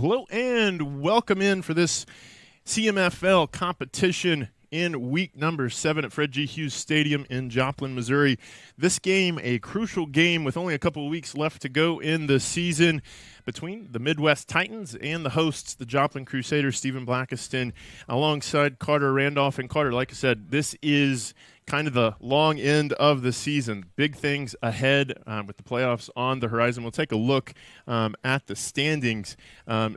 Hello and welcome in for this CMFL competition in week number 7 at Fred G. Hughes Stadium in Joplin, Missouri. This game, a crucial game with only a couple of weeks left to go in the season between the Midwest Titans and the hosts, the Joplin Crusaders. Stephen Blackiston alongside Carter Randolph. And Carter, like I said, this is kind of the long end of the season. Big things ahead with the playoffs on the horizon. We'll take a look at the standings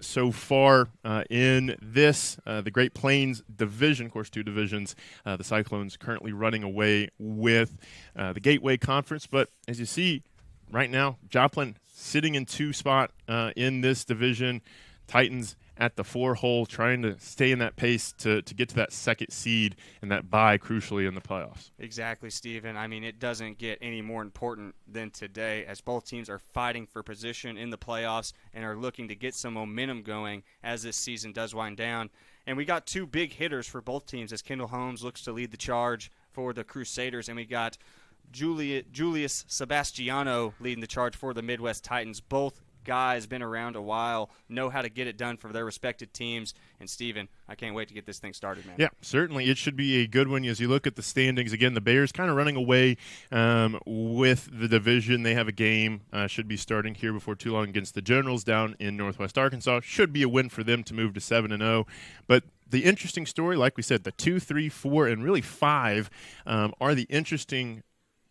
so far in this, the Great Plains Division, of course, 2 divisions. The Cyclones currently running away with the Gateway Conference. But as you see right now, Joplin sitting in 2 spot in this division. Titans at the 4 hole, trying to stay in that pace to get to that second seed and that bye crucially in the playoffs. Exactly, Stephen. I mean, it doesn't get any more important than today as both teams are fighting for position in the playoffs and are looking to get some momentum going as this season does wind down. And we got 2 big hitters for both teams as Kendall Holmes looks to lead the charge for the Crusaders, and we got Julius Sebastiano leading the charge for the Midwest Titans. Both guys been around a while, know how to get it done for their respective teams. And Steven, I can't wait to get this thing started, man. Yeah, certainly it should be a good one. As you look at the standings, again, the Bears kind of running away with the division. They have a game, should be starting here before too long against the Generals down in Northwest Arkansas. Should be a win for them to move to 7-0. But the interesting story, like we said, the 2, 3, 4, and really 5 are the interesting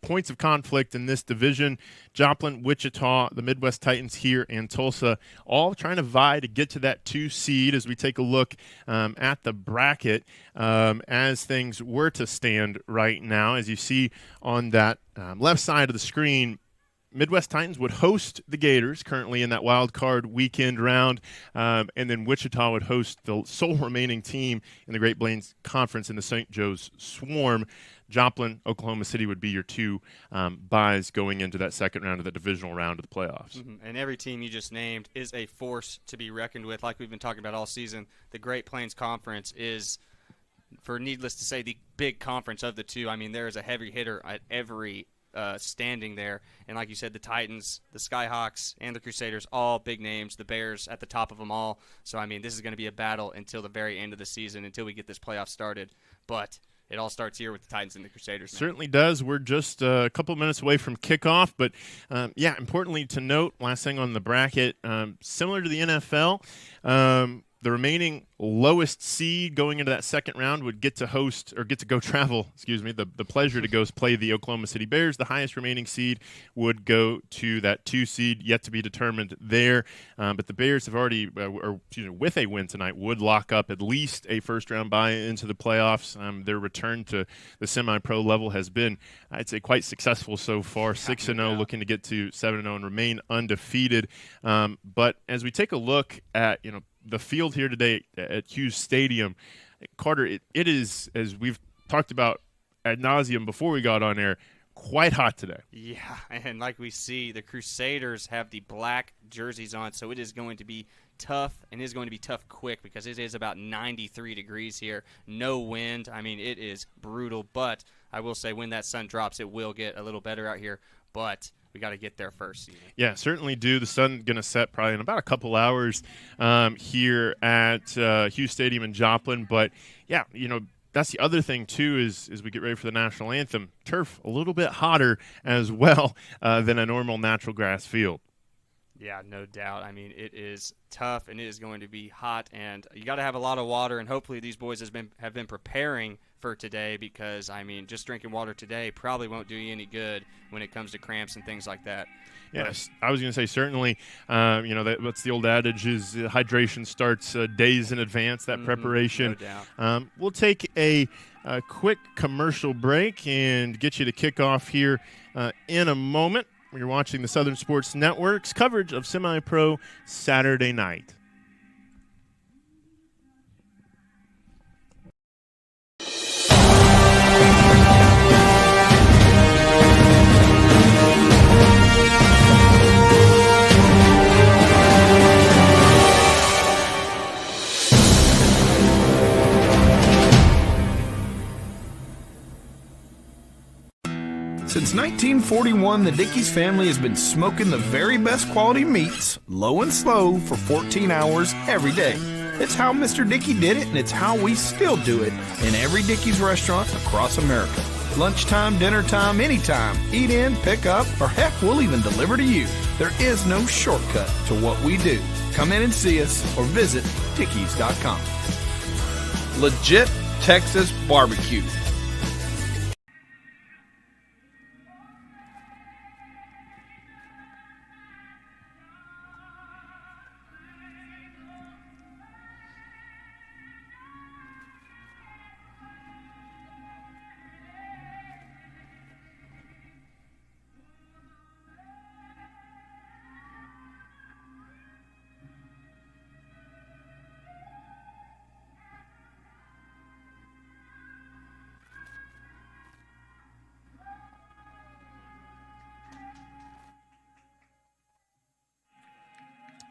points of conflict in this division. Joplin, Wichita, the Midwest Titans here, and Tulsa all trying to vie to get to that 2 seed as we take a look at the bracket as things were to stand right now. As you see on that left side of the screen, Midwest Titans would host the Gators currently in that wild card weekend round, and then Wichita would host the sole remaining team in the Great Plains Conference in the St. Joe's Swarm. Joplin, Oklahoma City would be your 2 byes going into that second round of the divisional round of the playoffs. Mm-hmm. And every team you just named is a force to be reckoned with. Like we've been talking about all season, the Great Plains Conference is, for needless to say, the big conference of the 2. I mean, there is a heavy hitter at every standing there. And like you said, the Titans, the Skyhawks, and the Crusaders, all big names. The Bears at the top of them all. So, I mean, this is going to be a battle until the very end of the season, until we get this playoff started. But it all starts here with the Titans and the Crusaders. Man. Certainly does. We're just a couple of minutes away from kickoff. But, yeah, importantly to note, last thing on the bracket, similar to the NFL, the remaining lowest seed going into that second round would get to host or get to go travel, the pleasure to go play the Oklahoma City Bears. The highest remaining seed would go to that 2 seed, yet to be determined there. But the Bears have already, with a win tonight, would lock up at least a first-round bye into the playoffs. Their return to the semi-pro level has been, I'd say, quite successful so far. 6-0, looking to get to 7-0 and remain undefeated. But as we take a look at, the field here today at Hughes Stadium, Carter, it is, as we've talked about ad nauseum before we got on air, quite hot today. Yeah, and like we see, the Crusaders have the black jerseys on, so it is going to be tough, and it is going to be tough quick because it is about 93 degrees here. No wind. I mean, it is brutal, but I will say when that sun drops, it will get a little better out here, but we got to get there first. Yeah, certainly do. The sun going to set probably in about a couple hours here at Hughes Stadium in Joplin. But, yeah, that's the other thing, too, is we get ready for the national anthem. Turf a little bit hotter as well than a normal natural grass field. Yeah, no doubt. I mean, it is tough, and it is going to be hot, and you got to have a lot of water, and hopefully these boys have been preparing for today because, I mean, just drinking water today probably won't do you any good when it comes to cramps and things like that. Yes, I was going to say certainly, that's the old adage is hydration starts days in advance, that preparation. No doubt. We'll take a quick commercial break and get you to kick off here in a moment. You're watching the Southern Sports Network's coverage of Semipro Saturday night. Since 1841, the Dickey's family has been smoking the very best quality meats, low and slow, for 14 hours every day. It's how Mr. Dickey did it, and it's how we still do it in every Dickey's restaurant across America. Lunchtime, dinner time, anytime. Eat in, pick up, or heck, we'll even deliver to you. There is no shortcut to what we do. Come in and see us or visit Dickeys.com. Legit Texas barbecue.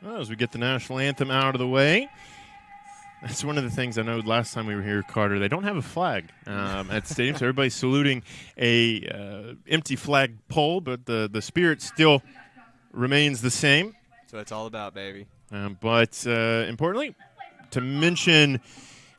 Well, as we get the national anthem out of the way, that's one of the things I know last time we were here, Carter. They don't have a flag at stadium, so everybody's saluting a empty flag pole, but the spirit still remains the same. That's what it's all about, baby. But importantly, to mention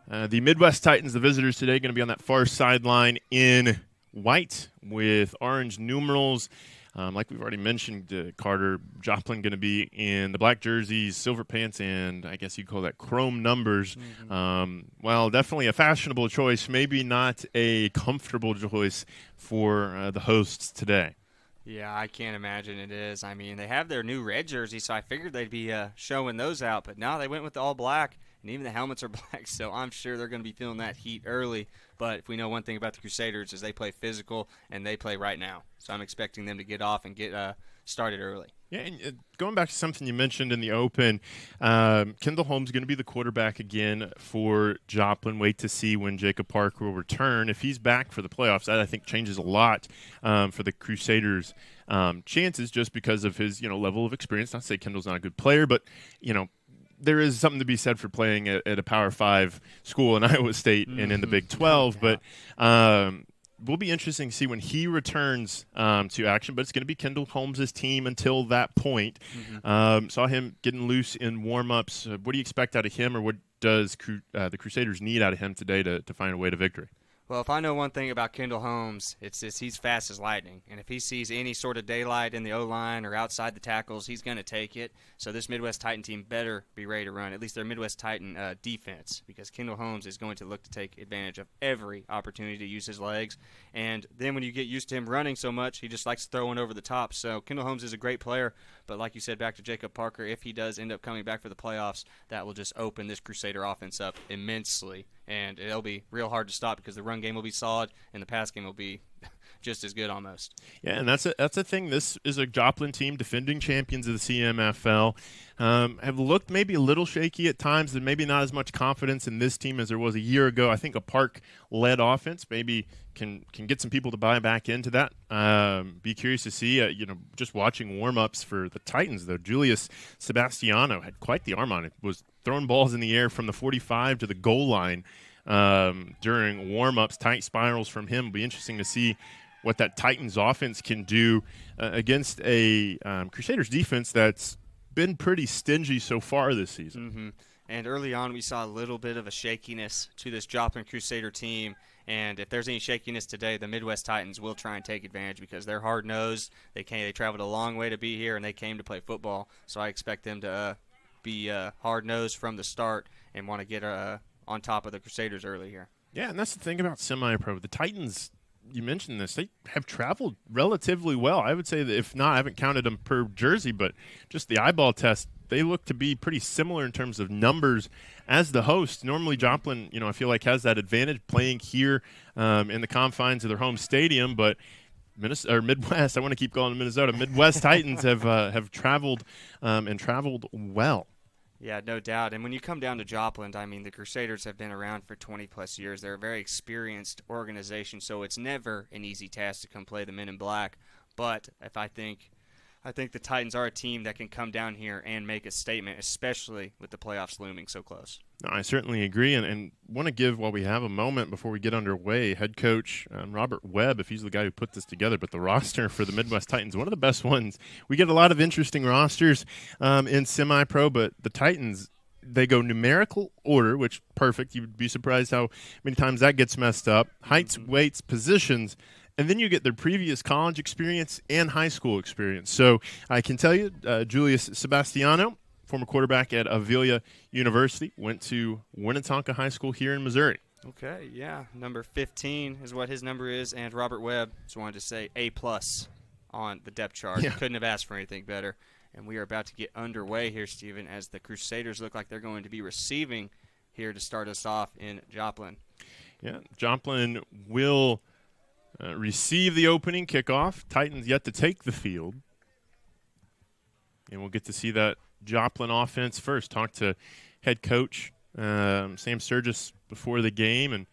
the Midwest Titans, the visitors today, going to be on that far sideline in white with orange numerals. Like we've already mentioned, Carter, Joplin going to be in the black jerseys, silver pants, and I guess you'd call that chrome numbers. Mm-hmm. Well, definitely a fashionable choice, maybe not a comfortable choice for the hosts today. Yeah, I can't imagine it is. I mean, they have their new red jerseys, so I figured they'd be showing those out. But no, they went with the all black, and even the helmets are black, so I'm sure they're going to be feeling that heat early. But if we know one thing about the Crusaders is they play physical, and they play right now. So I'm expecting them to get off and get started early. Yeah, and going back to something you mentioned in the open, Kendall Holmes going to be the quarterback again for Joplin. Wait to see when Jacob Parker will return. If he's back for the playoffs, that I think changes a lot for the Crusaders' chances, just because of his level of experience. Not to say Kendall's not a good player, but there is something to be said for playing at a Power 5 school in Iowa State and in the Big 12. But will be interesting to see when he returns to action, but it's going to be Kendall Holmes' team until that point. Mm-hmm. Saw him getting loose in warm-ups. What do you expect out of him, or what does the Crusaders need out of him today to find a way to victory? Well, if I know one thing about Kendall Holmes, it's just he's fast as lightning. And if he sees any sort of daylight in the O-line or outside the tackles, he's going to take it. So this Midwest Titan team better be ready to run, at least their Midwest Titan defense, because Kendall Holmes is going to look to take advantage of every opportunity to use his legs. And then when you get used to him running so much, he just likes throwing over the top. So Kendall Holmes is a great player, but like you said, back to Jacob Parker, if he does end up coming back for the playoffs, that will just open this Crusader offense up immensely. And it'll be real hard to stop because the run game will be solid and the pass game will be just as good almost. Yeah, and that's a thing. This is a Joplin team, defending champions of the CMFL. Have looked maybe a little shaky at times, and maybe not as much confidence in this team as there was a year ago. I think a Park-led offense maybe can get some people to buy back into that. Be curious to see, just watching warm-ups for the Titans, though. Julius Sebastiano had quite the arm on it, was throwing balls in the air from the 45 to the goal line during warm-ups, tight spirals from him. It'll be interesting to see what that Titans offense can do against a Crusaders defense that's been pretty stingy so far this season. Mm-hmm. And early on, we saw a little bit of a shakiness to this Joplin Crusader team. And if there's any shakiness today, the Midwest Titans will try and take advantage because they're hard-nosed. They traveled a long way to be here, and they came to play football. So I expect them to be hard-nosed from the start and want to get on top of the Crusaders early here. Yeah, and that's the thing about Semipro. The Titans, you mentioned this, they have traveled relatively well. I would say that if not, I haven't counted them per jersey, but just the eyeball test, they look to be pretty similar in terms of numbers as the host. Normally Joplin, I feel like has that advantage playing here in the confines of their home stadium, but Midwest, I want to keep calling them Minnesota. Midwest Titans have traveled and traveled well. Yeah, no doubt. And when you come down to Joplin, I mean, the Crusaders have been around for 20-plus years. They're a very experienced organization, so it's never an easy task to come play the Men in Black. But if I think I think the Titans are a team that can come down here and make a statement, especially with the playoffs looming so close. No, I certainly agree, and want to give, while we have a moment before we get underway, head coach Robert Webb, if he's the guy who put this together, but the roster for the Midwest Titans, one of the best ones. We get a lot of interesting rosters in semi-pro, but the Titans, they go numerical order, which perfect. You'd be surprised how many times that gets messed up. Heights, weights, positions, and then you get their previous college experience and high school experience. So I can tell you, Julius Sebastiano, former quarterback at Avila University, went to Winnetonka High School here in Missouri. Okay, yeah. Number 15 is what his number is, and Robert Webb just wanted to say A+ on the depth chart. Yeah. Couldn't have asked for anything better. And we are about to get underway here, Stephen, as the Crusaders look like they're going to be receiving here to start us off in Joplin. Yeah, Joplin will receive the opening kickoff. Titans yet to take the field. And we'll get to see that Joplin offense first. Talked to head coach Sam Sturgis before the game and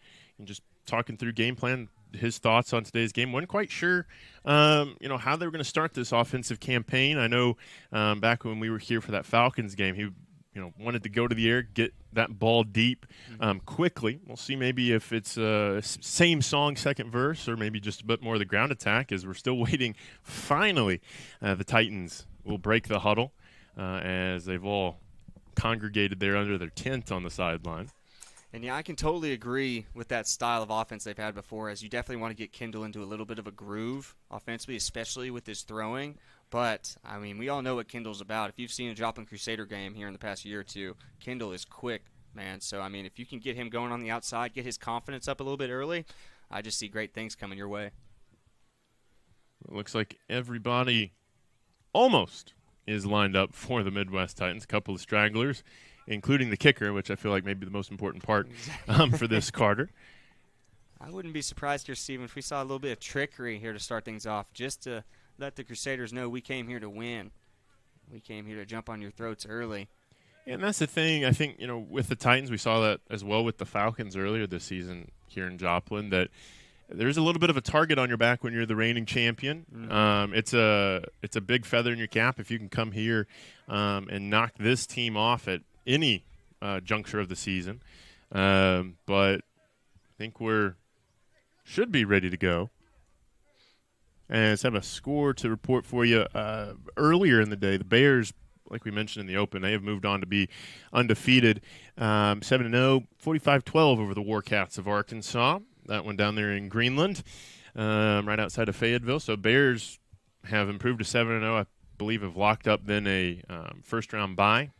just talking through game plan, his thoughts on today's game. Wasn't quite sure how they were going to start this offensive campaign. I know back when we were here for that Falcons game, he wanted to go to the air, get that ball deep quickly. We'll see maybe if it's same song, second verse, or maybe just a bit more of the ground attack as we're still waiting. Finally, the Titans will break the huddle as they've all congregated there under their tent on the sideline. And, yeah, I can totally agree with that style of offense they've had before, as you definitely want to get Kendall into a little bit of a groove offensively, especially with his throwing. But, I mean, we all know what Kendall's about. If you've seen a Joplin Crusader game here in the past year or two, Kendall is quick, man. So, I mean, if you can get him going on the outside, get his confidence up a little bit early, I just see great things coming your way. It looks like everybody almost is lined up for the Midwest Titans. A couple of stragglers, including the kicker, which I feel like may be the most important part for this Carter. I wouldn't be surprised here, Stephen, if we saw a little bit of trickery here to start things off, just to let the Crusaders know we came here to win. We came here to jump on your throats early. And that's the thing, I think, with the Titans, we saw that as well with the Falcons earlier this season here in Joplin, that there's a little bit of a target on your back when you're the reigning champion. Mm-hmm. It's a big feather in your cap if you can come here and knock this team off at any juncture of the season. But I think should be ready to go. And let's have a score to report for you. Earlier in the day, the Bears, like we mentioned in the open, they have moved on to be undefeated. 7-0, 45-12 over the Warcats of Arkansas. That one down there in Greenland, right outside of Fayetteville. So Bears have improved to 7-0. I believe have locked up then a first-round bye.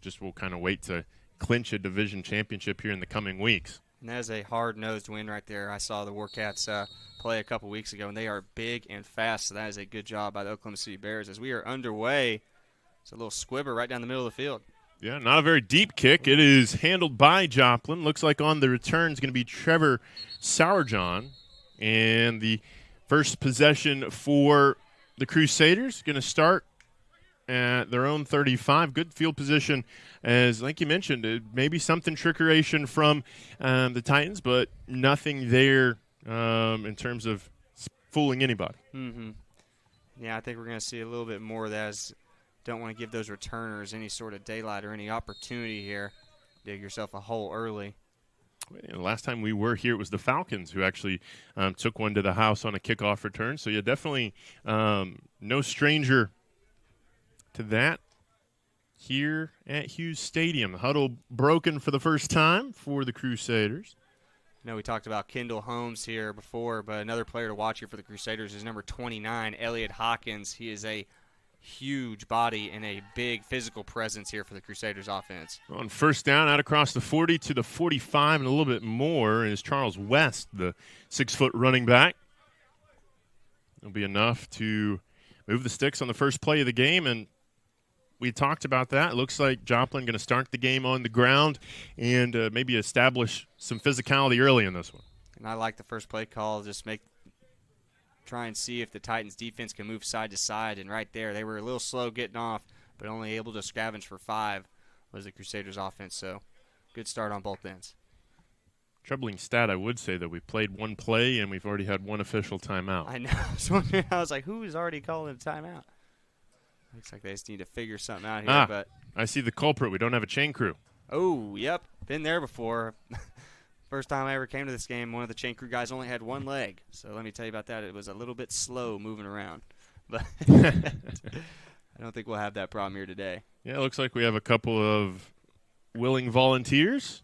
Just we'll kind of wait to clinch a division championship here in the coming weeks. And that is a hard-nosed win right there. I saw the Warcats play a couple weeks ago, and they are big and fast, so that is a good job by the Oklahoma City Bears. As we are underway, it's a little squibber right down the middle of the field. Yeah, not a very deep kick. It is handled by Joplin. Looks like on the return is going to be Trevor Sourjohn. And the first possession for the Crusaders going to start at their own 35. Good field position, as like you mentioned, maybe something trickeration from the Titans, but nothing there in terms of fooling anybody. Mm-hmm. Yeah, I think we're going to see a little bit more of that. As don't want to give those returners any sort of daylight or any opportunity here. Dig yourself a hole early. The last time we were here, it was the Falcons who actually took one to the house on a kickoff return. So, yeah, definitely no stranger to that here at Hughes Stadium. The huddle broken for the first time for the Crusaders. I know we talked about Kendall Holmes here before, but another player to watch here for the Crusaders is number 29, Elliot Hawkins. He is a huge body and a big physical presence here for the Crusaders offense. On first down, out across the 40 to the 45 and a little bit more is Charles West, the 6-foot running back. It'll be enough to move the sticks on the first play of the game, and we talked about that. It looks like Joplin going to start the game on the ground and maybe establish some physicality early in this one. And I like the first play call, just try and see if the Titans defense can move side to side. And right there, they were a little slow getting off, but only able to scavenge for 5 was the Crusaders offense. So good start on both ends. Troubling stat, I would say, that we played one play and we've already had one official timeout. I know. I was like, who is already calling a timeout? Looks like they just need to figure something out here. But I see the culprit. We don't have a chain crew. Oh, yep. Been there before. First time I ever came to this game, one of the chain crew guys only had one leg. So let me tell you about that. It was a little bit slow moving around. But I don't think we'll have that problem here today. Yeah, it looks like we have a couple of willing volunteers.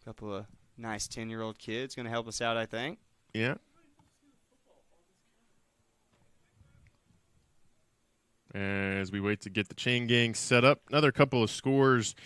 A couple of nice 10-year-old kids going to help us out, I think. Yeah. As we wait to get the chain gang set up, another couple of scores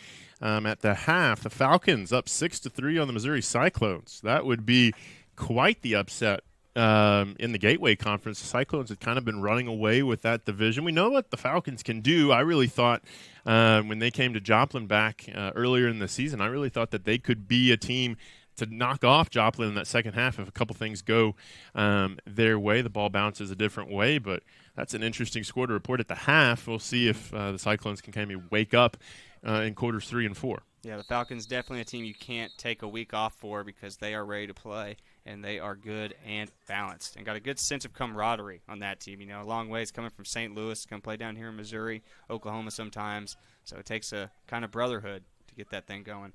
at the half. The Falcons up 6-3 on the Missouri Cyclones. That would be quite the upset in the Gateway Conference. The Cyclones had kind of been running away with that division. We know what the Falcons can do. I really thought when they came to Joplin back earlier in the season, I really thought that they could be a team to knock off Joplin in that second half if a couple things go their way. The ball bounces a different way, but that's an interesting score to report at the half. We'll see if the Cyclones can kind of wake up in quarters 3 and 4. Yeah, the Falcons definitely a team you can't take a week off for because they are ready to play, and they are good and balanced and got a good sense of camaraderie on that team. You know, a long ways coming from St. Louis to come play down here in Missouri, Oklahoma sometimes. So it takes a kind of brotherhood to get that thing going.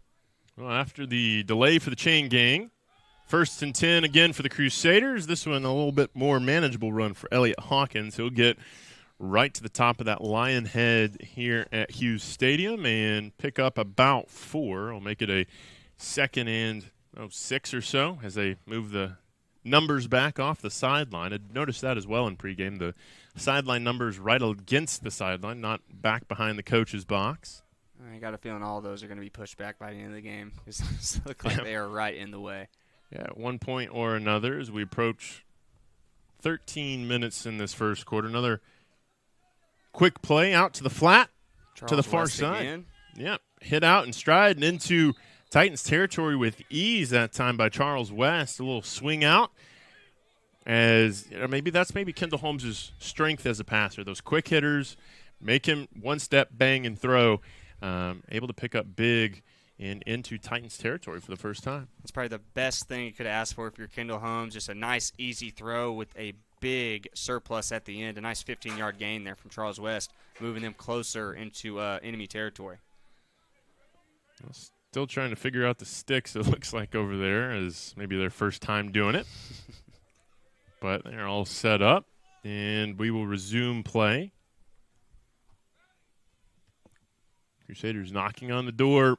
Well, after the delay for the chain gang, 1st and 10 again for the Crusaders. This one a little bit more manageable run for Elliott Hawkins. He'll get right to the top of that lion head here at Hughes Stadium and pick up about 4. I'll make it a 2nd and 6 or so as they move the numbers back off the sideline. I noticed that as well in pregame. The sideline numbers right against the sideline, not back behind the coach's box. I got a feeling all of those are going to be pushed back by the end of the game. It looks like they are right in the way. Yeah, at one point or another as we approach 13 minutes in this first quarter. Another quick play out to the flat, to the far side. Again. Yep, hit out and stride and into Titans territory with ease that time by Charles West. A little swing out. As maybe Kendall Holmes' strength as a passer. Those quick hitters make him one step, bang, and throw. Able to pick up big and into Titans territory for the first time. That's probably the best thing you could ask for if you're Kendall Holmes. Just a nice, easy throw with a big surplus at the end. A nice 15-yard gain there from Charles West, moving them closer into enemy territory. Still trying to figure out the sticks, it looks like, over there, as maybe their first time doing it. But they're all set up, and we will resume play. Crusaders knocking on the door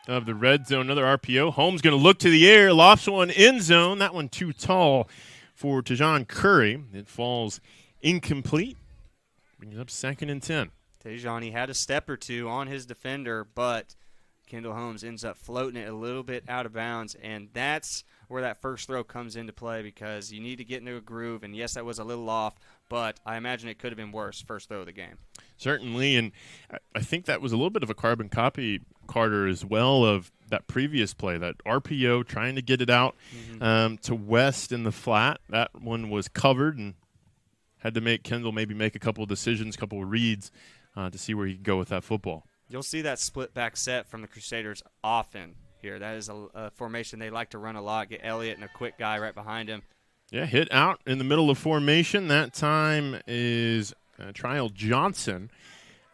of the red zone. Another RPO. Holmes going to look to the air. Lofts one end zone. That one too tall for Tejon Curry. It falls incomplete. Brings up 2nd and 10. Tejon, he had a step or two on his defender, but Kendall Holmes ends up floating it a little bit out of bounds, and that's where that first throw comes into play because you need to get into a groove, and yes, that was a little off, but I imagine it could have been worse first throw of the game. Certainly, and I think that was a little bit of a carbon copy, Carter, as well, of that previous play, that RPO trying to get it out to West in the flat. That one was covered and had to make Kendall maybe make a couple of decisions, a couple of reads to see where he could go with that football. You'll see that split back set from the Crusaders often here. That is a formation they like to run a lot, get Elliott and a quick guy right behind him. Yeah, hit out in the middle of formation. That time is Trial Johnson,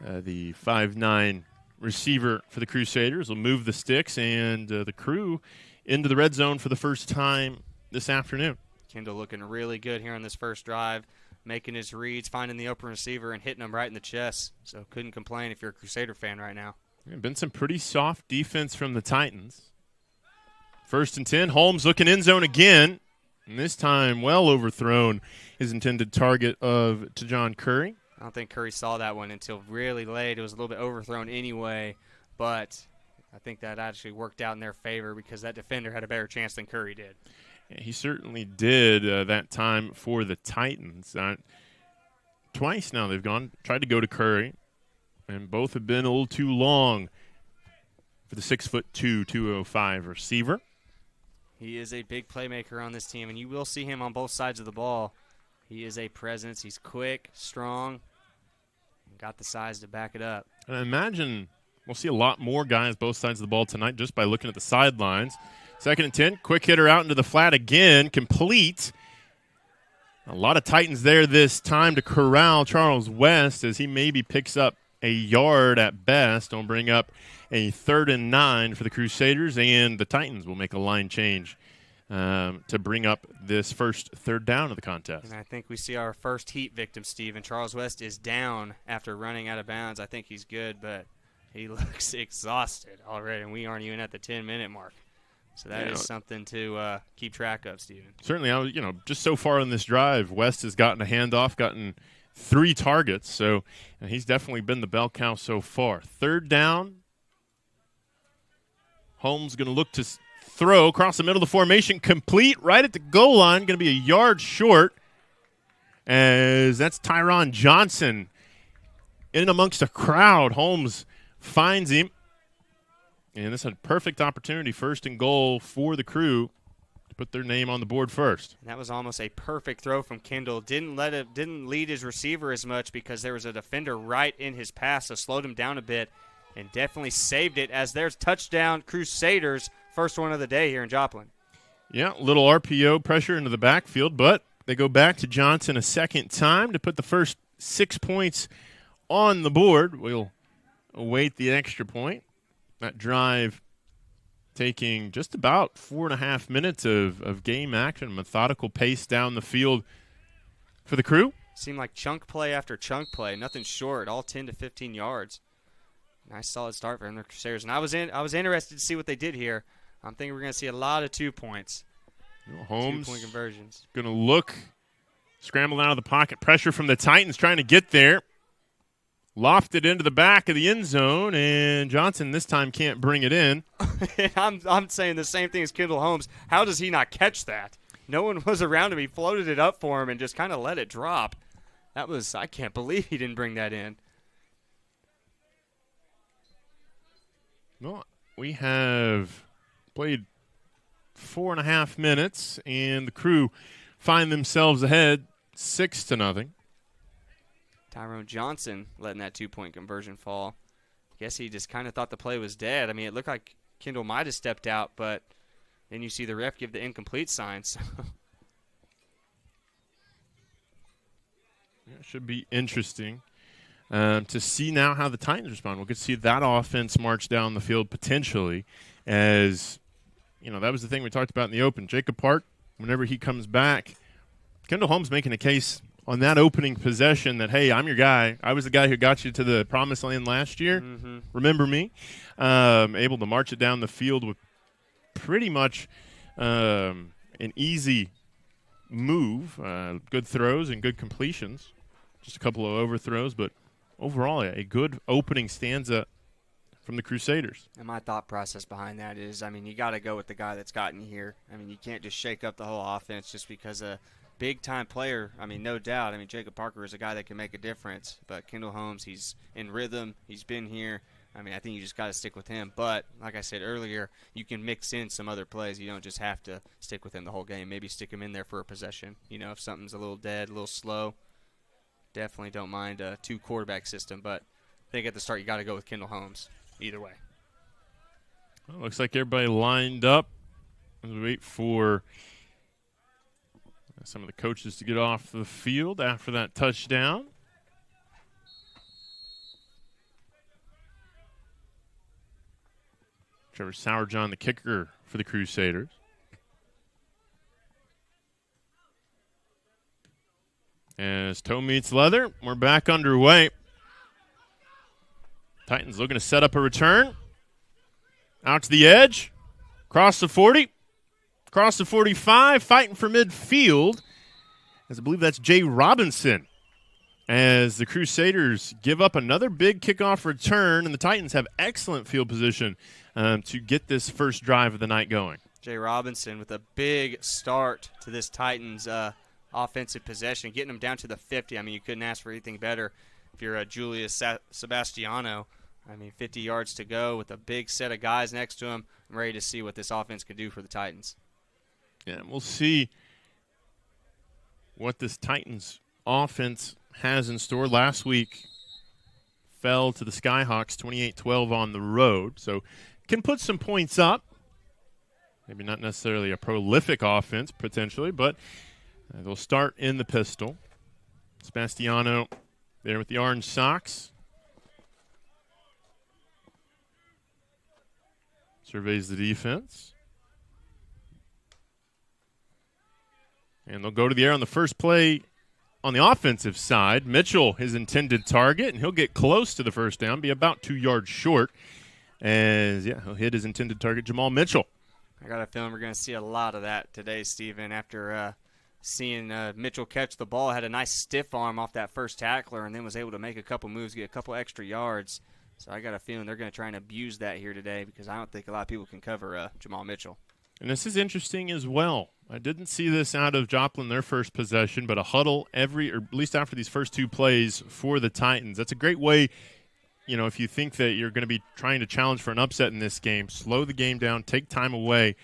the 5'9" receiver for the Crusaders. Will move the sticks and the crew into the red zone for the first time this afternoon. Kendall looking really good here on this first drive, making his reads, finding the open receiver, and hitting him right in the chest. So couldn't complain if you're a Crusader fan right now. Been some pretty soft defense from the Titans. 1st and 10. Holmes looking end zone again. And this time well overthrown his intended target of Tejon Curry. I don't think Curry saw that one until really late. It was a little bit overthrown anyway, but I think that actually worked out in their favor because that defender had a better chance than Curry did. Yeah, he certainly did that time for the Titans. Twice now they've tried to go to Curry, and both have been a little too long for the 6'2", 205 receiver. He is a big playmaker on this team, and you will see him on both sides of the ball. He is a presence. He's quick, strong, and got the size to back it up. And I imagine we'll see a lot more guys both sides of the ball tonight just by looking at the sidelines. 2nd and 10, quick hitter out into the flat again, complete. A lot of Titans there this time to corral Charles West as he maybe picks up a yard at best. Don't bring up a 3rd and 9 for the Crusaders, and the Titans will make a line change to bring up this first 3rd down of the contest. And I think we see our first heat victim, Steven. Charles West is down after running out of bounds. I think he's good, but he looks exhausted already, and we aren't even at the 10-minute mark. So that is something to keep track of, Steven. Certainly, I was, just so far on this drive, West has gotten a handoff, gotten 3 targets, so he's definitely been the bell cow so far. 3rd down. Holmes going to look to throw across the middle of the formation, complete right at the goal line, going to be a yard short, as that's Tyron Johnson in amongst a crowd. Holmes finds him, and this is a perfect opportunity, 1st and goal for the Crew to put their name on the board first. And that was almost a perfect throw from Kendall. Didn't lead his receiver as much because there was a defender right in his pass, so slowed him down a bit, and definitely saved it as there's touchdown Crusaders, first one of the day here in Joplin. Yeah, little RPO pressure into the backfield, but they go back to Johnson a second time to put the first 6 points on the board. We'll await the extra point. That drive taking just about 4.5 minutes of game action, methodical pace down the field for the Crew. Seemed like chunk play after chunk play, nothing short, all 10 to 15 yards. Nice solid start for the Crusaders. And I was interested to see what they did here. I'm thinking we're going to see a lot of 2 points. Holmes 2-point conversions. Going to look, scramble out of the pocket. Pressure from the Titans trying to get there. Lofted into the back of the end zone, and Johnson this time can't bring it in. I'm saying the same thing as Kendall Holmes. How does he not catch that? No one was around him. He floated it up for him and just kind of let it drop. I can't believe he didn't bring that in. Well, we have played 4.5 minutes, and the Crew find themselves ahead 6-0. Tyrone Johnson letting that 2-point conversion fall. Guess he just kind of thought the play was dead. I mean, it looked like Kendall might have stepped out, but then you see the ref give the incomplete sign. So. It should be interesting to see now how the Titans respond. We'll get to see that offense march down the field potentially, as that was the thing we talked about in the open. Jacob Park, whenever he comes back, Kendall Holmes making a case on that opening possession that, hey, I'm your guy. I was the guy who got you to the promised land last year. Mm-hmm. Remember me? Able to march it down the field with pretty much an easy move. Good throws and good completions. Just a couple of overthrows, but overall a good opening stanza from the Crusaders. And my thought process behind that is, you got to go with the guy that's gotten you here. You can't just shake up the whole offense just because big-time player, no doubt. Jacob Parker is a guy that can make a difference. But Kendall Holmes, he's in rhythm. He's been here. I think you just got to stick with him. But like I said earlier, you can mix in some other plays. You don't just have to stick with him the whole game. Maybe stick him in there for a possession. If something's a little dead, a little slow, definitely don't mind a 2-quarterback system. But I think at the start you got to go with Kendall Holmes either way. Well, looks like everybody lined up as we wait for some of the coaches to get off the field after that touchdown. Trevor Sourjohn, the kicker for the Crusaders. As toe meets leather, we're back underway. Titans looking to set up a return. Out to the edge. Across the 40. Across the 45, fighting for midfield, as I believe that's Jay Robinson, as the Crusaders give up another big kickoff return, and the Titans have excellent field position to get this first drive of the night going. Jay Robinson with a big start to this Titans offensive possession, getting them down to the 50. You couldn't ask for anything better if you're Julius Sebastiano. 50 yards to go with a big set of guys next to him. I'm ready to see what this offense can do for the Titans. Yeah, we'll see what this Titans offense has in store. Last week fell to the Skyhawks 28-12 on the road, so can put some points up. Maybe not necessarily a prolific offense potentially, but They'll start in the pistol. Sebastiano there with the orange socks. Surveys the defense. And they'll go to the air on the first play on the offensive side. Mitchell, his intended target, and he'll get close to the first down, be about 2 yards short. As, he'll hit his intended target, Jamal Mitchell. I got a feeling we're going to see a lot of that today, Steven, after seeing Mitchell catch the ball. Had a nice stiff arm off that first tackler and then was able to make a couple moves, get a couple extra yards. So I got a feeling they're going to try and abuse that here today because I don't think a lot of people can cover Jamal Mitchell. And this is interesting as well. I didn't see this out of Joplin their first possession, but a huddle or at least after these first 2 plays for the Titans. That's a great way, if you think that you're going to be trying to challenge for an upset in this game, slow the game down, take time away.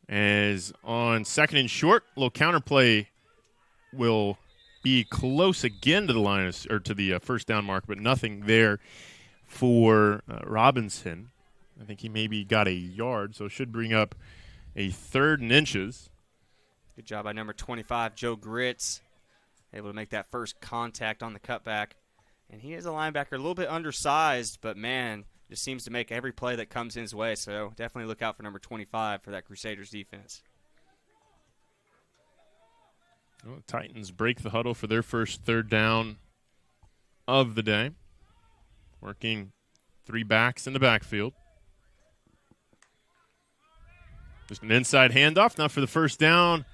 As on 2nd and short, a little counterplay will be close again to the line or to the first down mark, but nothing there for Robinson. I think he maybe got a yard, so it should bring up a 3rd and inches. Good job by number 25, Joe Gritz, able to make that first contact on the cutback. And he is a linebacker, a little bit undersized, but, man, just seems to make every play that comes in his way. So definitely look out for number 25 for that Crusaders defense. Well, the Titans break the huddle for their first 3rd down of the day. Working 3 backs in the backfield. Just an inside handoff, now for the first down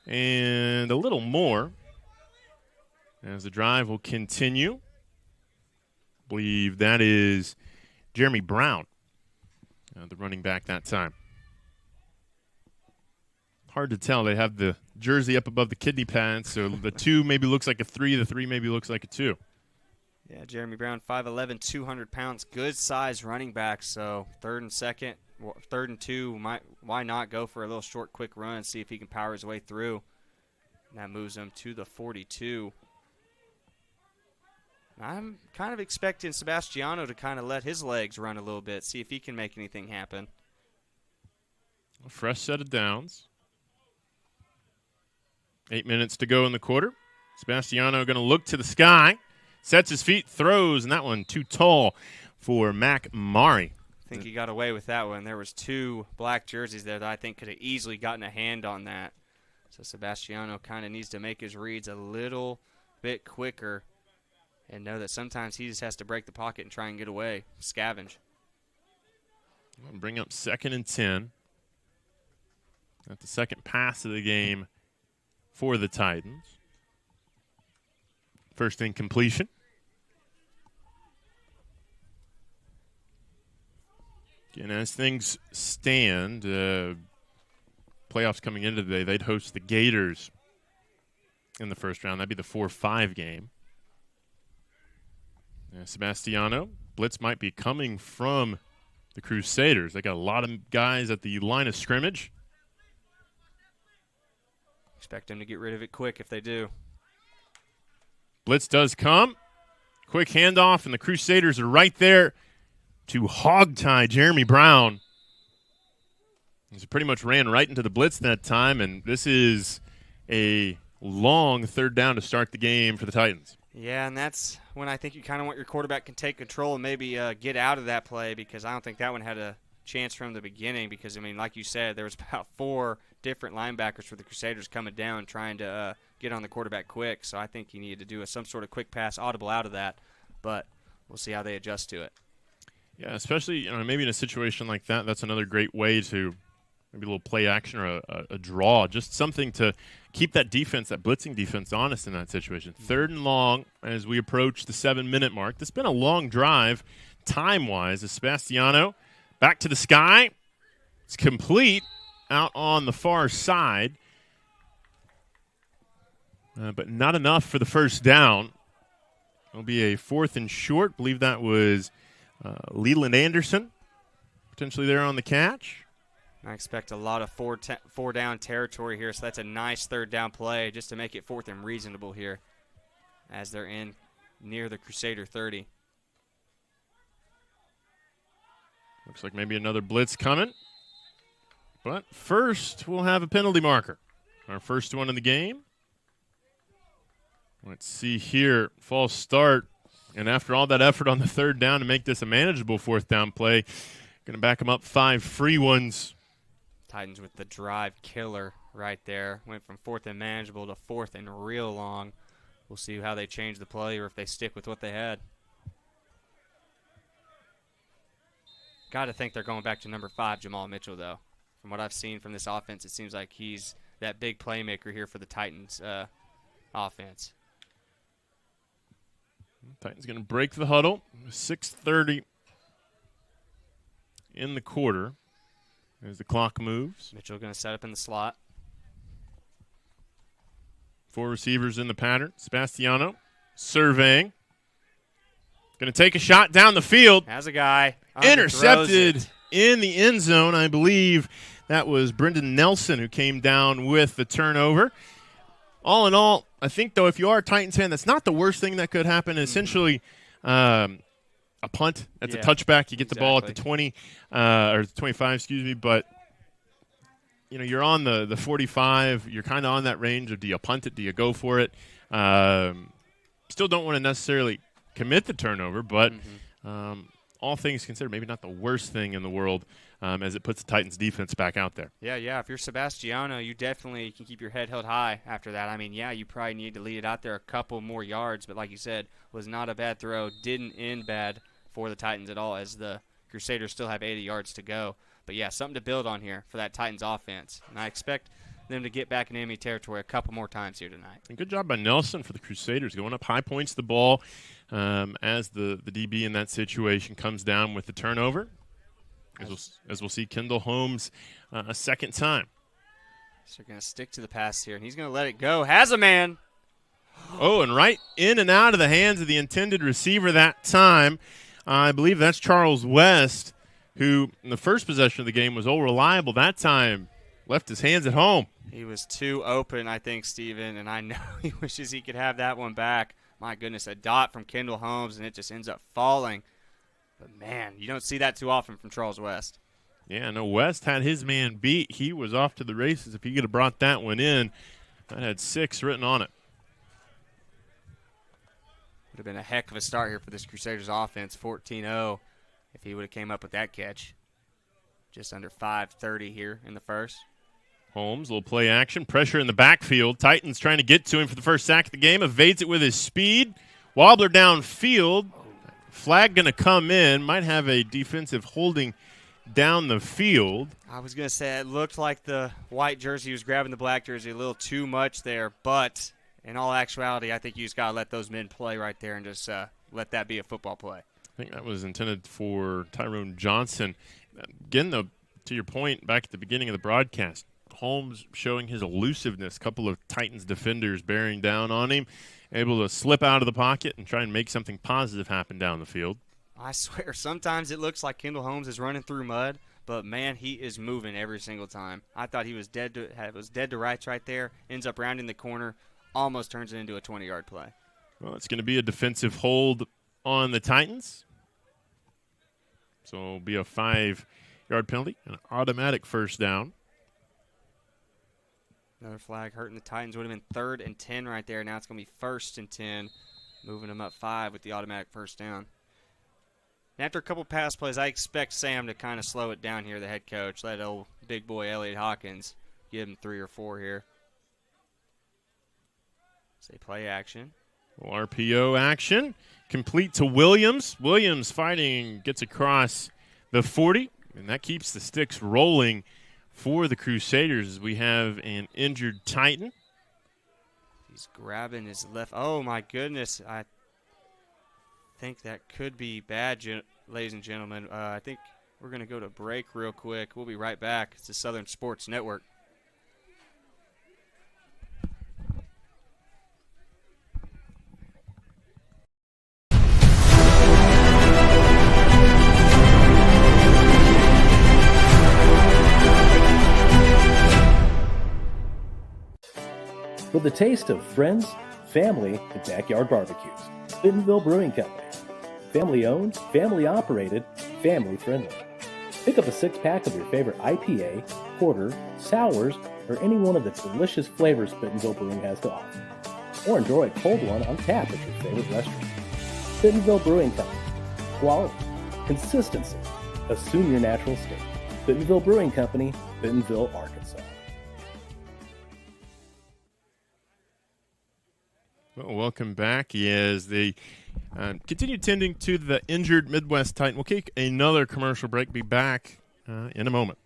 and a little more as the drive will continue. I believe that is Jeremy Brown, the running back that time. Hard to tell. They have the jersey up above the kidney pads, so the 2 maybe looks like a 3, the 3 maybe looks like a 2. Yeah, Jeremy Brown, 5'11", 200 pounds, good size running back. So 3rd and 2nd, 3rd and 2, why not go for a little short, quick run and see if he can power his way through. And that moves him to the 42. I'm kind of expecting Sebastiano to kind of let his legs run a little bit, see if he can make anything happen. A fresh set of downs. 8 minutes to go in the quarter. Sebastiano going to look to the sky. Sets his feet, throws, and that one too tall for Mac Mari. I think he got away with that one. There was 2 black jerseys there that I think could have easily gotten a hand on that. So Sebastiano kind of needs to make his reads a little bit quicker and know that sometimes he just has to break the pocket and try and get away, scavenge. We'll bring up 2nd and 10. At the second pass of the game for the Titans. First incompletion. And as things stand, playoffs coming into today, they'd host the Gators in the first round. That'd be the 4-5 game. Sebastiano, blitz might be coming from the Crusaders. They got a lot of guys at the line of scrimmage. Expect them to get rid of it quick if they do. Blitz does come. Quick handoff, and the Crusaders are right there to hog-tie Jeremy Brown. He pretty much ran right into the blitz that time, and this is a long 3rd down to start the game for the Titans. Yeah, and that's when I think you kind of want your quarterback can take control and maybe get out of that play, because I don't think that one had a chance from the beginning because, I mean, like you said, there was about 4 different linebackers for the Crusaders coming down trying to get on the quarterback quick. So I think he needed to do some sort of quick pass, audible out of that. But we'll see how they adjust to it. Yeah, especially maybe in a situation like that, that's another great way to maybe a little play action or a draw, just something to keep that defense, that blitzing defense, honest in that situation. 3rd and long as we approach the 7-minute mark. This has been a long drive time-wise. As Sebastiano back to the sky. It's complete out on the far side, but not enough for the first down. It'll be a 4th and short. I believe that was Leland Anderson potentially there on the catch. I expect a lot of four down territory here, so that's a nice 3rd down play just to make it 4th and reasonable here as they're in near the Crusader 30. Looks like maybe another blitz coming. But first, we'll have a penalty marker. Our first one in the game. Let's see here. False start. And after all that effort on the third down to make this a manageable fourth down play, going to back them up 5 free ones. Titans with the drive killer right there. Went from fourth and manageable to fourth and real long. We'll see how they change the play or if they stick with what they had. Got to think they're going back to number 5, Jamal Mitchell, though. From what I've seen from this offense, it seems like he's that big playmaker here for the Titans offense. Titans going to break the huddle. 6:30 in the quarter as the clock moves. Mitchell going to set up in the slot. 4 receivers in the pattern. Sebastiano surveying. Going to take a shot down the field. Has a guy. Intercepted in the end zone. I believe that was Brendan Nelson who came down with the turnover. All in all, I think, though, if you are a Titans fan, that's not the worst thing that could happen. Essentially, a punt. That's a touchback. You get the ball at the 20 or the 25, excuse me. But, you know, you're on the 45. You're kind of on that range of do you punt it, do you go for it. Still don't want to necessarily commit the turnover, but all things considered, maybe not the worst thing in the world as it puts the Titans defense back out there. Yeah. If you're Sebastiano, you definitely can keep your head held high after that. I mean, yeah, you probably need to lead it out there a couple more yards, but like you said, was not a bad throw. Didn't end bad for the Titans at all as the Crusaders still have 80 yards to go. But, yeah, something to build on here for that Titans offense. And I expect them to get back in enemy territory a couple more times here tonight. And good job by Nelson for the Crusaders going up high, points the ball as the DB in that situation comes down with the turnover. As we'll see Kendall Holmes a second time. So they're going to stick to the pass here, and he's going to let it go. Has a man. Oh, and right in and out of the hands of the intended receiver that time. I believe that's Charles West, who in the first possession of the game was reliable. That time left his hands at home. He was too open, I think, Steven, and I know he wishes he could have that one back. My goodness, a dot from Kendall Holmes, and it just ends up falling. But, man, you don't see that too often from Charles West. Yeah, no, West had his man beat. He was off to the races. If he could have brought that one in, that had 6 written on it. Would have been a heck of a start here for this Crusaders offense, 14-0, if he would have came up with that catch. Just under 5:30 here in the first. Holmes, little play action, pressure in the backfield. Titans trying to get to him for the first sack of the game, evades it with his speed. Wobbler downfield. Flag going to come in. Might have a defensive holding down the field. I was going to say it looked like the white jersey was grabbing the black jersey a little too much there, but in all actuality, I think you just got to let those men play right there and just let that be a football play. I think that was intended for Tyrone Johnson. Again, though, to your point back at the beginning of the broadcast, Holmes showing his elusiveness, a couple of Titans defenders bearing down on him, able to slip out of the pocket and try and make something positive happen down the field. I swear, sometimes it looks like Kendall Holmes is running through mud, but, man, he is moving every single time. I thought he was dead to rights right there, ends up rounding the corner, almost turns it into a 20-yard play. Well, it's going to be a defensive hold on the Titans. So it'll be a 5-yard penalty, an automatic first down. Another flag hurting the Titans. Would have been 3rd and 10 right there. Now it's going to be 1st and 10, moving them up 5 with the automatic first down. And after a couple pass plays, I expect Sam to kind of slow it down here, the head coach. Let old big boy Elliot Hawkins give him 3 or 4 here. Say play action. Well, RPO action. Complete to Williams. Williams fighting, gets across the 40, and that keeps the sticks rolling for the Crusaders. We have an injured Titan. He's grabbing his left. Oh, my goodness. I think that could be bad, ladies and gentlemen. I think we're going to go to break real quick. We'll be right back. It's the Southern Sports Network. With the taste of friends, family, and backyard barbecues. Bentonville Brewing Company. Family owned, family operated, family friendly. Pick up a 6-pack of your favorite IPA, porter, sours, or any one of the delicious flavors Bentonville Brewing has to offer. or enjoy a cold one on tap at your favorite restaurant. Bentonville Brewing Company. Quality. Consistency. Assume your natural state. Bentonville Brewing Company, Bentonville, Arkansas. Well, welcome back as they continue tending to the injured Midwest Titan. We'll take another commercial break. Be back in a moment.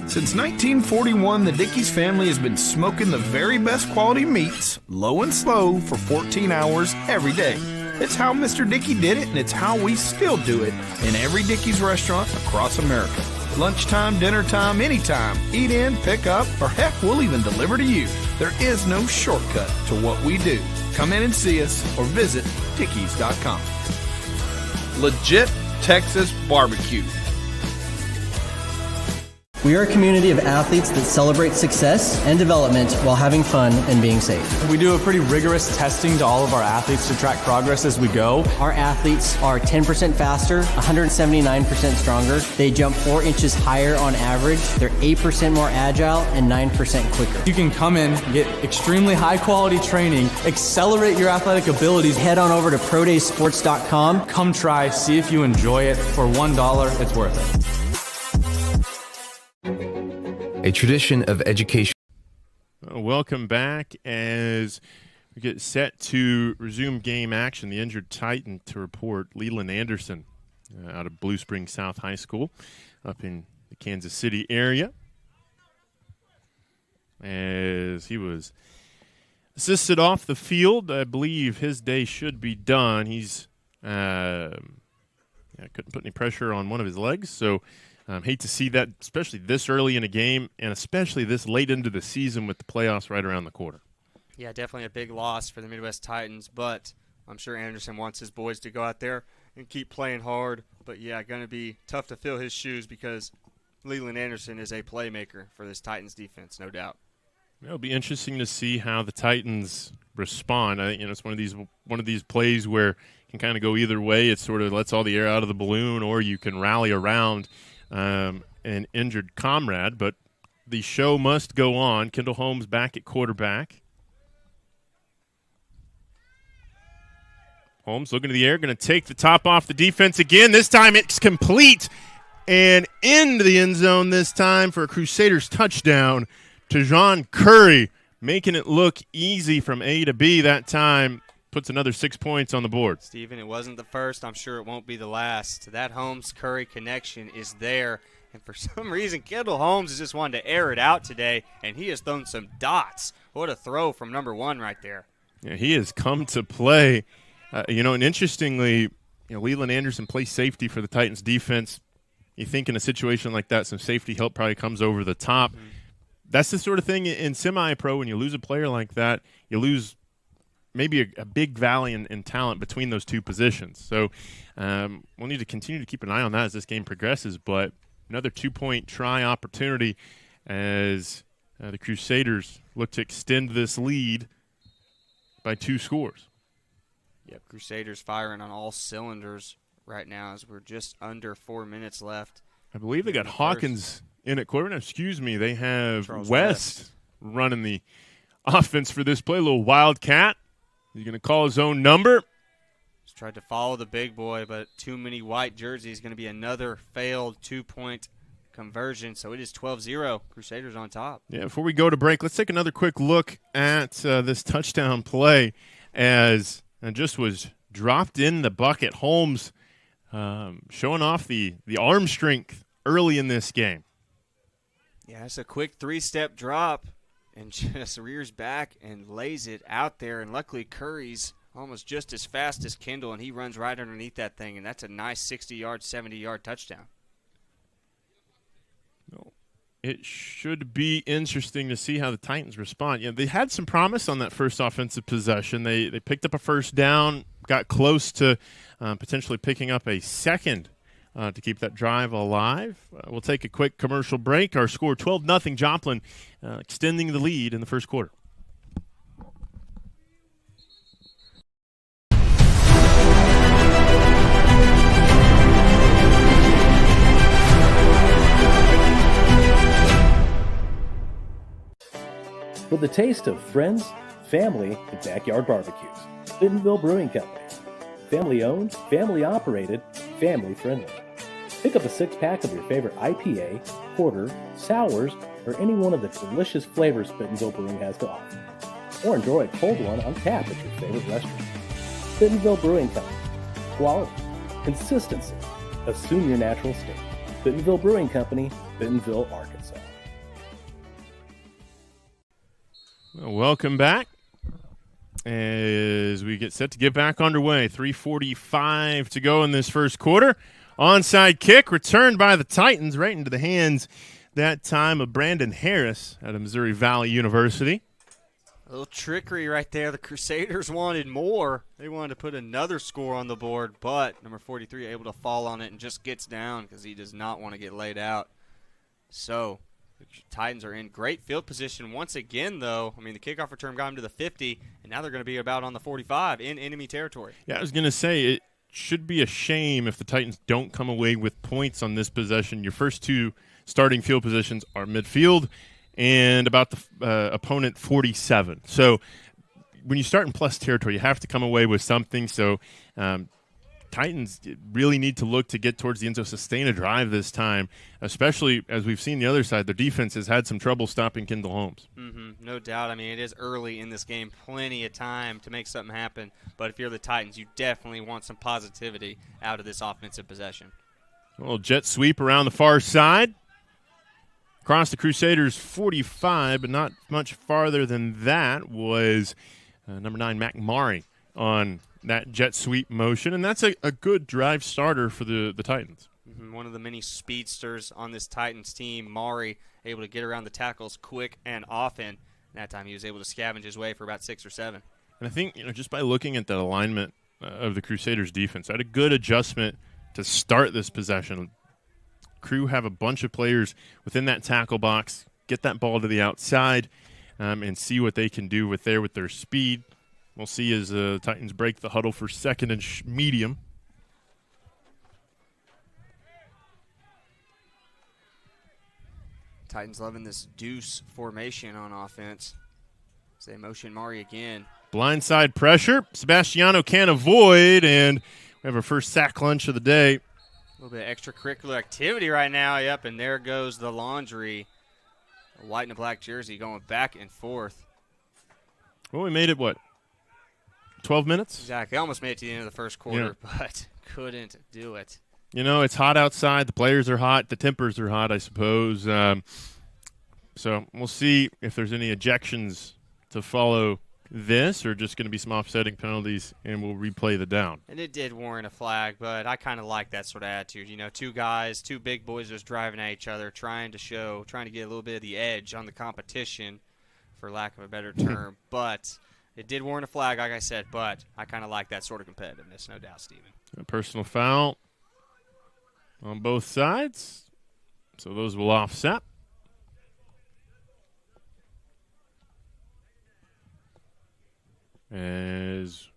Since 1941, the Dickey's family has been smoking the very best quality meats, low and slow, for 14 hours every day. It's how Mr. Dickey did it, and it's how we still do it in every Dickey's restaurant across America. Lunchtime, dinner time, anytime. Eat in, pick up, or heck, we'll even deliver to you. There is no shortcut to what we do. Come in and see us or visit Dickeys.com. Legit Texas barbecue. We are a community of athletes that celebrate success and development while having fun and being safe. We do a pretty rigorous testing to all of our athletes to track progress as we go. Our athletes are 10% faster, 179% stronger. They jump 4 inches higher on average. They're 8% more agile and 9% quicker. You can come in, get extremely high quality training, accelerate your athletic abilities. Head on over to prodaysports.com. Come try, see if you enjoy it. For $1, it's worth it. A tradition of education. Welcome back as we get set to resume game action. The injured Titan to report, Leland Anderson out of Blue Springs South High School up in the Kansas City area. As he was assisted off the field, I believe his day should be done. He's couldn't put any pressure on one of his legs, so hate to see that, especially this early in a game and especially this late into the season with the playoffs right around the corner. Yeah, definitely a big loss for the Midwest Titans, but I'm sure Anderson wants his boys to go out there and keep playing hard. But, yeah, going to be tough to fill his shoes because Leland Anderson is a playmaker for this Titans defense, no doubt. It'll be interesting to see how the Titans respond. I think it's one of these plays where it can kind of go either way. It sort of lets all the air out of the balloon, or you can rally around an injured comrade, but the show must go on. Kendall Holmes back at quarterback. Holmes looking to the air, going to take the top off the defense again. This time it's complete and into the end zone this time for a Crusaders touchdown to John Curry, making it look easy from A to B that time. Puts another 6 points on the board. Steven, it wasn't the first. I'm sure it won't be the last. That Holmes-Curry connection is there. And for some reason, Kendall Holmes has just wanted to air it out today, and he has thrown some dots. What a throw from number 1 right there. Yeah, he has come to play. And interestingly, Leland Anderson plays safety for the Titans defense. You think in a situation like that, some safety help probably comes over the top. Mm-hmm. That's the sort of thing in semi-pro, when you lose a player like that, you lose maybe a big valley in talent between those two positions. So we'll need to continue to keep an eye on that as this game progresses. But another 2-point try opportunity as the Crusaders look to extend this lead by 2 scores. Yep, Crusaders firing on all cylinders right now as we're just under 4 minutes left. I believe they got Hawkins in at quarterback. Excuse me, they have Charles West running the offense for this play. A little wildcat. He's going to call his own number. He's tried to follow the big boy, but too many white jerseys. Going to be another failed 2-point conversion. So it is 12-0. Crusaders on top. Yeah, before we go to break, let's take another quick look at this touchdown play as it just was dropped in the bucket. Holmes showing off the arm strength early in this game. Yeah, it's a quick 3-step drop. And just rears back and lays it out there. And luckily, Curry's almost just as fast as Kendall, and he runs right underneath that thing. And that's a nice 60-yard, 70-yard touchdown. It should be interesting to see how the Titans respond. They had some promise on that first offensive possession. They picked up a first down, got close to potentially picking up a second to keep that drive alive. We'll take a quick commercial break. Our score 12-0 Joplin, extending the lead in the first quarter. With the taste of friends, family, and backyard barbecues. Bentonville Brewing Company. Family owned, family operated, family friendly. Pick up a 6-pack of your favorite IPA, porter, sours, or any one of the delicious flavors Bentonville Brewing has to offer. Or enjoy a cold one on tap at your favorite restaurant. Bentonville Brewing Company. Quality, consistency. Assume your natural state. Bentonville Brewing Company, Bentonville, Arkansas. Well, welcome back as we get set to get back underway. 3:45 to go in this first quarter. Onside kick returned by the Titans right into the hands that time of Brandon Harris out of Missouri Valley University. A little trickery right there. The Crusaders wanted more. They wanted to put another score on the board, but number 43 able to fall on it and just gets down because he does not want to get laid out. So the Titans are in great field position once again, though. I mean, the kickoff return got them to the 50, and now they're going to be about on the 45 in enemy territory. Yeah, I was going to say it should be a shame if the Titans don't come away with points on this possession. Your first two starting field positions are midfield and about the opponent 47. So when you start in plus territory, you have to come away with something. So Titans really need to look to get towards the end zone, sustain a drive this time, especially as we've seen the other side. Their defense has had some trouble stopping Kendall Holmes. No doubt. I mean, it is early in this game, plenty of time to make something happen. But if you're the Titans, you definitely want some positivity out of this offensive possession. A little jet sweep around the far side. Across the Crusaders 45, but not much farther than that was number 9, Mac Murray on that jet sweep motion, and that's a good drive starter for the Titans. One of the many speedsters on this Titans team, Maury, able to get around the tackles quick and often. That time he was able to scavenge his way for about 6 or 7. And I think just by looking at the alignment of the Crusaders defense, I had a good adjustment to start this possession. Crew have a bunch of players within that tackle box, get that ball to the outside, and see what they can do with their speed. We'll see as the Titans break the huddle for second and medium. Titans loving this deuce formation on offense. So they motion Maury again. Blindside pressure. Sebastiano can't avoid, and we have our first sack lunch of the day. A little bit of extracurricular activity right now. Yep, and there goes the laundry. A white and a black jersey going back and forth. Well, we made it, 12 minutes? Exactly. Almost made it to the end of the first quarter, but couldn't do it. It's hot outside. The players are hot. The tempers are hot, I suppose. So we'll see if there's any ejections to follow this or just going to be some offsetting penalties, and we'll replay the down. And it did warrant a flag, but I kind of like that sort of attitude. Two guys, two big boys just driving at each other, trying to get a little bit of the edge on the competition, for lack of a better term. But it did warrant a flag, like I said, but I kind of like that sort of competitiveness, no doubt, Steven. A personal foul on both sides, so those will offset. As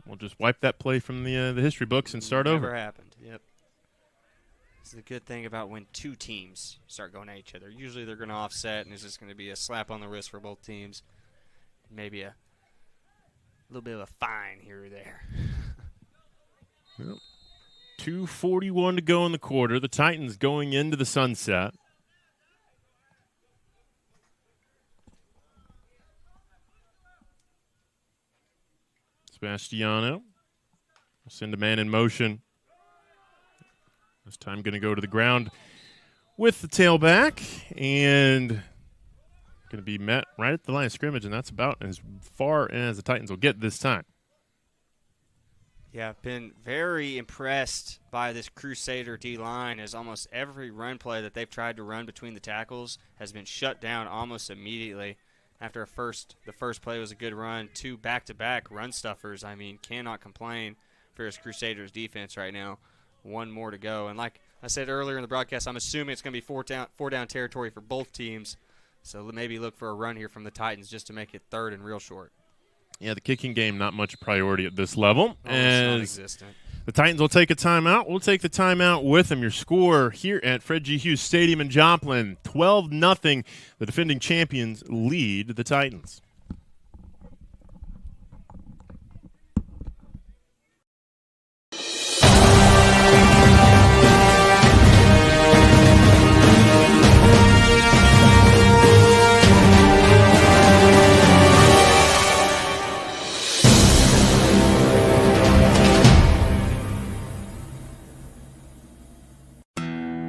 we'll just wipe that play from the history books and start over. Never happened, yep. This is the good thing about when two teams start going at each other. Usually they're going to offset, and it's just going to be a slap on the wrist for both teams. Maybe a little bit of a fine here or there. Well, 2:41 to go in the quarter. The Titans going into the sunset. Sebastiano will send a man in motion. This time going to go to the ground with the tailback and going to be met right at the line of scrimmage, and that's about as far as the Titans will get this time. Yeah, I've been very impressed by this Crusader D-line, as almost every run play that they've tried to run between the tackles has been shut down almost immediately. After the first play was a good run, 2 back-to-back run stuffers. I mean, cannot complain for his Crusaders defense right now. one more to go. And like I said earlier in the broadcast, I'm assuming it's going to be four down territory for both teams. So maybe look for a run here from the Titans just to make it third and real short. Yeah, the kicking game, not much priority at this level. Almost non-existent. The Titans will take a timeout. We'll take the timeout with them. Your score here at Fred G. Hughes Stadium in Joplin, 12-0. The defending champions lead the Titans.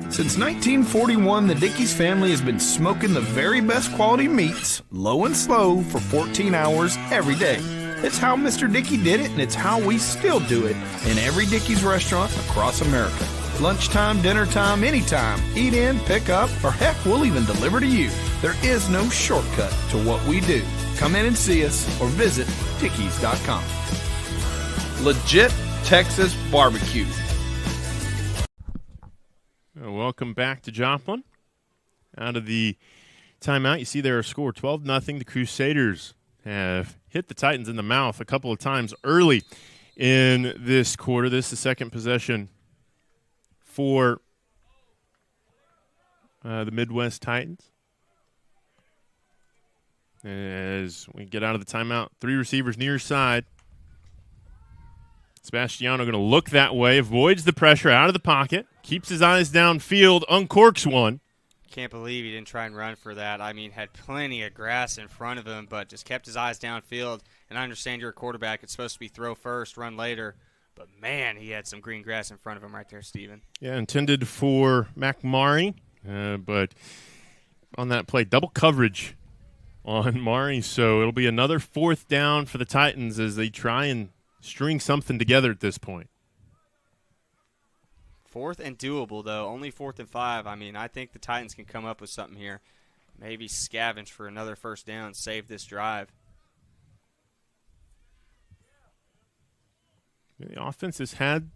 Since 1941, the Dickey's family has been smoking the very best quality meats, low and slow, for 14 hours every day. It's how Mr. Dickey did it, and it's how we still do it in every Dickey's restaurant across America. Lunchtime, dinner time, anytime. Eat in, pick up, or heck, we'll even deliver to you. There is no shortcut to what we do. Come in and see us or visit Dickeys.com. Legit Texas barbecue. Welcome back to Joplin. Out of the timeout, you see there a score 12-0. The Crusaders have hit the Titans in the mouth a couple of times early in this quarter. This is the second possession for the Midwest Titans. As we get out of the timeout, three receivers near side. Sebastiano going to look that way, avoids the pressure out of the pocket, keeps his eyes downfield, uncorks one. Can't believe he didn't try and run for that. I mean, had plenty of grass in front of him, but just kept his eyes downfield. And I understand you're a quarterback. It's supposed to be throw first, run later. But, man, he had some green grass in front of him right there, Steven. Yeah, intended for McMurray, but on that play, double coverage on Murray. So it'll be another fourth down for the Titans as they try and string something together at this point. Fourth and doable, though. Only 4th and 5. I mean, I think the Titans can come up with something here. Maybe scavenge for another first down, save this drive. The offense has had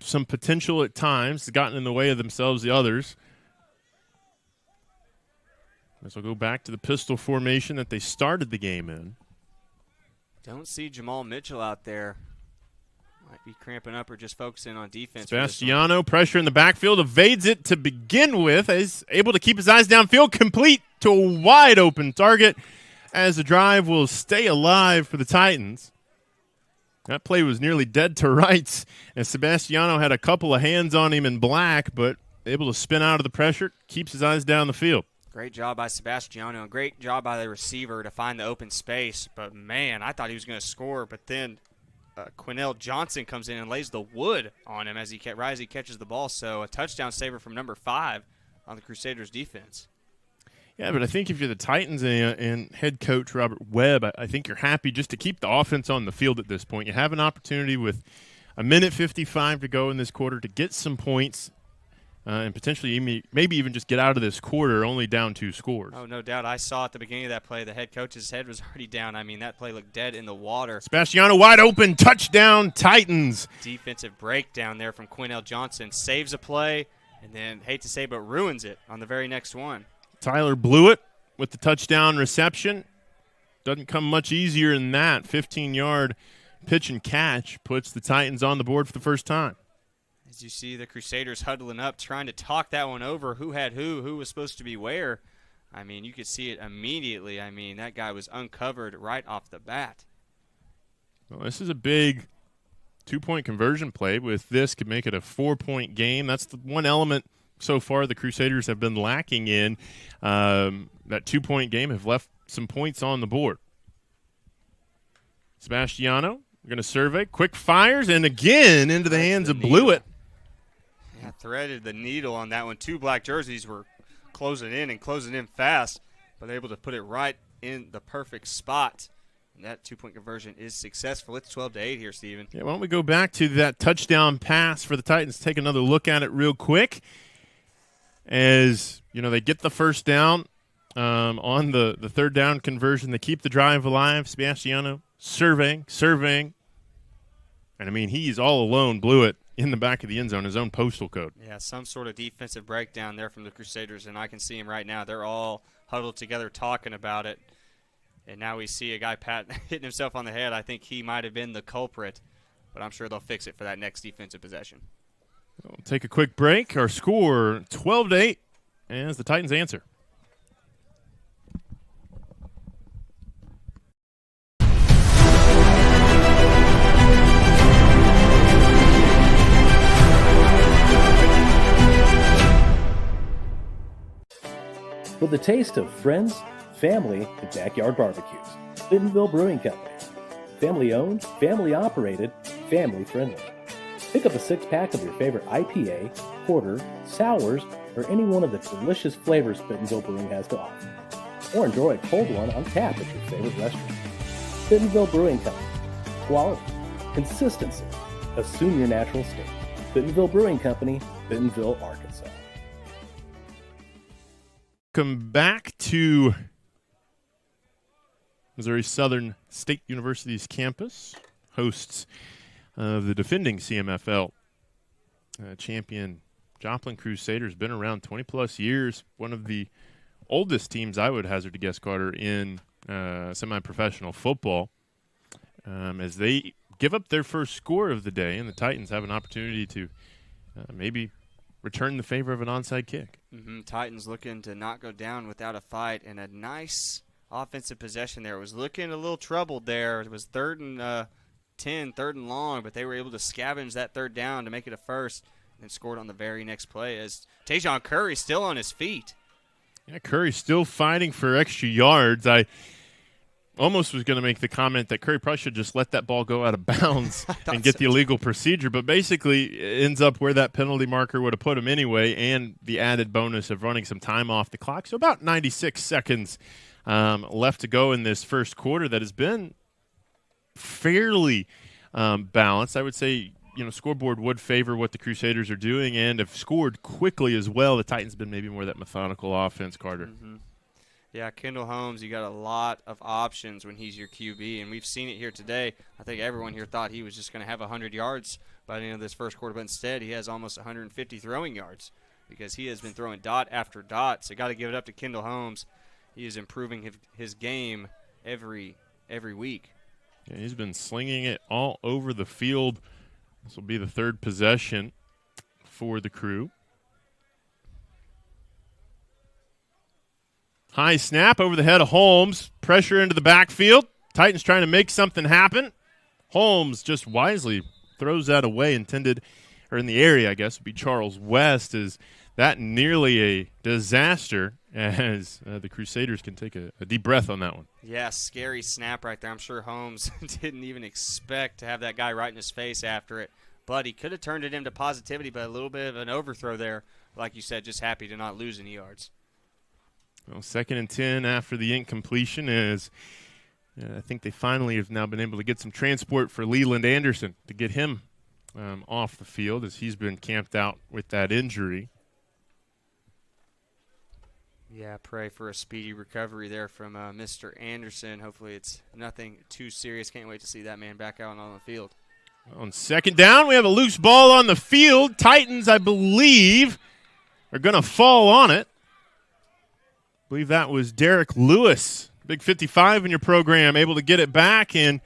some potential at times, gotten in the way of themselves, the others. As we'll go back to the pistol formation that they started the game in. Don't see Jamal Mitchell out there. Might be cramping up or just focusing on defense. Sebastiano, pressure in the backfield, evades it to begin with. Is able to keep his eyes downfield, complete to a wide open target as the drive will stay alive for the Titans. That play was nearly dead to rights, and Sebastiano had a couple of hands on him in black, but able to spin out of the pressure, keeps his eyes down the field. Great job by Sebastiano, and great job by the receiver to find the open space. But, man, I thought he was going to score, but then Quinnell Johnson comes in and lays the wood on him as he catches the ball. So a touchdown saver from number 5 on the Crusaders' defense. Yeah, but I think if you're the Titans and head coach Robert Webb, I think you're happy just to keep the offense on the field at this point. You have an opportunity with a minute 55 to go in this quarter to get some points. And potentially maybe even just get out of this quarter only down 2 scores. Oh, no doubt. I saw at the beginning of that play the head coach's head was already down. I mean, that play looked dead in the water. Sebastiano wide open, touchdown, Titans. Defensive breakdown there from Quinnell Johnson. Saves a play, and then, hate to say, but ruins it on the very next one. Tyler blew it with the touchdown reception. Doesn't come much easier than that. 15-yard pitch and catch puts the Titans on the board for the first time. As you see the Crusaders huddling up, trying to talk that one over, who had who was supposed to be where. I mean, you could see it immediately. I mean, that guy was uncovered right off the bat. Well, this is a big 2-point conversion play. With this, could make it a 4-point game. That's the one element so far the Crusaders have been lacking in. That 2-point game have left some points on the board. Sebastiano, we're going to survey. Quick fires, and again into the hands of Blewett. Yeah, threaded the needle on that one. 2 black jerseys were closing in fast, but able to put it right in the perfect spot. And that 2-point conversion is successful. It's 12-8 here, Steven. Yeah, why don't we go back to that touchdown pass for the Titans, take another look at it real quick. As, you know, they get the first down on the third down conversion. They keep the drive alive. Sebastiano surveying. And, I mean, he's all alone, blew it in the back of the end zone, his own postal code. Yeah, some sort of defensive breakdown there from the Crusaders, and I can see him right now. They're all huddled together talking about it. And now we see a guy hitting himself on the head. I think he might have been the culprit, but I'm sure they'll fix it for that next defensive possession. We'll take a quick break. Our score 12-8 as the Titans answer. With the taste of friends, family, and backyard barbecues, Bentonville Brewing Company. Family owned, family operated, family friendly. Pick up a 6-pack of your favorite IPA, porter, sours, or any one of the delicious flavors Bentonville Brewing has to offer. Or enjoy a cold one on tap at your favorite restaurant. Bentonville Brewing Company. Quality, consistency. Assume your natural state. Bentonville Brewing Company, Bentonville, Arkansas. Welcome back to Missouri Southern State University's campus. Hosts of the defending CMFL champion Joplin Crusaders. Been around 20-plus years. One of the oldest teams, I would hazard to guess, Carter, in semi-professional football. As they give up their first score of the day, and the Titans have an opportunity to maybe return the favor of an onside kick. Titans looking to not go down without a fight, and a nice offensive possession there. It was looking a little troubled there. It was 3rd and 10, 3rd and long, but they were able to scavenge that 3rd down to make it a first and scored on the very next play as Tajon Curry still on his feet. Yeah, Curry's still fighting for extra yards. I almost was going to make the comment that Curry probably should just let that ball go out of bounds and get the illegal procedure, but basically it ends up where that penalty marker would have put him anyway, and the added bonus of running some time off the clock. So about 96 seconds left to go in this first quarter that has been fairly balanced. I would say, scoreboard would favor what the Crusaders are doing and have scored quickly as well. The Titans have been maybe more that methodical offense, Carter. Yeah, Kendall Holmes, you got a lot of options when he's your QB, and we've seen it here today. I think everyone here thought he was just going to have 100 yards by the end of this first quarter, but instead he has almost 150 throwing yards because he has been throwing dot after dot. So got to give it up to Kendall Holmes. He is improving his game every week. Yeah, he's been slinging it all over the field. This will be the 3rd possession for the Crew. High snap over the head of Holmes. Pressure into the backfield. Titans trying to make something happen. Holmes just wisely throws that away. Intended, or in the area, I guess, would be Charles West. Is that nearly a disaster as the Crusaders can take a deep breath on that one. Yeah, scary snap right there. I'm sure Holmes didn't even expect to have that guy right in his face after it. But he could have turned it into positivity, but a little bit of an overthrow there. Like you said, just happy to not lose any yards. Well, 2nd and 10 after the incompletion is I think they finally have now been able to get some transport for Leland Anderson to get him off the field as he's been camped out with that injury. Yeah, pray for a speedy recovery there from Mr. Anderson. Hopefully it's nothing too serious. Can't wait to see that man back out on the field. On 2nd down, we have a loose ball on the field. Titans, I believe, are going to fall on it. I believe that was Derek Lewis, big 55 in your program, able to get it back. And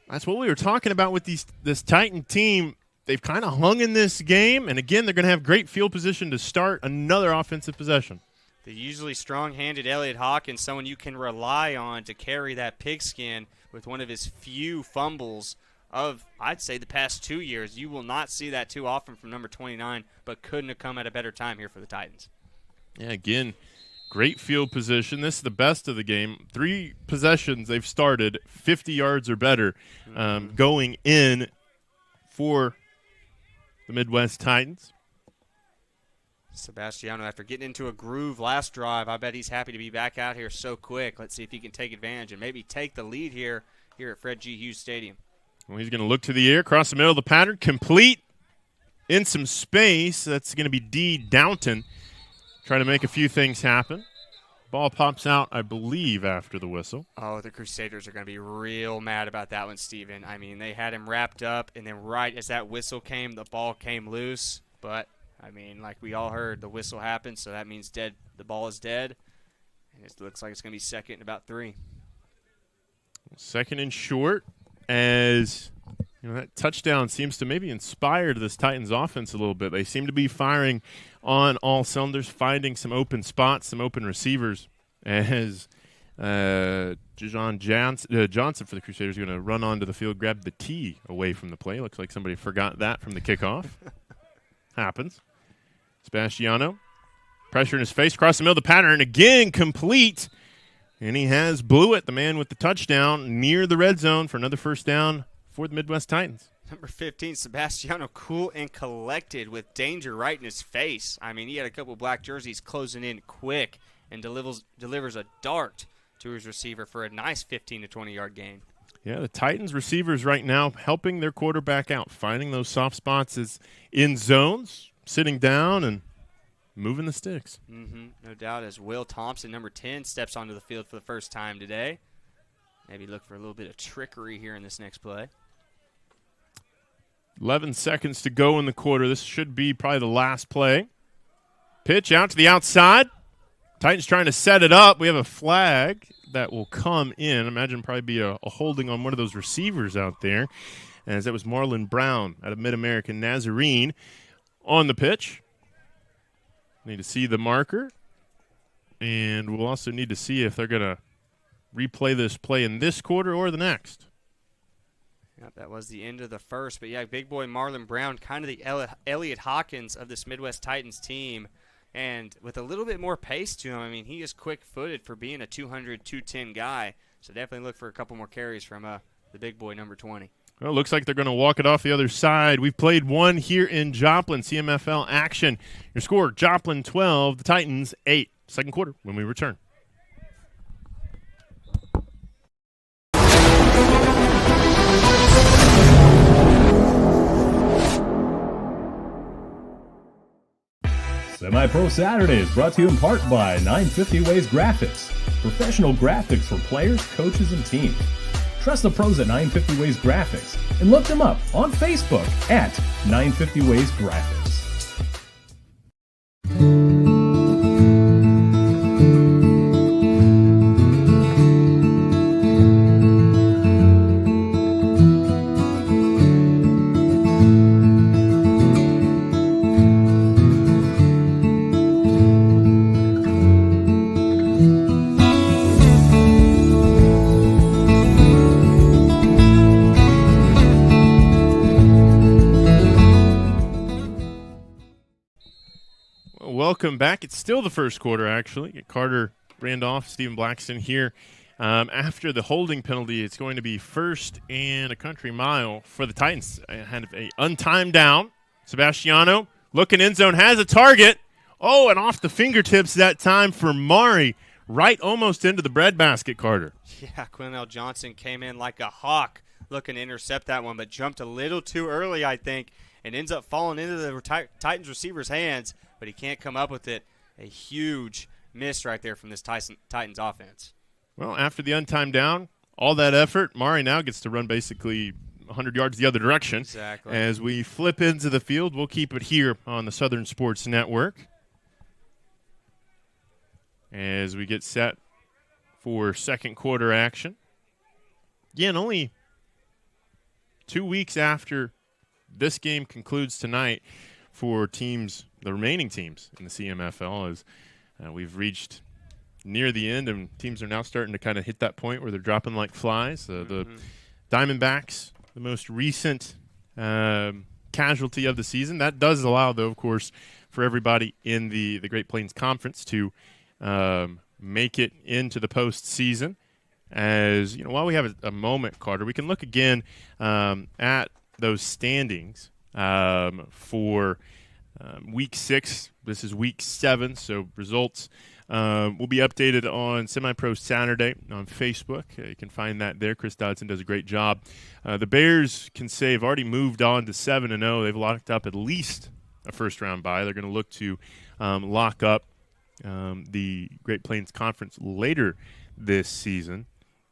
that's what we were talking about with this Titan team. They've kind of hung in this game. And, again, they're going to have great field position to start another offensive possession. The usually strong-handed Elliott Hawkins, someone you can rely on to carry that pigskin with one of his few fumbles of, I'd say, the past 2 years. You will not see that too often from number 29, but couldn't have come at a better time here for the Titans. Yeah, again, great field position. This is the best of the game. 3 possessions they've started, 50 yards or better, going in for the Midwest Titans. Sebastiano, after getting into a groove last drive, I bet he's happy to be back out here so quick. Let's see if he can take advantage and maybe take the lead here at Fred G. Hughes Stadium. Well, he's going to look to the air, across the middle of the pattern, complete in some space. That's going to be D. Downton trying to make a few things happen. Ball pops out, I believe, after the whistle. Oh, the Crusaders are going to be real mad about that one, Steven. I mean, they had him wrapped up, and then right as that whistle came, the ball came loose. But, I mean, like we all heard, the whistle happened, so that means dead. The ball is dead, and it looks like it's going to be second and about 3. Second and short, as that touchdown seems to maybe inspire this Titans offense a little bit. They seem to be firing on all cylinders, finding some open spots, some open receivers, as Johnson for the Crusaders is going to run onto the field, grab the tee away from the play. Looks like somebody forgot that from the kickoff. Happens. Sebastiano, pressure in his face, across the middle of the pattern, again complete. And he has blew it, the man with the touchdown, near the red zone for another first down for the Midwest Titans. Number 15, Sebastiano, cool and collected with danger right in his face. I mean, he had a couple black jerseys closing in quick and delivers a dart to his receiver for a nice 15 to 20-yard gain. Yeah, the Titans receivers right now helping their quarterback out, finding those soft spots in zones, sitting down and moving the sticks. No doubt, as Will Thompson, number 10, steps onto the field for the first time today. Maybe look for a little bit of trickery here in this next play. 11 seconds to go in the quarter. This should be probably the last play. Pitch out to the outside. Titans trying to set it up. We have a flag that will come in. Imagine probably be a holding on one of those receivers out there, as that was Marlon Brown out of Mid-American Nazarene on the pitch. Need to see the marker, and we'll also need to see if they're going to replay this play in this quarter or the next. Yep, that was the end of the first. But, yeah, big boy Marlon Brown, kind of the Elliott Hawkins of this Midwest Titans team. And with a little bit more pace to him, I mean, he is quick-footed for being a 200, 210 guy. So definitely look for a couple more carries from the big boy, number 20. Well, it looks like they're going to walk it off the other side. We've played one here in Joplin, CMFL action. Your score, Joplin 12, the Titans 8. Second quarter when we return. Semipro Saturdays brought to you in part by 950 Ways Graphics. Professional graphics for players, coaches, and teams. Trust the pros at 950 Ways Graphics and look them up on Facebook at 950 Ways Graphics. Welcome back. It's still the first quarter, actually. Carter Randolph, Stephen Blackston here. After the holding penalty, it's going to be first and a country mile for the Titans. Had an untimed down. Sebastiano looking end zone, has a target. Oh, and off the fingertips that time for Mari, right almost into the breadbasket, Carter. Yeah, Quinnell Johnson came in like a hawk looking to intercept that one, but jumped a little too early, I think, and ends up falling into the Titans receiver's hands, but he can't come up with it. A huge miss right there from this Titans offense. Well, after the untimed down, all that effort, Mari now gets to run basically 100 yards the other direction. Exactly. As we flip into the field, we'll keep it here on the Southern Sports Network. As we get set for second quarter action. Again, only 2 weeks after this game concludes tonight for teams, the remaining teams in the CMFL, as we've reached near the end, and teams are now starting to kind of hit that point where they're dropping like flies. The Diamondbacks, the most recent casualty of the season. That does allow, though, of course, for everybody in the Great Plains Conference to make it into the postseason. As you know, while we have a moment, Carter, we can look again at those standings for Week 6. This is Week 7, so results will be updated on Semipro Saturday on Facebook. You can find that there. Chris Dodson does a great job. The Bears can say have already moved on to 7-0. They've locked up at least a first-round bye. They're going to look to lock up the Great Plains Conference later this season.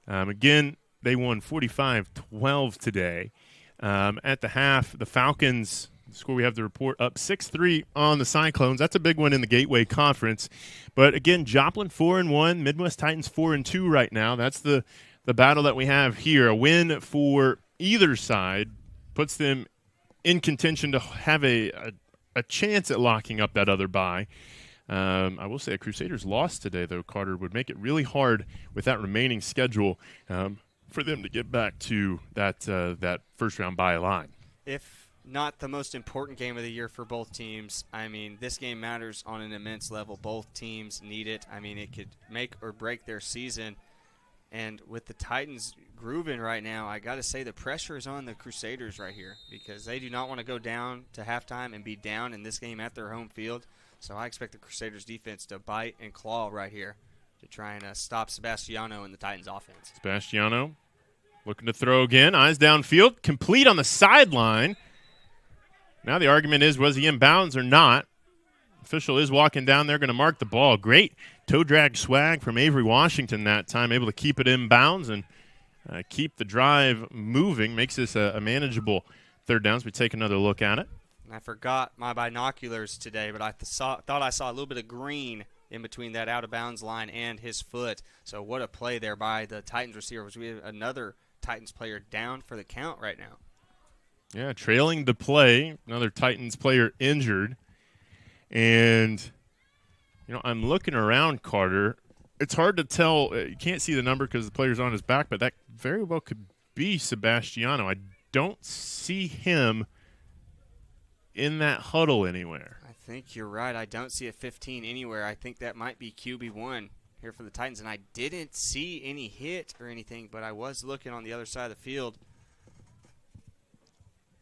Again, they won 45-12 today. At the half, the Falcons, the score we have to report, up 6-3 on the Cyclones. That's a big one in the Gateway Conference. But again, Joplin 4-1, Midwest Titans 4-2 right now. That's the battle that we have here. A win for either side puts them in contention to have a chance at locking up that other bye. I will say a Crusaders loss today, though, Carter, would make it really hard with that remaining schedule for them to get back to that first-round bye line. If not the most important game of the year for both teams, I mean, this game matters on an immense level. Both teams need it. I mean, it could make or break their season. And with the Titans grooving right now, I got to say the pressure is on the Crusaders right here because they do not want to go down to halftime and be down in this game at their home field. So I expect the Crusaders defense to bite and claw right here to try and stop Sebastiano and the Titans offense. Sebastiano looking to throw again. Eyes downfield. Complete on the sideline. Now the argument is, was he in bounds or not? Official is walking down there, going to mark the ball. Great toe drag swag from Avery Washington that time, able to keep it in bounds and keep the drive moving. Makes this a manageable third down as we take another look at it. And I forgot my binoculars today, but I thought I saw a little bit of green in between that out-of-bounds line and his foot. So what a play there by the Titans receiver. We have another Titans player down for the count right now. Yeah, trailing the play, another Titans player injured. And, I'm looking around, Carter. It's hard to tell. You can't see the number because the player's on his back, but that very well could be Sebastiano. I don't see him in that huddle anywhere. I think you're right. I don't see a 15 anywhere. I think that might be QB1 here for the Titans. And I didn't see any hit or anything, but I was looking on the other side of the field.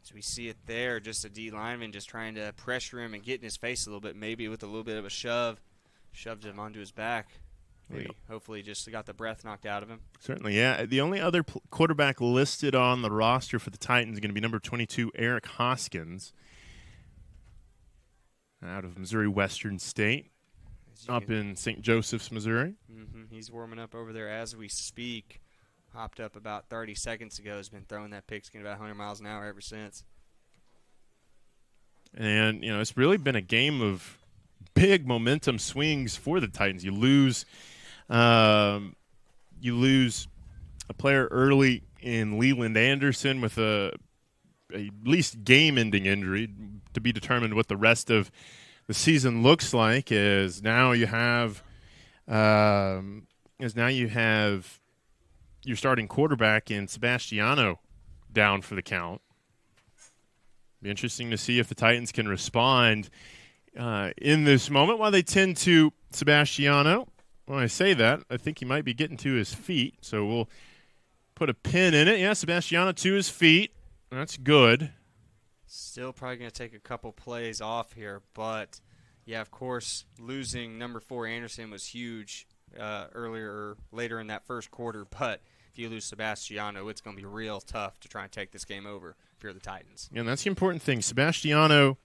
So we see it there, just a D lineman just trying to pressure him and get in his face a little bit, maybe with a little bit of a shove. Shoved him onto his back. Maybe, hopefully just got the breath knocked out of him. Certainly, yeah. The only other quarterback listed on the roster for the Titans is going to be number 22, Eric Hoskins, out of Missouri Western State, up in St. Joseph's, Missouri. He's warming up over there as we speak. Hopped up about 30 seconds ago. Has been throwing that pigskin about 100 miles an hour ever since. And, it's really been a game of big momentum swings for the Titans. You lose a player early in Leland Anderson with a at least game-ending injury to be determined what the rest of the season looks like. As now you have your starting quarterback in Sebastiano down for the count. Be interesting to see if the Titans can respond in this moment. While they tend to Sebastiano, when I say that, I think he might be getting to his feet, so we'll put a pin in it. Yeah, Sebastiano to his feet. That's good. Still probably going to take a couple plays off here, but, yeah, of course, losing number 4 Anderson was huge later in that first quarter, but if you lose Sebastiano, it's going to be real tough to try and take this game over if you're the Titans. Yeah, and that's the important thing. Sebastiano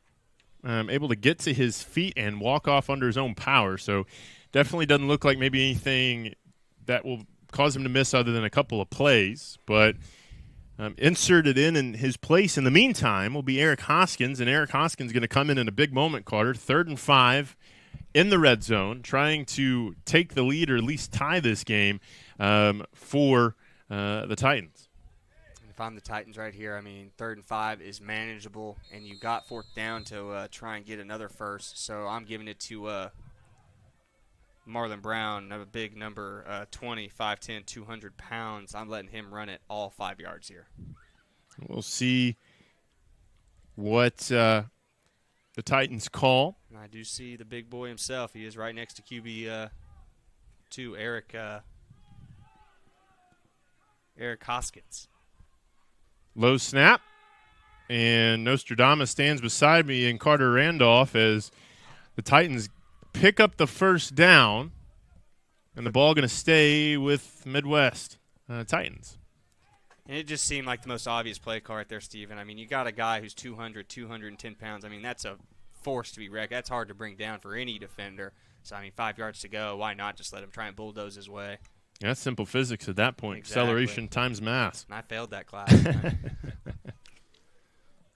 able to get to his feet and walk off under his own power, so definitely doesn't look like maybe anything that will cause him to miss other than a couple of plays, but inserted in his place in the meantime will be Eric Hoskins, and Eric Hoskins is going to come in a big moment, Carter. 3rd and 5 in the red zone, trying to take the lead or at least tie this game for the Titans. If I'm the Titans right here, I mean, 3rd and 5 is manageable, and you got 4th down to try and get another first. So I'm giving it to Marlon Brown, a big number, 20, 5'10", 200 pounds. I'm letting him run it all 5 yards here. We'll see what the Titans call. And I do see the big boy himself. He is right next to QB 2, Eric Hoskins. Low snap, and Nostradamus stands beside me and Carter Randolph as the Titans pick up the first down, and the ball going to stay with Midwest Titans. And it just seemed like the most obvious play call right there, Steven. I mean, you got a guy who's 200, 210 pounds. I mean, that's a force to be reckoned. That's hard to bring down for any defender. So, I mean, 5 yards to go. Why not just let him try and bulldoze his way? Yeah, that's simple physics at that point. Exactly. Acceleration times mass. And I failed that class.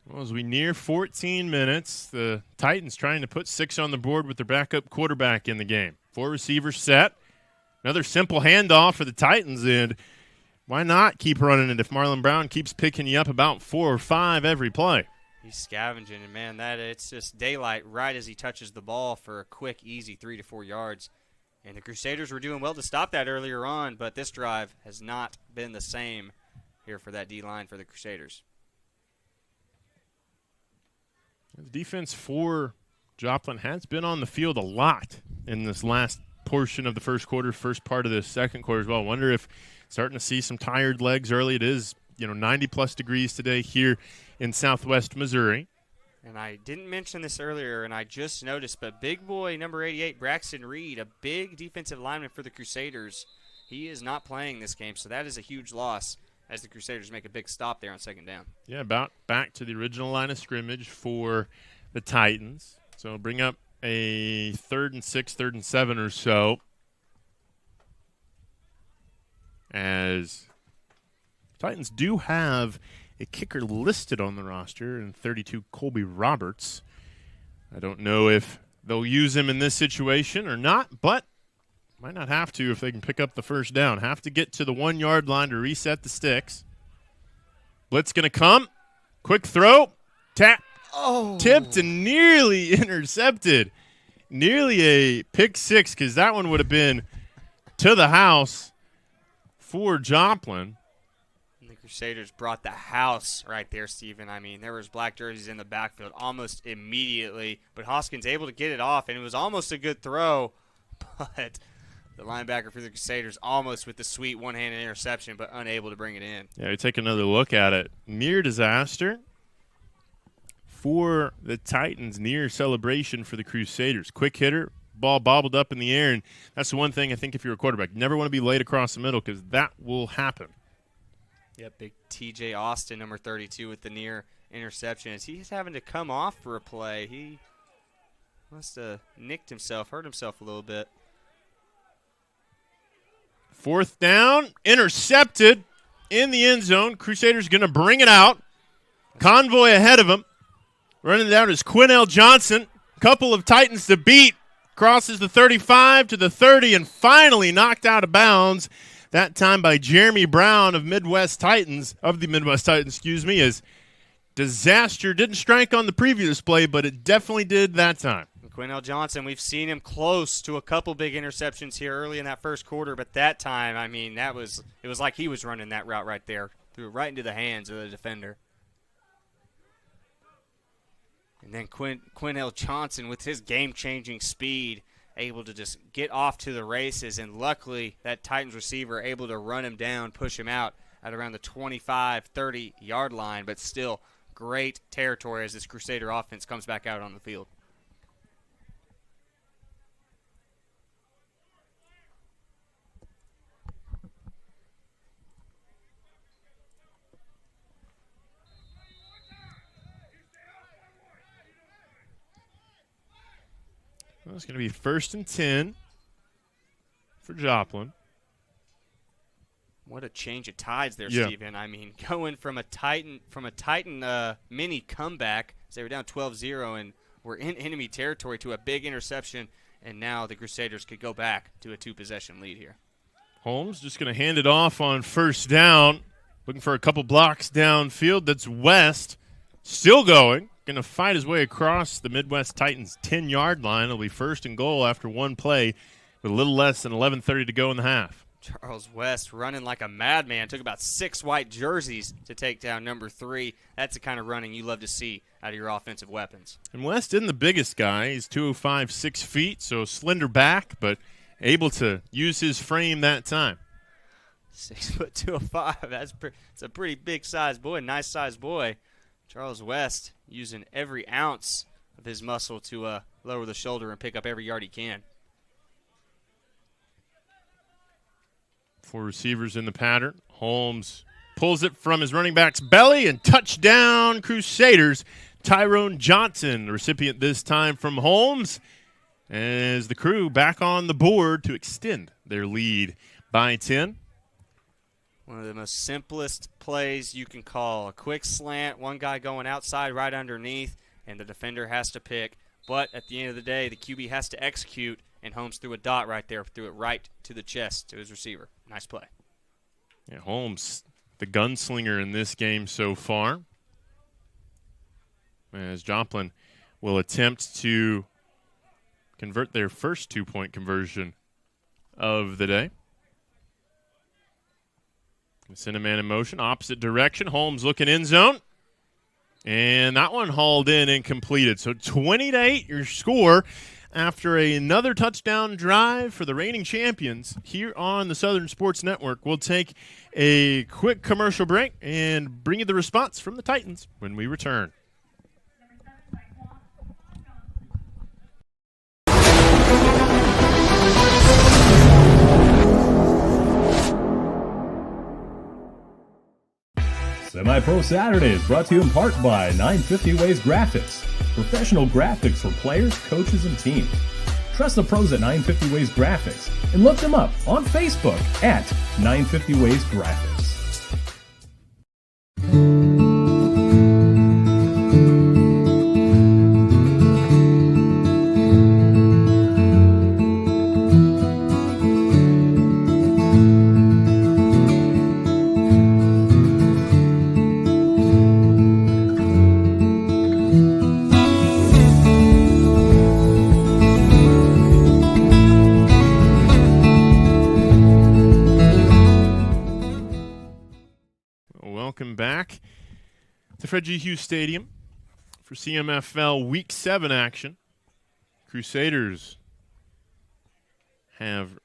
Well, as we near 14 minutes, the Titans trying to put 6 on the board with their backup quarterback in the game. 4 receivers set. Another simple handoff for the Titans, and why not keep running it if Marlon Brown keeps picking you up about 4 or 5 every play? He's scavenging, and, man, it's just daylight right as he touches the ball for a quick, easy 3 to 4 yards. And the Crusaders were doing well to stop that earlier on, but this drive has not been the same here for that D-line for the Crusaders. The defense for Joplin has been on the field a lot in this last portion of the first quarter, first part of the second quarter as well. I wonder if starting to see some tired legs early. It is, 90-plus degrees today here in southwest Missouri. And I didn't mention this earlier, and I just noticed, but big boy number 88, Braxton Reed, a big defensive lineman for the Crusaders, he is not playing this game, so that is a huge loss as the Crusaders make a big stop there on second down. Yeah, about back to the original line of scrimmage for the Titans. So bring up a 3rd and 6, 3rd and 7 or so. As Titans do have a kicker listed on the roster in 32, Colby Roberts. I don't know if they'll use him in this situation or not, but might not have to if they can pick up the first down. Have to get to the 1-yard line to reset the sticks. Blitz going to come. Quick throw. Tap. Oh. Tipped and nearly intercepted. Nearly a pick six, because that one would have been to the house for Joplin. And the Crusaders brought the house right there, Stephen. I mean, there was black jerseys in the backfield almost immediately, but Hoskins able to get it off, and it was almost a good throw, but the linebacker for the Crusaders almost with the sweet one-handed interception, but unable to bring it in. Yeah, we take another look at it. Near disaster for the Titans, near celebration for the Crusaders. Quick hitter, ball bobbled up in the air, and that's the one thing I think if you're a quarterback, you never want to be laid across the middle because that will happen. Yep, big TJ Austin, number 32, with the near interception. As he's having to come off for a play, he must have nicked himself, hurt himself a little bit. 4th down, intercepted in the end zone. Crusaders going to bring it out. Convoy ahead of him. Running down is Quinnell Johnson. Couple of Titans to beat. Crosses the 35 to the 30 and finally knocked out of bounds. That time by Jeremy Brown of the Midwest Titans, as disaster didn't strike on the previous play, but it definitely did that time. Quinnell Johnson, we've seen him close to a couple big interceptions here early in that first quarter, but that time, I mean, it was like he was running that route right there. Threw it right into the hands of the defender. And then Quinnell Johnson, with his game-changing speed, able to just get off to the races, and luckily that Titans receiver able to run him down, push him out at around the 25, 30-yard line, but still great territory as this Crusader offense comes back out on the field. Well, it's going to be 1st and 10 for Joplin. What a change of tides there, Yeah. Stephen. I mean, going from a Titan mini comeback, as they were down 12-0 and were in enemy territory, to a big interception, and now the Crusaders could go back to a 2-possession lead here. Holmes just going to hand it off on 1st down. Looking for a couple blocks downfield. That's West. Still going. Going to fight his way across the Midwest Titans 10-yard line. It'll be 1st and goal after one play with a little less than 11:30 to go in the half. Charles West running like a madman. Took about 6 white jerseys to take down number 3. That's the kind of running you love to see out of your offensive weapons. And West isn't the biggest guy. He's 205, 6 feet, so slender back, but able to use his frame that time. 6'205". That's a pretty big size boy, nice size boy. Charles West using every ounce of his muscle to lower the shoulder and pick up every yard he can. 4 receivers in the pattern. Holmes pulls it from his running back's belly and touchdown Crusaders. Tyrone Johnson, the recipient this time from Holmes. as the Crew back on the board to extend their lead by 10. One of the most simplest plays you can call. A quick slant, one guy going outside right underneath, and the defender has to pick. But at the end of the day, the QB has to execute, and Holmes threw a dot right there, threw it right to the chest to his receiver. Nice play. Yeah, Holmes, the gunslinger in this game so far, as Joplin will attempt to convert their first 2-point conversion of the day. Send a man in motion, opposite direction. Holmes looking end zone. And that one hauled in and completed. So 20-8 your score after another touchdown drive for the reigning champions here on the Southern Sports Network. We'll take a quick commercial break and bring you the response from the Titans when we return. Semipro Saturday is brought to you in part by 950 Ways Graphics. Professional graphics for players, coaches, and teams. Trust the pros at 950 Ways Graphics and look them up on Facebook at 950 Ways Graphics. Welcome back to Fred G. Hughes Stadium for CMFL Week 7 action. Crusaders have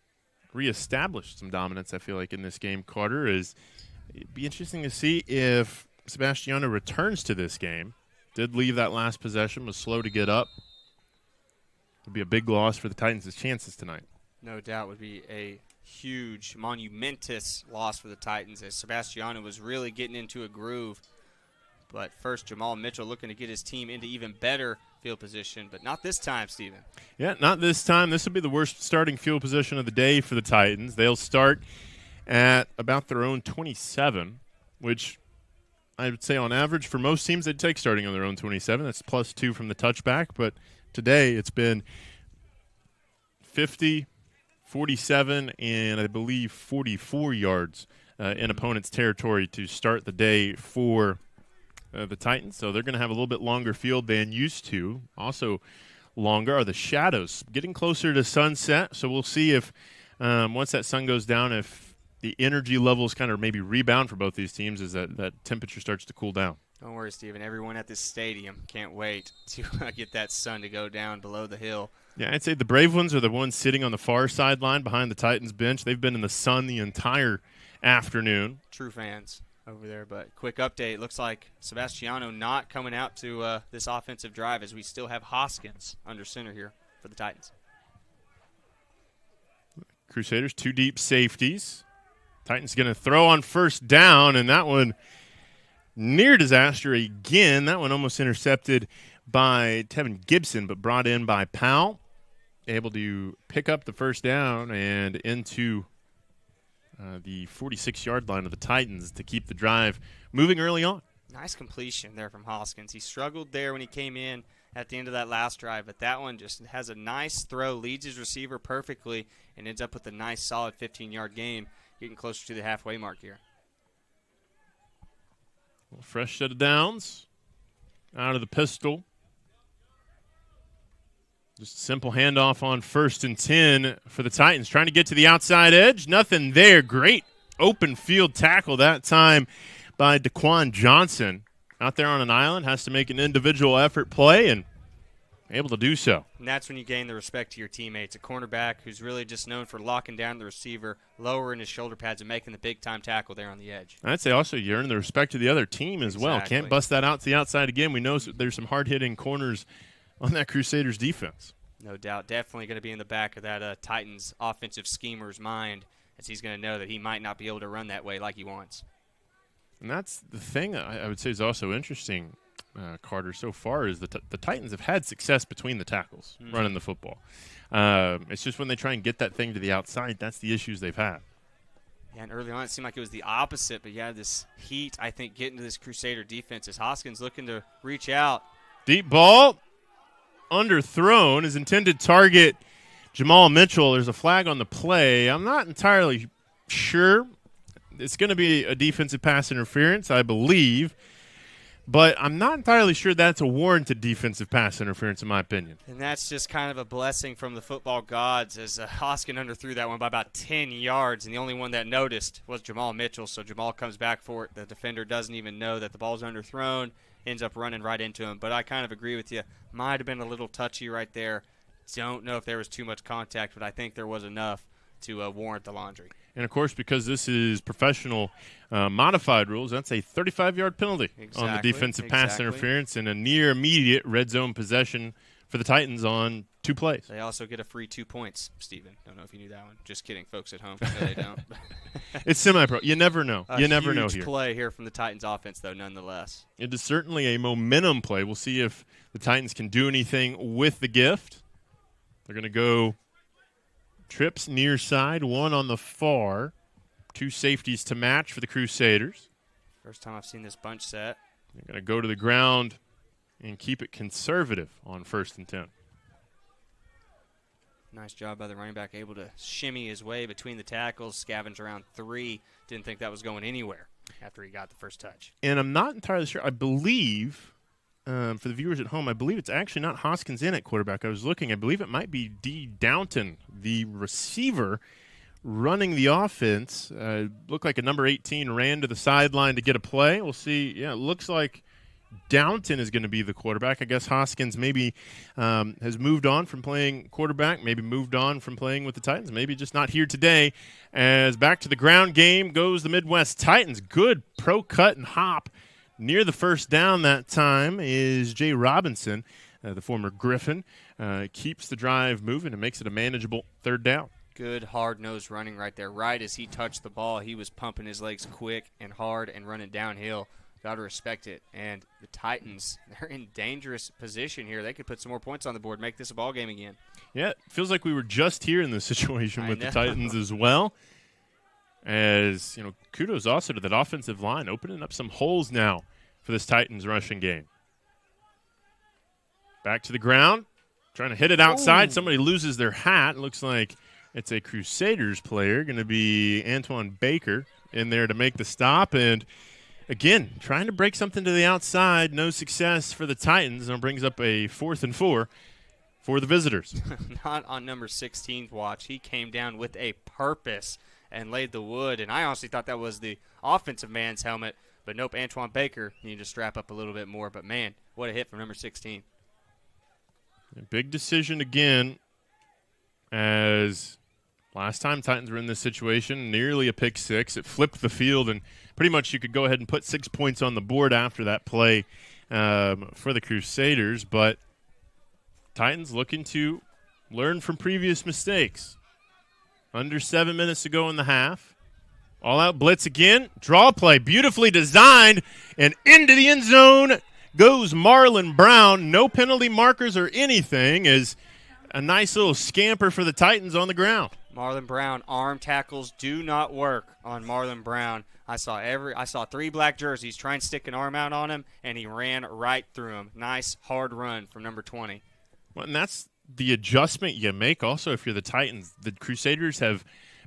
reestablished some dominance, I feel like, in this game. Carter, it'd be interesting to see if Sebastiano returns to this game. Did leave that last possession, was slow to get up. Would be a big loss for the Titans' chances tonight. No doubt would be a huge, monumentous loss for the Titans as Sebastiano was really getting into a groove. But first, Jamal Mitchell looking to get his team into even better field position, but not this time, Steven. Yeah, not this time. This will be the worst starting field position of the day for the Titans. They'll start at about their own 27, which I would say on average for most teams they'd take starting on their own 27. That's +2 from the touchback, but today it's been 50, 47, and I believe 44 yards in opponent's territory to start the day for the Titans. So they're going to have a little bit longer field than used to. Also longer are the shadows, getting closer to sunset. So we'll see if once that sun goes down, if the energy levels kind of maybe rebound for both these teams as that temperature starts to cool down. Don't worry, Steven. Everyone at this stadium can't wait to get that sun to go down below the hill. Yeah, I'd say the brave ones are the ones sitting on the far sideline behind the Titans bench. They've been in the sun the entire afternoon. True fans over there. But quick update, looks like Sebastiano not coming out to this offensive drive as we still have Hoskins under center here for the Titans. Crusaders, 2 deep safeties. Titans going to throw on first down, and that one near disaster again. That one almost intercepted by Tevin Gibson, but brought in by Powell. Able to pick up the first down and into the 46-yard line of the Titans to keep the drive moving early on. Nice completion there from Hoskins. He struggled there when he came in at the end of that last drive, but that one just has a nice throw, leads his receiver perfectly, and ends up with a nice, solid 15-yard game, getting closer to the halfway mark here. Well, fresh set of downs out of the pistol. Just a simple handoff on 1st and 10 for the Titans. Trying to get to the outside edge. Nothing there. Great open field tackle that time by Daquan Johnson. Out there on an island, has to make an individual effort play and able to do so. And that's when you gain the respect to your teammates. A cornerback who's really just known for locking down the receiver, lowering his shoulder pads, and making the big-time tackle there on the edge. I'd say also you earn the respect of the other team as well. Exactly. Can't bust that out to the outside again. We know there's some hard-hitting corners on that Crusaders defense. No doubt. Definitely going to be in the back of that Titans offensive schemer's mind as he's going to know that he might not be able to run that way like he wants. And that's the thing I would say is also interesting. Carter, so far is the Titans have had success between the tackles running the football. It's just when they try and get that thing to the outside, that's the issues they've had. Yeah, and early on it seemed like it was the opposite, but yeah, this heat, I think, getting to this Crusader defense as Hoskins looking to reach out. Deep ball, underthrown, his intended target, Jamal Mitchell. There's a flag on the play. I'm not entirely sure. It's going to be a defensive pass interference, I believe. But I'm not entirely sure that's a warranted defensive pass interference, in my opinion. And that's just kind of a blessing from the football gods as Hoskins underthrew that one by about 10 yards, and the only one that noticed was Jamal Mitchell. So Jamal comes back for it. The defender doesn't even know that the ball's underthrown, ends up running right into him. But I kind of agree with you. Might have been a little touchy right there. Don't know if there was too much contact, but I think there was enough to warrant the laundry. And, of course, because this is professional modified rules, that's a 35-yard penalty on the defensive pass interference and a near immediate red zone possession for the Titans on 2 plays. They also get a free 2 points, Steven. Don't know if you knew that one. Just kidding, folks at home. No, they don't. It's semi-pro. You never know. You never know here. Huge play here from the Titans offense, though, nonetheless. It is certainly a momentum play. We'll see if the Titans can do anything with the gift. They're going to go trips near side, one on the far. 2 safeties to match for the Crusaders. First time I've seen this bunch set. They're going to go to the ground and keep it conservative on 1st and 10. Nice job by the running back, able to shimmy his way between the tackles, scavenge around 3. Didn't think that was going anywhere after he got the first touch. And I'm not entirely sure. I believe, for the viewers at home, I believe it's actually not Hoskins in at quarterback. I was looking. I believe it might be D. Downton, the receiver, running the offense. Looked like a number 18 ran to the sideline to get a play. We'll see. Yeah, it looks like Downton is going to be the quarterback. I guess Hoskins maybe has moved on from playing quarterback, maybe moved on from playing with the Titans, maybe just not here today. As back to the ground game goes the Midwest Titans. Good pro cut and hop. Near the first down that time is Jay Robinson, the former Griffin. Keeps the drive moving and makes it a manageable 3rd down. Good hard-nosed running right there. Right as he touched the ball, he was pumping his legs quick and hard and running downhill. Got to respect it. And the Titans, they're in dangerous position here. They could put some more points on the board, make this a ball game again. Yeah, it feels like we were just here in this situation with the Titans as well. As, you know, kudos also to that offensive line, opening up some holes now for this Titans rushing game. Back to the ground, trying to hit it outside. Somebody loses their hat. It looks like it's a Crusaders player, going to be Antoine Baker in there to make the stop. And, again, trying to break something to the outside. No success for the Titans. And it brings up a 4th and 4 for the visitors. Not on number 16's watch. He came down with a purpose and laid the wood. And I honestly thought that was the offensive man's helmet. But nope, Antoine Baker needed to strap up a little bit more. But, man, what a hit from number 16. A big decision again, as last time Titans were in this situation, nearly a pick 6. It flipped the field, and pretty much you could go ahead and put 6 points on the board after that play for the Crusaders. But Titans looking to learn from previous mistakes. Under 7 minutes to go in the half. All-out blitz again. Draw play, beautifully designed, and into the end zone goes Marlon Brown. No penalty markers or anything, as a nice little scamper for the Titans on the ground. Marlon Brown, arm tackles do not work on Marlon Brown. I saw 3 black jerseys try and stick an arm out on him, and he ran right through him. Nice, hard run from number 20. Well, and that's the adjustment you make also if you're the Titans. The Crusaders have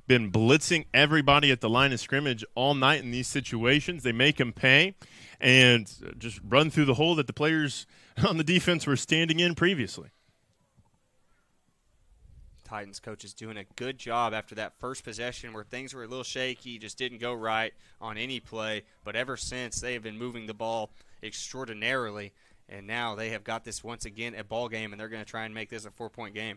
been blitzing everybody at the line of scrimmage all night in these situations. They make them pay and just run through the hole that the players on the defense were standing in previously. Titans coach is doing a good job after that first possession where things were a little shaky, just didn't go right on any play. But ever since, they have been moving the ball extraordinarily, and now they have got this once again a ball game, and they're going to try and make this a 4-point game.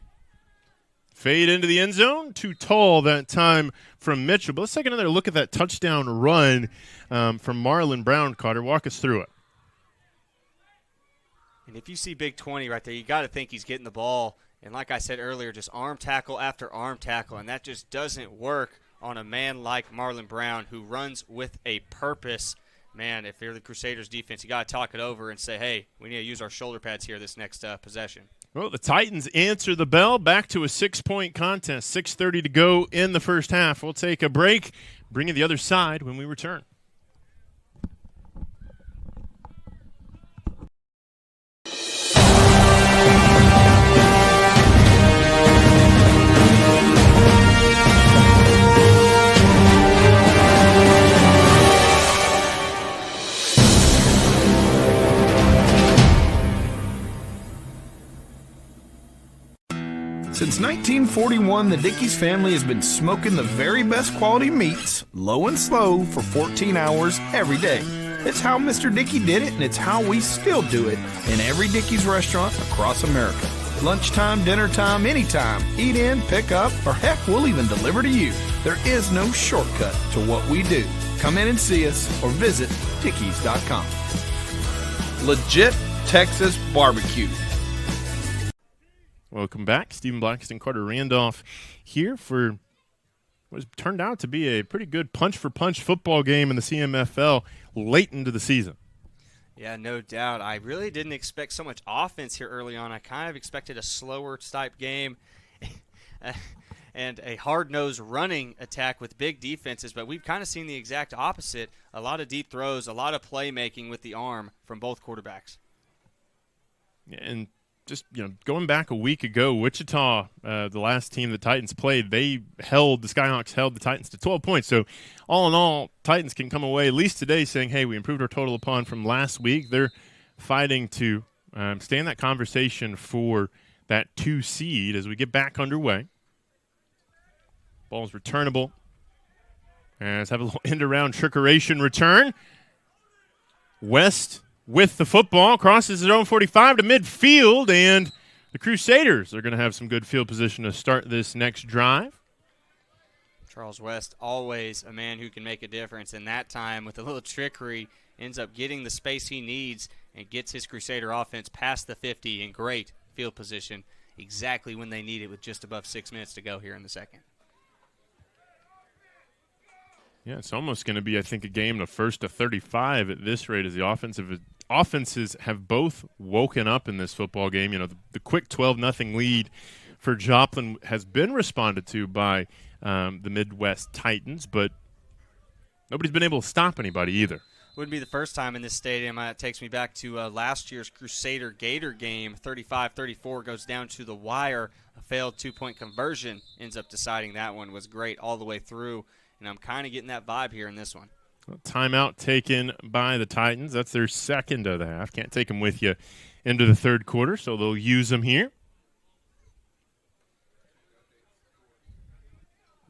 Fade into the end zone. Too tall that time from Mitchell. But let's take another look at that touchdown run from Marlon Brown. Carter, walk us through it. And if you see Big 20 right there, you got to think he's getting the ball. And like I said earlier, just arm tackle after arm tackle. And that just doesn't work on a man like Marlon Brown who runs with a purpose. man, if you're the Crusaders defense, you got to talk it over and say, hey, we need to use our shoulder pads here this next possession. Well, the Titans answer the bell. Back to a 6-point contest. 6:30 to go in the first half. We'll take a break. Bring you the other side when we return. Since 1941, the Dickey's family has been smoking the very best quality meats, low and slow, for 14 hours every day. It's how Mr. Dickey did it, and it's how we still do it in every Dickey's restaurant across America. Lunchtime, dinner time, anytime. Eat in, pick up, or heck, we'll even deliver to you. There is no shortcut to what we do. Come in and see us or visit dickeys.com. Legit Texas barbecue. Welcome back. Stephen Blackiston, Carter Randolph here for what has turned out to be a pretty good punch-for-punch football game in the CMFL late into the season. Yeah, no doubt. I really didn't expect so much offense here early on. I kind of expected a slower type game and a hard-nosed running attack with big defenses, but we've kind of seen the exact opposite. A lot of deep throws, a lot of playmaking with the arm from both quarterbacks. And just, going back a week ago, Wichita, the last team the Titans played, the Skyhawks held the Titans to 12 points. So all in all, Titans can come away at least today saying, hey, we improved our total upon from last week. They're fighting to stay in that conversation for that 2 seed as we get back underway. Ball's returnable. And let's have a little end-around trickeration return. West with the football, crosses his own 45 to midfield, and the Crusaders are going to have some good field position to start this next drive. Charles West, always a man who can make a difference, and that time with a little trickery ends up getting the space he needs and gets his Crusader offense past the 50 in great field position exactly when they need it with just above 6 minutes to go here in the second. Yeah, it's almost going to be, I think, a game of 1st to 35 at this rate as the offenses have both woken up in this football game. The quick 12-0 lead for Joplin has been responded to by the Midwest Titans, but nobody's been able to stop anybody either. Wouldn't be the first time in this stadium. It takes me back to last year's Crusader Gator game. 35-34 goes down to the wire. A failed 2-point conversion ends up deciding that one. Was great all the way through, and I'm kind of getting that vibe here in this one. Timeout taken by the Titans. That's their second of the half. Can't take them with you into the third quarter, so they'll use them here.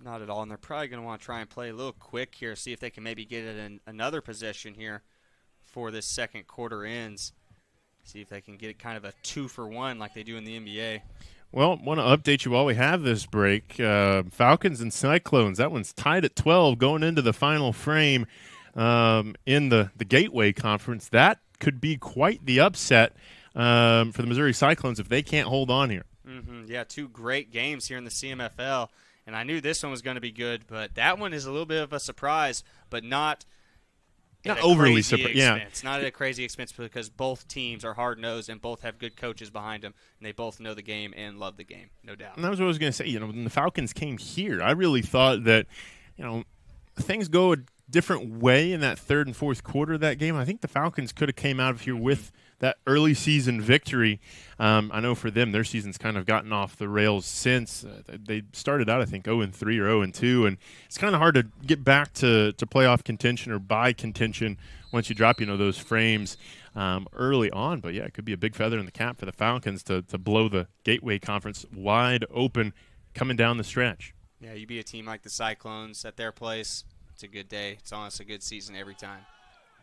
Not at all, and they're probably going to want to try and play a little quick here, see if they can maybe get it in another possession here before this second quarter ends. See if they can get it kind of a 2-for-1 like they do in the NBA. Well, want to update you while we have this break. Falcons and Cyclones, that one's tied at 12 going into the final frame in the Gateway Conference. That could be quite the upset for the Missouri Cyclones if they can't hold on here. Yeah, 2 great games here in the CMFL, and I knew this one was going to be good, but that one is a little bit of a surprise, but not overly surprised. Yeah, it's not at a crazy expense because both teams are hard-nosed and both have good coaches behind them, and they both know the game and love the game, no doubt. And that was what I was going to say. When the Falcons came here, I really thought that, things go a different way in that third and fourth quarter of that game. I think the Falcons could have came out of here with that early season victory. I know for them, their season's kind of gotten off the rails since. They started out, I think, 0-3 or 0-2, and it's kind of hard to get back to playoff contention or by contention once you drop, those frames early on. But, yeah, it could be a big feather in the cap for the Falcons to blow the Gateway Conference wide open coming down the stretch. Yeah, you be a team like the Cyclones at their place, it's a good day. It's almost a good season every time.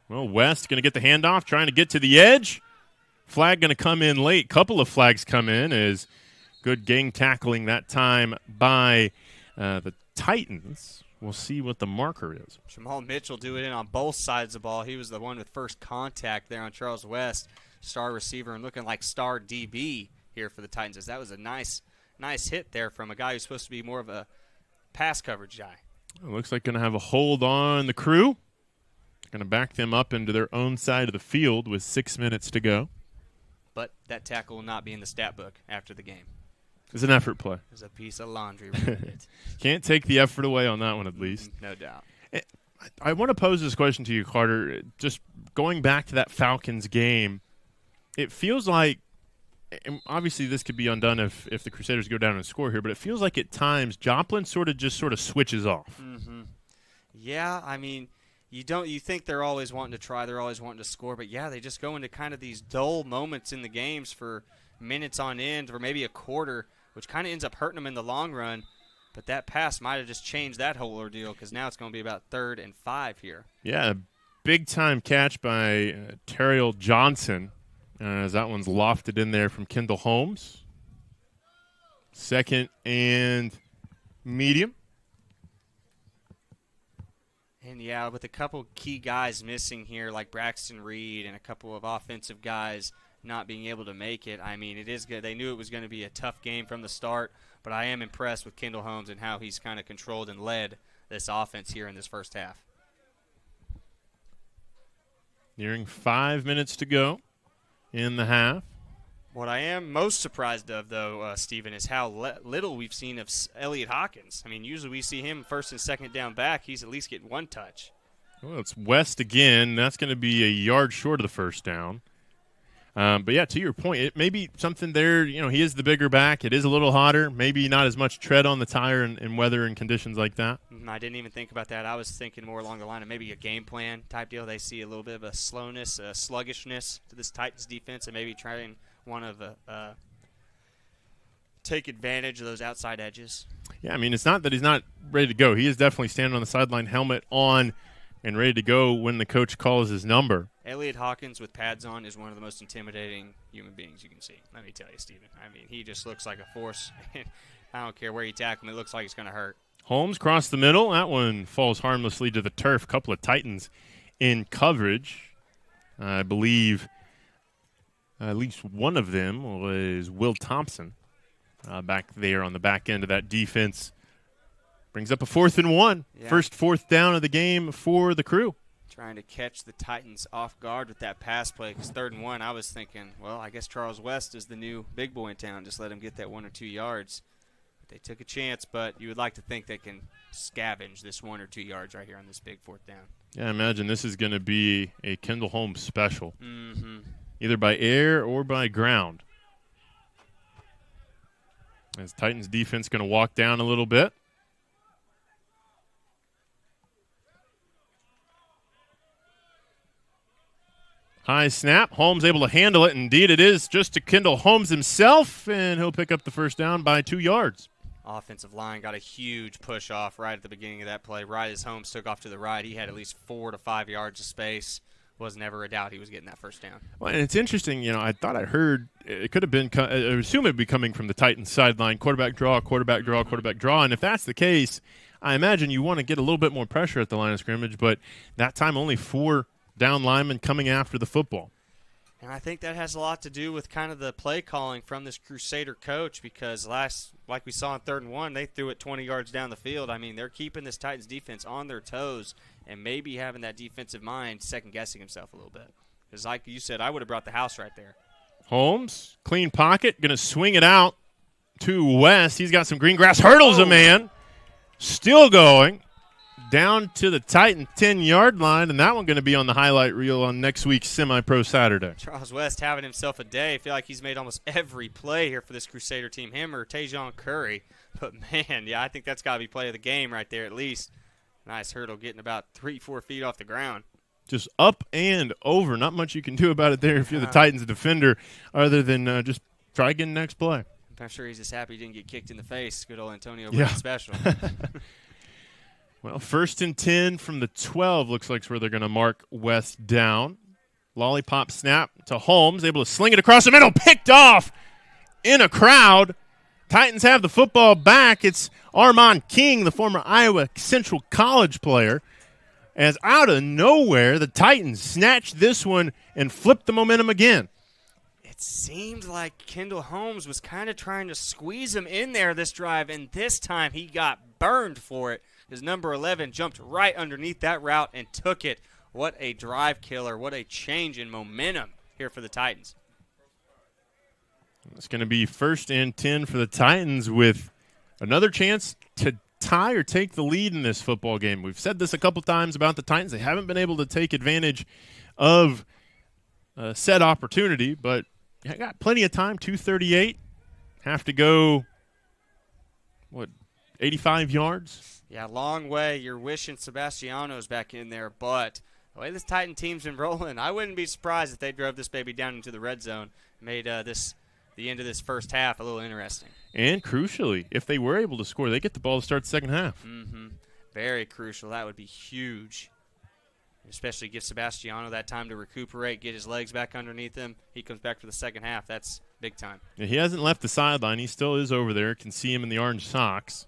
Well, West going to get the handoff, trying to get to the edge. Flag going to come in late. Couple of flags come in as good gang tackling that time by the Titans. We'll see what the marker is. Jamal Mitchell do it in on both sides of the ball. He was the one with first contact there on Charles West, star receiver, and looking like star DB here for the Titans. That was a nice hit there from a guy who's supposed to be more of a pass coverage guy. It looks like going to have a hold on the crew. Going to back them up into their own side of the field with 6 minutes to go. But that tackle will not be in the stat book after the game. It's an effort play. It's a piece of laundry. Really. Can't take the effort away on that one, at least. No doubt. I want to pose this question to you, Carter. Just going back to that Falcons game, it feels like, and obviously this could be undone if the Crusaders go down and score here, but it feels like at times Joplin sort of switches off. Mm-hmm. Yeah, I mean, you think they're always wanting to try, they're always wanting to score, but yeah, they just go into kind of these dull moments in the games for minutes on end or maybe a quarter, which kind of ends up hurting them in the long run. But that pass might have just changed that whole ordeal because now it's going to be about 3rd and 5 here. Yeah, big-time catch by Terrill Johnson as that one's lofted in there from Kendall Holmes. 2nd and medium. And, yeah, with a couple key guys missing here like Braxton Reed and a couple of offensive guys not being able to make it, I mean, it is good. They knew it was going to be a tough game from the start, but I am impressed with Kendall Holmes and how he's kind of controlled and led this offense here in this first half. Nearing 5 minutes to go in the half. What I am most surprised of, though, Stephen, is how little we've seen of Elliot Hawkins. I mean, usually we see him 1st and 2nd down back. He's at least getting 1 touch. Well, it's West again. That's going to be a yard short of the first down. But, yeah, to your point, it may be something there. You know, he is the bigger back. It is a little hotter. Maybe not as much tread on the tire in weather and conditions like that. I didn't even think about that. I was thinking more along the line of maybe a game plan type deal. They see a little bit of a slowness, a sluggishness to this Titans defense and maybe try and want to take advantage of those outside edges. Yeah, I mean, it's not that he's not ready to go. He is definitely standing on the sideline, helmet on, and ready to go when the coach calls his number. Elliot Hawkins with pads on is one of the most intimidating human beings you can see. Let me tell you, Steven. I mean, he just looks like a force. I don't care where you tackle him. It looks like it's going to hurt. Holmes cross the middle. That one falls harmlessly to the turf. A couple of Titans in coverage. I believe at least one of them was Will Thompson back there on the back end of that defense. Brings up a 4th and 1. Yeah. First 4th down of the game for the Crew. Trying to catch the Titans off guard with that pass play because 3rd and 1, I was thinking, well, I guess Charles West is the new big boy in town. Just let him get that 1 or 2 yards. They took a chance, but you would like to think they can scavenge this 1 or 2 yards right here on this big 4th down. Yeah, I imagine this is going to be a Kendall Holmes special. Mm-hmm. Either by air or by ground. As Titans defense going to walk down a little bit. High snap. Holmes able to handle it. Indeed, it is just to Kendall Holmes himself, and he'll pick up the first down by 2 yards. Offensive line got a huge push off right at the beginning of that play. Right as Holmes took off to the right, he had at least 4 to 5 yards of space. Was never a doubt he was getting that first down. Well, and it's interesting, you know, I thought I heard it could have been, I assume it would be coming from the Titans sideline, quarterback draw, quarterback draw, quarterback draw. And if that's the case, I imagine you want to get a little bit more pressure at the line of scrimmage, but that time only 4 down linemen coming after the football. And I think that has a lot to do with kind of the play calling from this Crusader coach because like we saw in 3rd and 1, they threw it 20 yards down the field. I mean, they're keeping this Titans defense on their toes and maybe having that defensive mind second-guessing himself a little bit. Because like you said, I would have brought the house right there. Holmes, clean pocket, going to swing it out to West. He's got some green grass, hurdles a man. Still going. Down to the Titan 10-yard line, and that one going to be on the highlight reel on next week's Semipro Saturday. Charles West having himself a day. I feel like he's made almost every play here for this Crusader team, him or Tajon Curry. But, man, yeah, I think that's got to be play of the game right there at least. Nice hurdle getting about 3-4 feet off the ground. Just up and over. Not much you can do about it there if you're the Titans defender other than just try again next play. I'm sure he's just happy he didn't get kicked in the face. Good old Antonio Brown special. Well, 1st and 10 from the 12 looks like it's where they're going to mark West down. Lollipop snap to Holmes, able to sling it across the middle, picked off in a crowd. Titans have the football back. It's Armand King, the former Iowa Central College player. As out of nowhere, the Titans snatched this one and flipped the momentum again. It seemed like Kendall Holmes was kind of trying to squeeze him in there this drive, and this time he got burned for it. His number 11 jumped right underneath that route and took it what a drive killer, what a change in momentum here for the Titans. It's going to be 1st and 10 for the Titans with another chance to tie or take the lead in this football game. We've said this a couple times about the Titans. They haven't been able to take advantage of a set opportunity, but I got plenty of time, 2:38. Have to go, 85 yards? Yeah, long way. You're wishing Sebastiano's back in there, but the way this Titan team's been rolling, I wouldn't be surprised if they drove this baby down into the red zone, made the end of this first half a little interesting. And crucially, if they were able to score, they get the ball to start the second half. Very crucial. That would be huge. Especially give Sebastiano that time to recuperate, get his legs back underneath him. He comes back for the second half. That's big time. Yeah, he hasn't left the sideline. He still is over there. Can see him in the orange socks.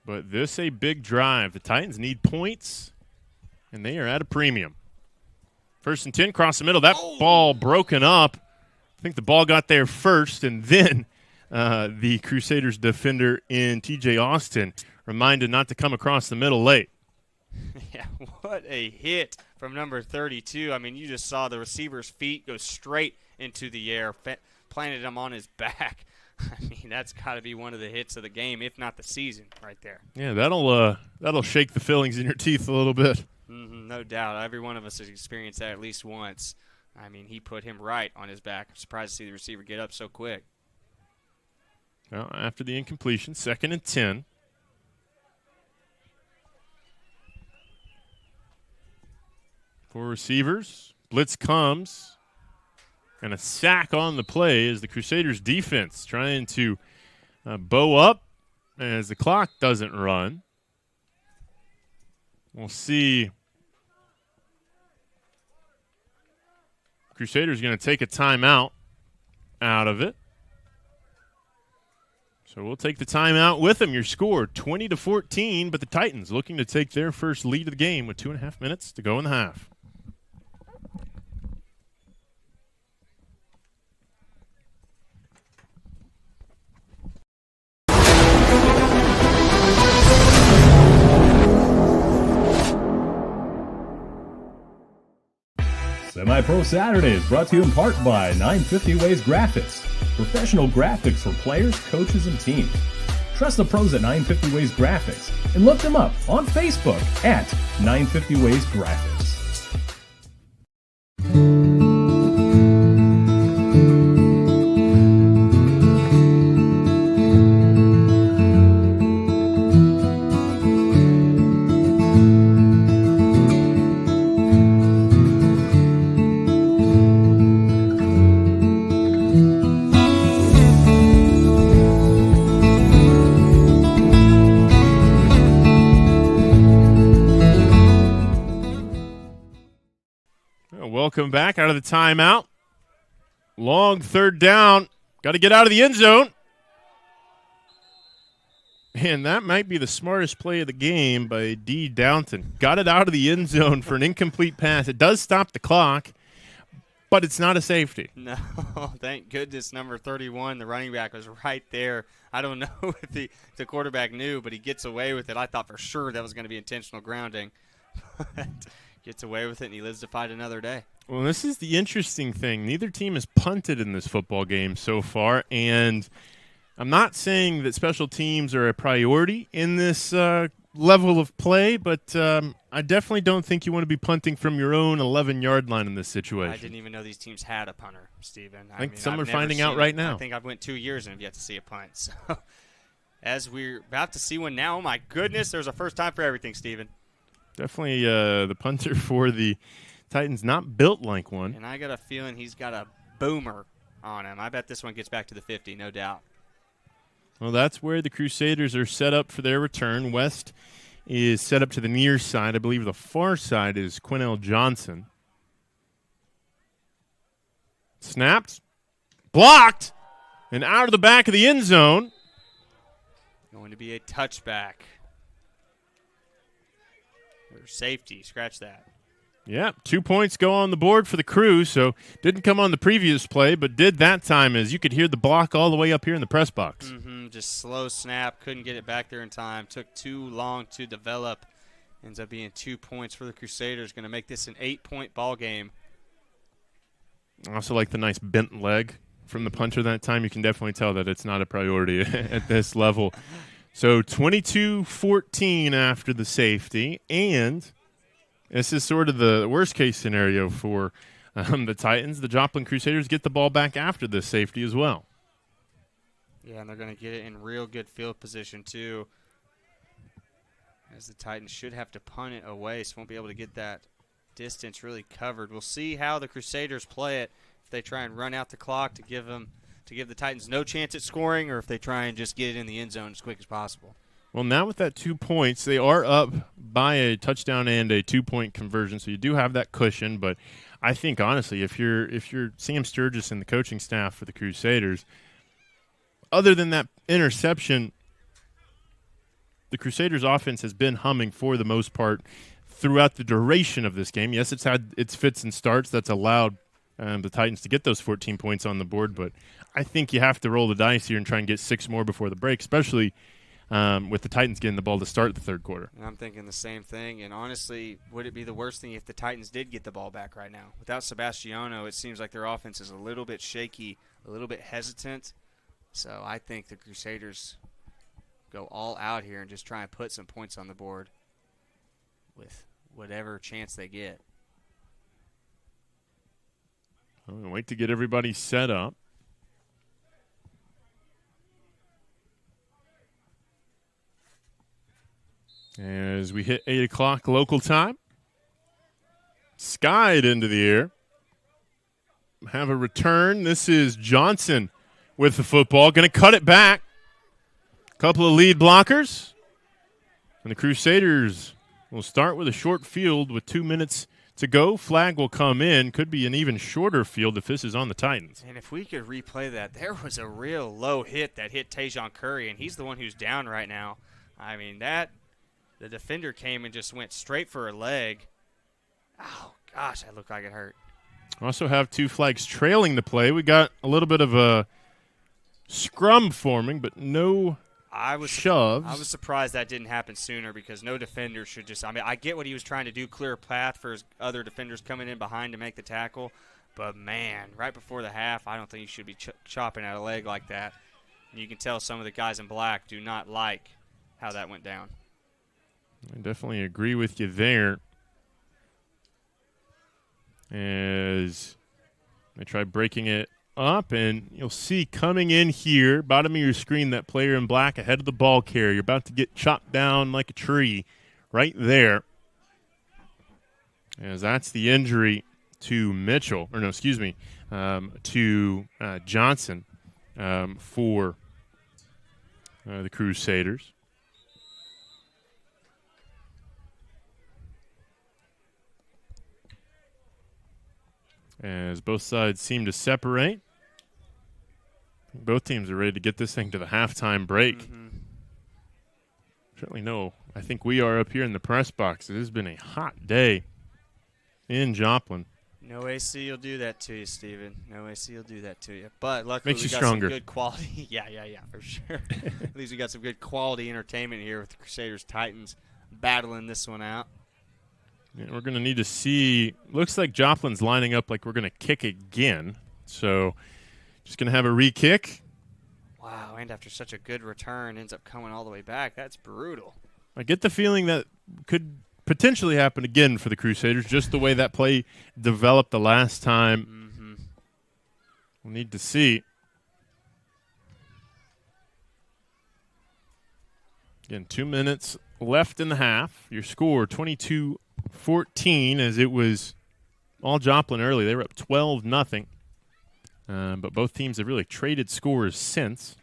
But this a big drive. The Titans need points, and they are at a premium. 1st and 10, cross the middle. That ball broken up. I think the ball got there first, and then the Crusaders defender in T.J. Austin reminded not to come across the middle late. Yeah, what a hit from number 32. I mean, you just saw the receiver's feet go straight into the air, planted him on his back. I mean, that's got to be one of the hits of the game, if not the season, right there. Yeah, that'll shake the fillings in your teeth a little bit. No doubt. Every one of us has experienced that at least once. I mean, he put him right on his back. I'm surprised to see the receiver get up so quick. Well, after the incompletion, 2nd and 10. For receivers, blitz comes, and a sack on the play as the Crusaders defense trying to bow up as the clock doesn't run. We'll see. Crusaders going to take a timeout out of it. So we'll take the timeout with them. Your score, 20-14, but the Titans looking to take their first lead of the game with 2.5 minutes to go in the half. Semipro Saturday is brought to you in part by 950 Ways Graphics. Professional graphics for players, coaches, and teams. Trust the pros at 950 Ways Graphics and look them up on Facebook at 950 Ways Graphics. Welcome back out of the timeout. Long 3rd down. Got to get out of the end zone. And that might be the smartest play of the game by D. Downton. Got it out of the end zone for an incomplete pass. It does stop the clock, but it's not a safety. No, thank goodness number 31, the running back, was right there. I don't know if the quarterback knew, but he gets away with it. I thought for sure that was going to be intentional grounding. But gets away with it, and he lives to fight another day. Well, this is the interesting thing. Neither team has punted in this football game so far, and I'm not saying that special teams are a priority in this level of play, but I definitely don't think you want to be punting from your own 11-yard line in this situation. I didn't even know these teams had a punter, Stephen. I think some are finding out right now. I think I've went 2 years and have yet to see a punt. So, as we're about to see one now, oh my goodness, there's a first time for everything, Stephen. Definitely the punter for the Titans, not built like one. And I got a feeling he's got a boomer on him. I bet this one gets back to the 50, no doubt. Well, that's where the Crusaders are set up for their return. West is set up to the near side. I believe the far side is Quinnell Johnson. Snapped, blocked, and out of the back of the end zone. Going to be a touchback. Or safety, scratch that. Yeah, 2 points go on the board for the Crew, so didn't come on the previous play, but did that time as you could hear the block all the way up here in the press box. Just slow snap, couldn't get it back there in time, took too long to develop, Ends up being 2 points for the Crusaders. Going to make this an 8-point ball game. I also like the nice bent leg from the punter that time. You can definitely tell that it's not a priority at this level. So 22-14 after the safety, and this is sort of the worst-case scenario for the Titans. The Joplin Crusaders get the ball back after this safety as well. Yeah, and they're going to get it in real good field position, too, as the Titans should have to punt it away, so won't be able to get that distance really covered. We'll see how the Crusaders play it, if they try and run out the clock to give the Titans no chance at scoring, or if they try and just get it in the end zone as quick as possible. Well, now with that 2 points, they are up by a touchdown and a 2-point conversion, so you do have that cushion. But I think, honestly, if you're Sam Sturgis and the coaching staff for the Crusaders, other than that interception, the Crusaders' offense has been humming for the most part throughout the duration of this game. Yes, it's had its fits and starts that's allowed the Titans to get those 14 points on the board, but I think you have to roll the dice here and try and get 6 more before the break, especially with the Titans getting the ball to start the third quarter. And I'm thinking the same thing, and honestly, would it be the worst thing if the Titans did get the ball back right now? Without Sebastiano, it seems like their offense is a little bit shaky, a little bit hesitant, so I think the Crusaders go all out here and just try and put some points on the board with whatever chance they get. I'm going to wait to get everybody set up. As we hit 8 o'clock local time, skied into the air. Have a return. This is Johnson with the football. Going to cut it back. Couple of lead blockers. And the Crusaders will start with a short field with 2 minutes to go. Flag will come in. Could be an even shorter field if this is on the Titans. And if we could replay that, there was a real low hit that hit Tajon Curry, and he's the one who's down right now. I mean, the defender came and just went straight for a leg. Oh, gosh, that looked like it hurt. Also have 2 flags trailing the play. We got a little bit of a scrum forming, but no shoves. I was surprised that didn't happen sooner because no defender should just – I mean, I get what he was trying to do, clear a path for his other defenders coming in behind to make the tackle. But, man, right before the half, I don't think you should be chopping at a leg like that. And you can tell some of the guys in black do not like how that went down. I definitely agree with you there. As they try breaking it up, and you'll see coming in here, bottom of your screen, that player in black ahead of the ball carrier, about to get chopped down like a tree right there. As that's the injury to Mitchell, or no, excuse me, to Johnson for the Crusaders. As both sides seem to separate. Both teams are ready to get this thing to the halftime break. Mm-hmm. Certainly no. I think we are up here in the press box. It has been a hot day in Joplin. No AC will do that to you, Steven. No AC will do that to you. But luckily Makes we you got stronger. some good quality. yeah, for sure. At least we got some good quality entertainment here with the Crusaders Titans battling this one out. Yeah, we're going to need to see. Looks like Joplin's lining up like we're going to kick again. So just going to have a re-kick. Wow, and after such a good return, ends up coming all the way back. That's brutal. I get the feeling that could potentially happen again for the Crusaders, just the way that play developed the last time. Mm-hmm. We'll need to see. Again, 2 minutes left in the half. Your score, 22-14, as it was all Joplin early. They were up 12-0. But both teams have really traded scores since.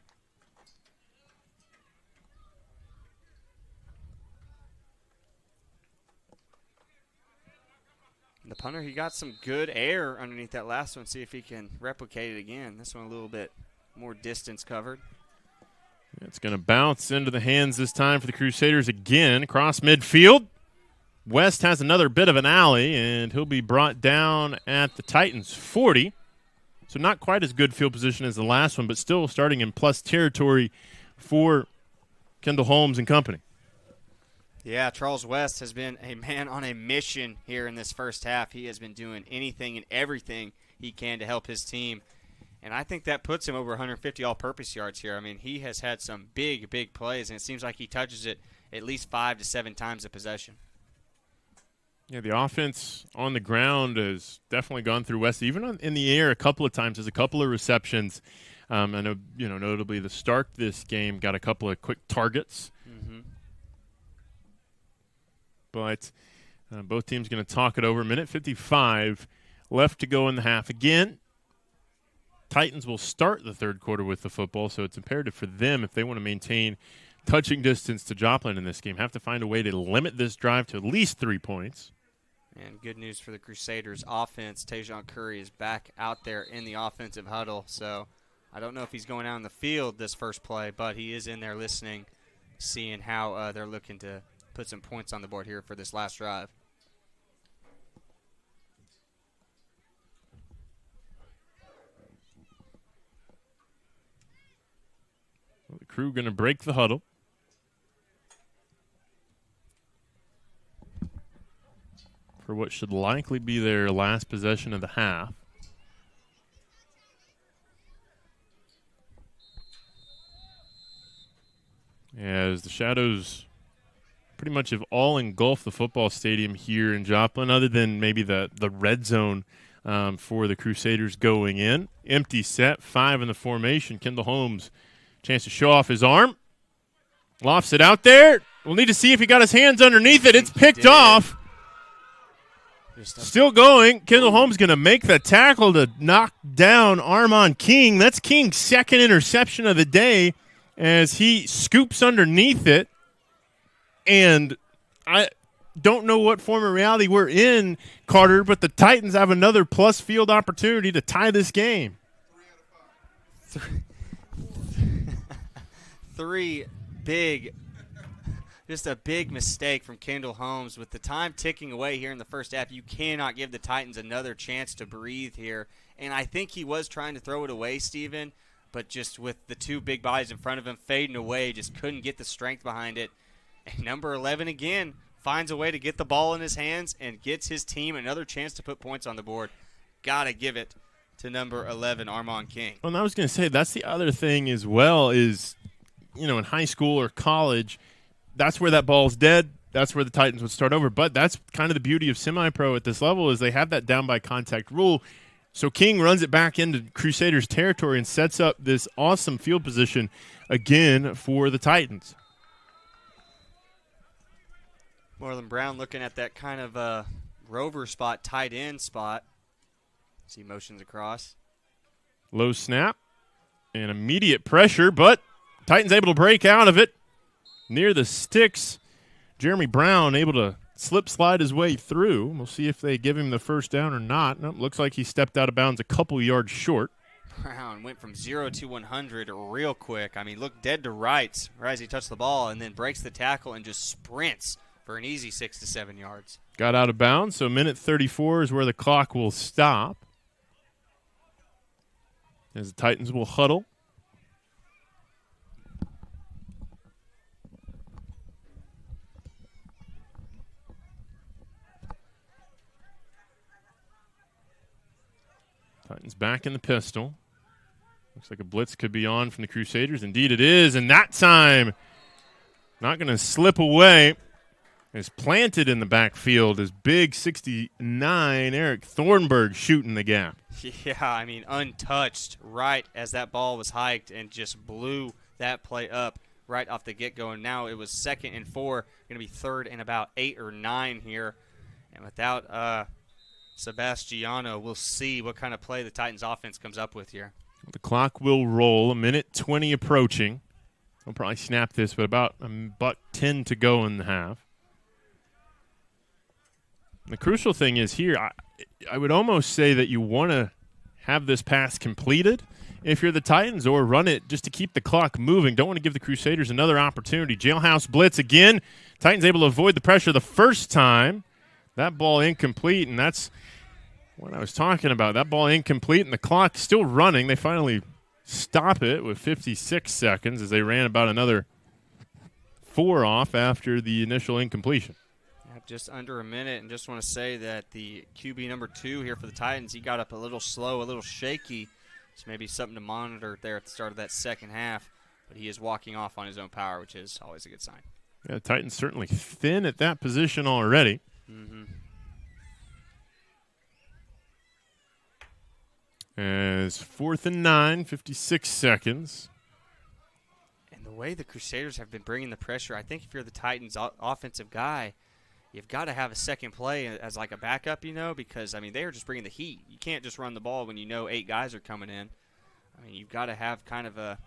The punter, he got some good air underneath that last one. See if he can replicate it again. This one a little bit more distance covered. It's going to bounce into the hands this time for the Crusaders again. Across midfield. West has another bit of an alley, and he'll be brought down at the Titans' 40. So not quite as good field position as the last one, but still starting in plus territory for Kendall Holmes and company. Yeah, Charles West has been a man on a mission here in this first half. He has been doing anything and everything he can to help his team. And I think that puts him over 150 all-purpose yards here. I mean, he has had some big, big plays, and it seems like he touches it at least 5 to 7 times a possession. Yeah, the offense on the ground has definitely gone through West. Even in the air a couple of times, there's a couple of receptions. I know, notably the start this game got a couple of quick targets. But both teams going to talk it over. Minute 55 left to go in the half. Again, Titans will start the third quarter with the football, so it's imperative for them, if they want to maintain touching distance to Joplin in this game, have to find a way to limit this drive to at least 3 points. And good news for the Crusaders offense. Tajon Curry is back out there in the offensive huddle, so I don't know if he's going out in the field this first play, but he is in there listening, seeing how they're looking to put some points on the board here for this last drive. Well, the crew going to break the huddle. For what should likely be their last possession of the half. As the shadows pretty much have all engulfed the football stadium here in Joplin, other than maybe the red zone for the Crusaders going in. Empty set, 5 in the formation. Kendall Holmes, chance to show off his arm. Lofts it out there. We'll need to see if he got his hands underneath it. It's picked off. Still going. Kendall Holmes going to make the tackle to knock down Armand King. That's King's second interception of the day as he scoops underneath it. And I don't know what form of reality we're in, Carter, but the Titans have another plus field opportunity to tie this game. 3 big, just a big mistake from Kendall Holmes. With the time ticking away here in the first half, you cannot give the Titans another chance to breathe here. And I think he was trying to throw it away, Steven, but just with the 2 big bodies in front of him fading away, just couldn't get the strength behind it. And number 11 again finds a way to get the ball in his hands and gets his team another chance to put points on the board. Gotta give it to number 11, Armand King. Well, and I was going to say, that's the other thing as well is, in high school or college, that's where that ball's dead. That's where the Titans would start over. But that's kind of the beauty of semi-pro at this level is they have that down by contact rule. So King runs it back into Crusaders territory and sets up this awesome field position again for the Titans. Marlon Brown looking at that kind of rover spot, tight end spot. See motions across. Low snap and immediate pressure, but Titans able to break out of it. Near the sticks, Jeremy Brown able to slip slide his way through. We'll see if they give him the first down or not. Nope, looks like he stepped out of bounds a couple yards short. Brown went from 0 to 100 real quick. I mean, looked dead to rights right as he touched the ball and then breaks the tackle and just sprints for an easy 6 to 7 yards. Got out of bounds, so minute 34 is where the clock will stop. As the Titans will huddle. Titans back in the pistol. Looks like a blitz could be on from the Crusaders. Indeed it is, and that time not going to slip away. Is planted in the backfield is big 69 Eric Thornburg shooting the gap. Yeah, I mean, untouched right as that ball was hiked and just blew that play up right off the get-go. And now it was 2nd and 4, going to be 3rd and about 8 or 9 here. And without Sebastiano, we'll see what kind of play the Titans offense comes up with here. The clock will roll, a minute 20 approaching. I'll probably snap this, but about $1:10 to go in the half. The crucial thing is here, I would almost say that you want to have this pass completed if you're the Titans, or run it just to keep the clock moving. Don't want to give the Crusaders another opportunity. Jailhouse blitz again. Titans able to avoid the pressure the first time. That ball incomplete, and that's what I was talking about. That ball incomplete, and the clock still running. They finally stop it with 56 seconds as they ran about another 4 off after the initial incompletion. Just under a minute, and just want to say that the QB number 2 here for the Titans, he got up a little slow, a little shaky. So maybe something to monitor there at the start of that second half. But he is walking off on his own power, which is always a good sign. Yeah, the Titans certainly thin at that position already. Mm-hmm. As 4th and 9, 56 seconds. And the way the Crusaders have been bringing the pressure, I think if you're the Titans' offensive guy, you've got to have a second play as like a backup, because, they are just bringing the heat. You can't just run the ball when you know 8 guys are coming in. You've got to have kind of a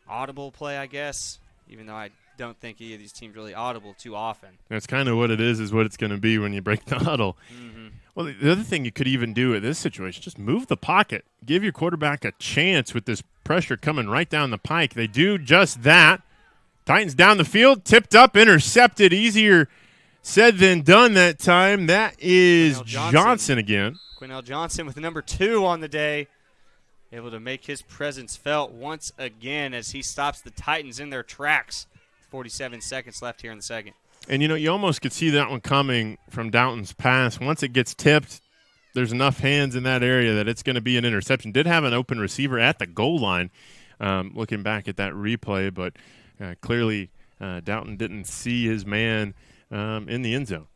audible play, I guess, even though I don't think any of these teams really audible too often. That's kind of what it is what it's going to be when you break the huddle. Mm-hmm. Well, the other thing you could even do at this situation, just move the pocket. Give your quarterback a chance with this pressure coming right down the pike. They do just that. Titans down the field, tipped up, intercepted. Easier said than done that time. That is Johnson again. Quinnell Johnson with number 2 on the day, able to make his presence felt once again as he stops the Titans in their tracks. 47 seconds left here in the second. And, you almost could see that one coming from Doughton's pass. Once it gets tipped, there's enough hands in that area that it's going to be an interception. Did have an open receiver at the goal line, looking back at that replay, but clearly Doughton didn't see his man in the end zone.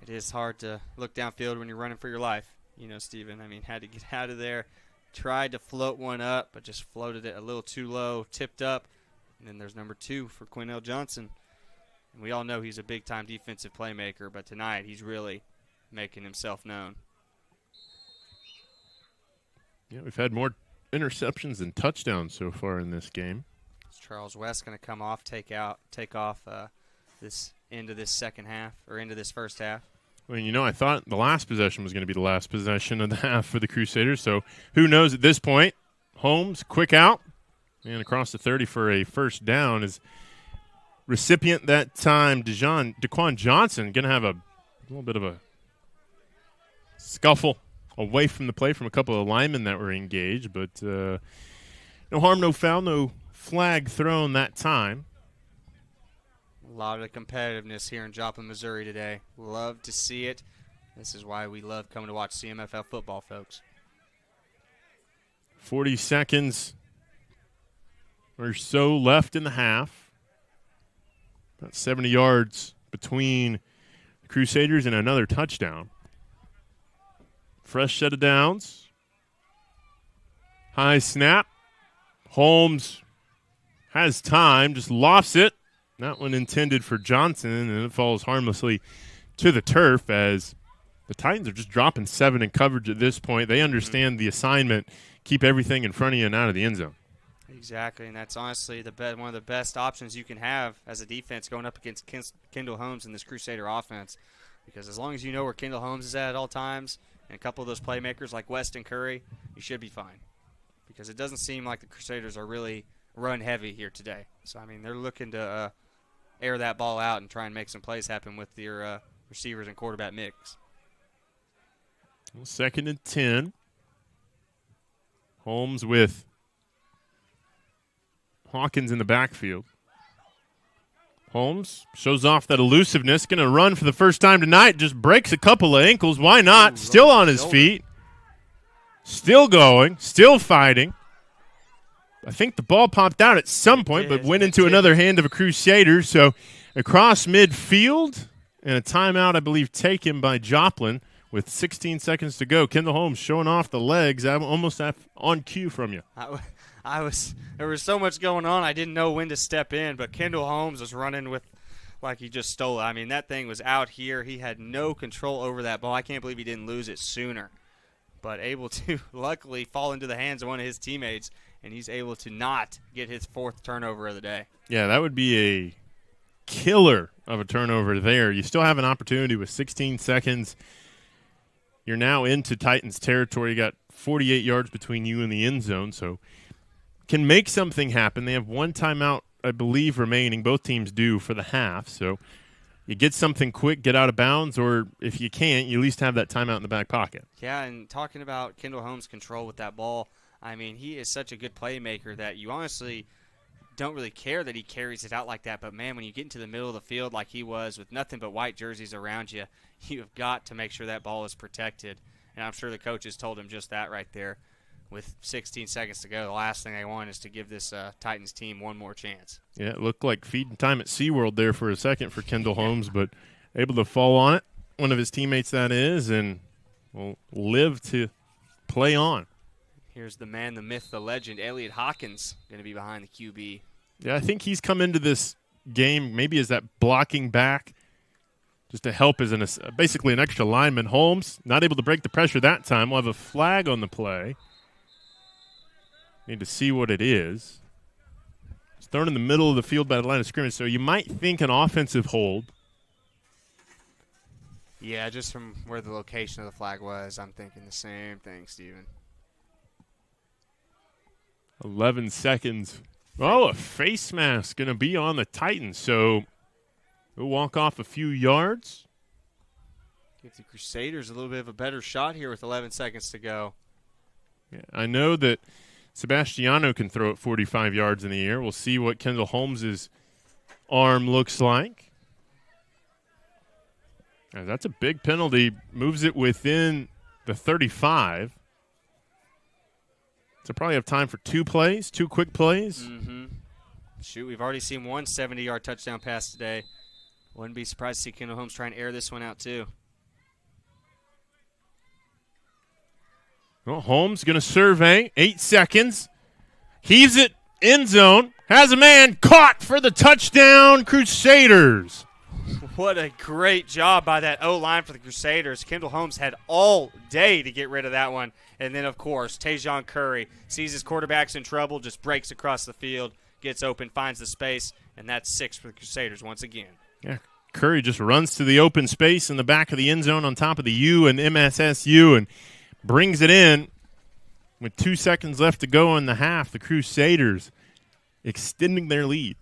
It is hard to look downfield when you're running for your life, Stephen. Had to get out of there. Tried to float one up, but just floated it a little too low, tipped up. And then there's number 2 for Quinnell Johnson. And we all know he's a big-time defensive playmaker, but tonight he's really making himself known. Yeah, we've had more interceptions than touchdowns so far in this game. Is Charles West going to come off, take off this end of this second half or into this first half? Well, I thought the last possession was going to be the last possession of the half for the Crusaders, so who knows at this point. Holmes, quick out, and across the 30 for a first down. Is recipient that time, Daquan Johnson, going to have a little bit of a scuffle away from the play from a couple of linemen that were engaged, but no harm, no foul, no flag thrown that time. A lot of competitiveness here in Joplin, Missouri today. Love to see it. This is why we love coming to watch CMFL football, folks. 40 seconds or so left in the half. About 70 yards between the Crusaders and another touchdown. Fresh set of downs. High snap. Holmes has time, just lofts it. That one intended for Johnson, and it falls harmlessly to the turf as the Titans are just dropping 7 in coverage at this point. They understand the assignment, keep everything in front of you and out of the end zone. Exactly, and that's honestly one of the best options you can have as a defense going up against Kendall Holmes in this Crusader offense. Because as long as you know where Kendall Holmes is at all times and a couple of those playmakers like West and Curry, you should be fine. Because it doesn't seem like the Crusaders are really run heavy here today. So, they're looking to air that ball out and try and make some plays happen with your receivers and quarterback mix. 2nd and 10. Holmes with Hawkins in the backfield. Holmes shows off that elusiveness. Going to run for the first time tonight. Just breaks a couple of ankles. Why not? Still on his feet. Still going. Still fighting. I think the ball popped out at some point, but went into another hand of a Crusader. So across midfield, and a timeout, I believe, taken by Joplin with 16 seconds to go. Kendall Holmes showing off the legs. I'm almost on cue from you. There was so much going on, I didn't know when to step in, but Kendall Holmes was running with like he just stole it. That thing was out here. He had no control over that ball. I can't believe he didn't lose it sooner. But able to luckily fall into the hands of one of his teammates, and he's able to not get his 4th turnover of the day. Yeah, that would be a killer of a turnover there. You still have an opportunity with 16 seconds. You're now into Titans territory. You got 48 yards between you and the end zone, so can make something happen. They have one timeout, I believe, remaining. Both teams do for the half, so you get something quick, get out of bounds, or if you can't, you at least have that timeout in the back pocket. Yeah, and talking about Kendall Holmes' control with that ball, he is such a good playmaker that you honestly don't really care that he carries it out like that. But, man, when you get into the middle of the field like he was with nothing but white jerseys around you, you have got to make sure that ball is protected. And I'm sure the coaches told him just that right there. With 16 seconds to go, the last thing they want is to give this Titans team one more chance. Yeah, it looked like feeding time at SeaWorld there for a second for Kendall Holmes, but able to fall on it. One of his teammates, that is, and will live to play on. Here's the man, the myth, the legend, Elliot Hawkins, going to be behind the QB. Yeah, I think he's come into this game maybe as that blocking back just to help as basically an extra lineman. Holmes not able to break the pressure that time. We'll have a flag on the play. Need to see what it is. It's thrown in the middle of the field by the line of scrimmage, so you might think an offensive hold. Yeah, just from where the location of the flag was, I'm thinking the same thing, Steven. 11 seconds. Oh, a face mask going to be on the Titans, so we'll walk off a few yards. Give the Crusaders a little bit of a better shot here with 11 seconds to go. Yeah, I know that Sebastiano can throw it 45 yards in the air. We'll see what Kendall Holmes' arm looks like. Now, that's a big penalty. Moves it within the 35. So probably have time for two quick plays. Mm-hmm. Shoot, we've already seen one 70-yard touchdown pass today. Wouldn't be surprised to see Kendall Holmes try and air this one out too. Well, Holmes going to survey. 8 seconds. Heaves it. End zone. Has a man caught for the touchdown, Crusaders. What a great job by that O-line for the Crusaders. Kendall Holmes had all day to get rid of that one. And then, of course, Tajon Curry sees his quarterback's in trouble, just breaks across the field, gets open, finds the space, and that's 6 for the Crusaders once again. Yeah, Curry just runs to the open space in the back of the end zone on top of the U and MSSU and brings it in with 2 seconds left to go in the half. The Crusaders extending their lead.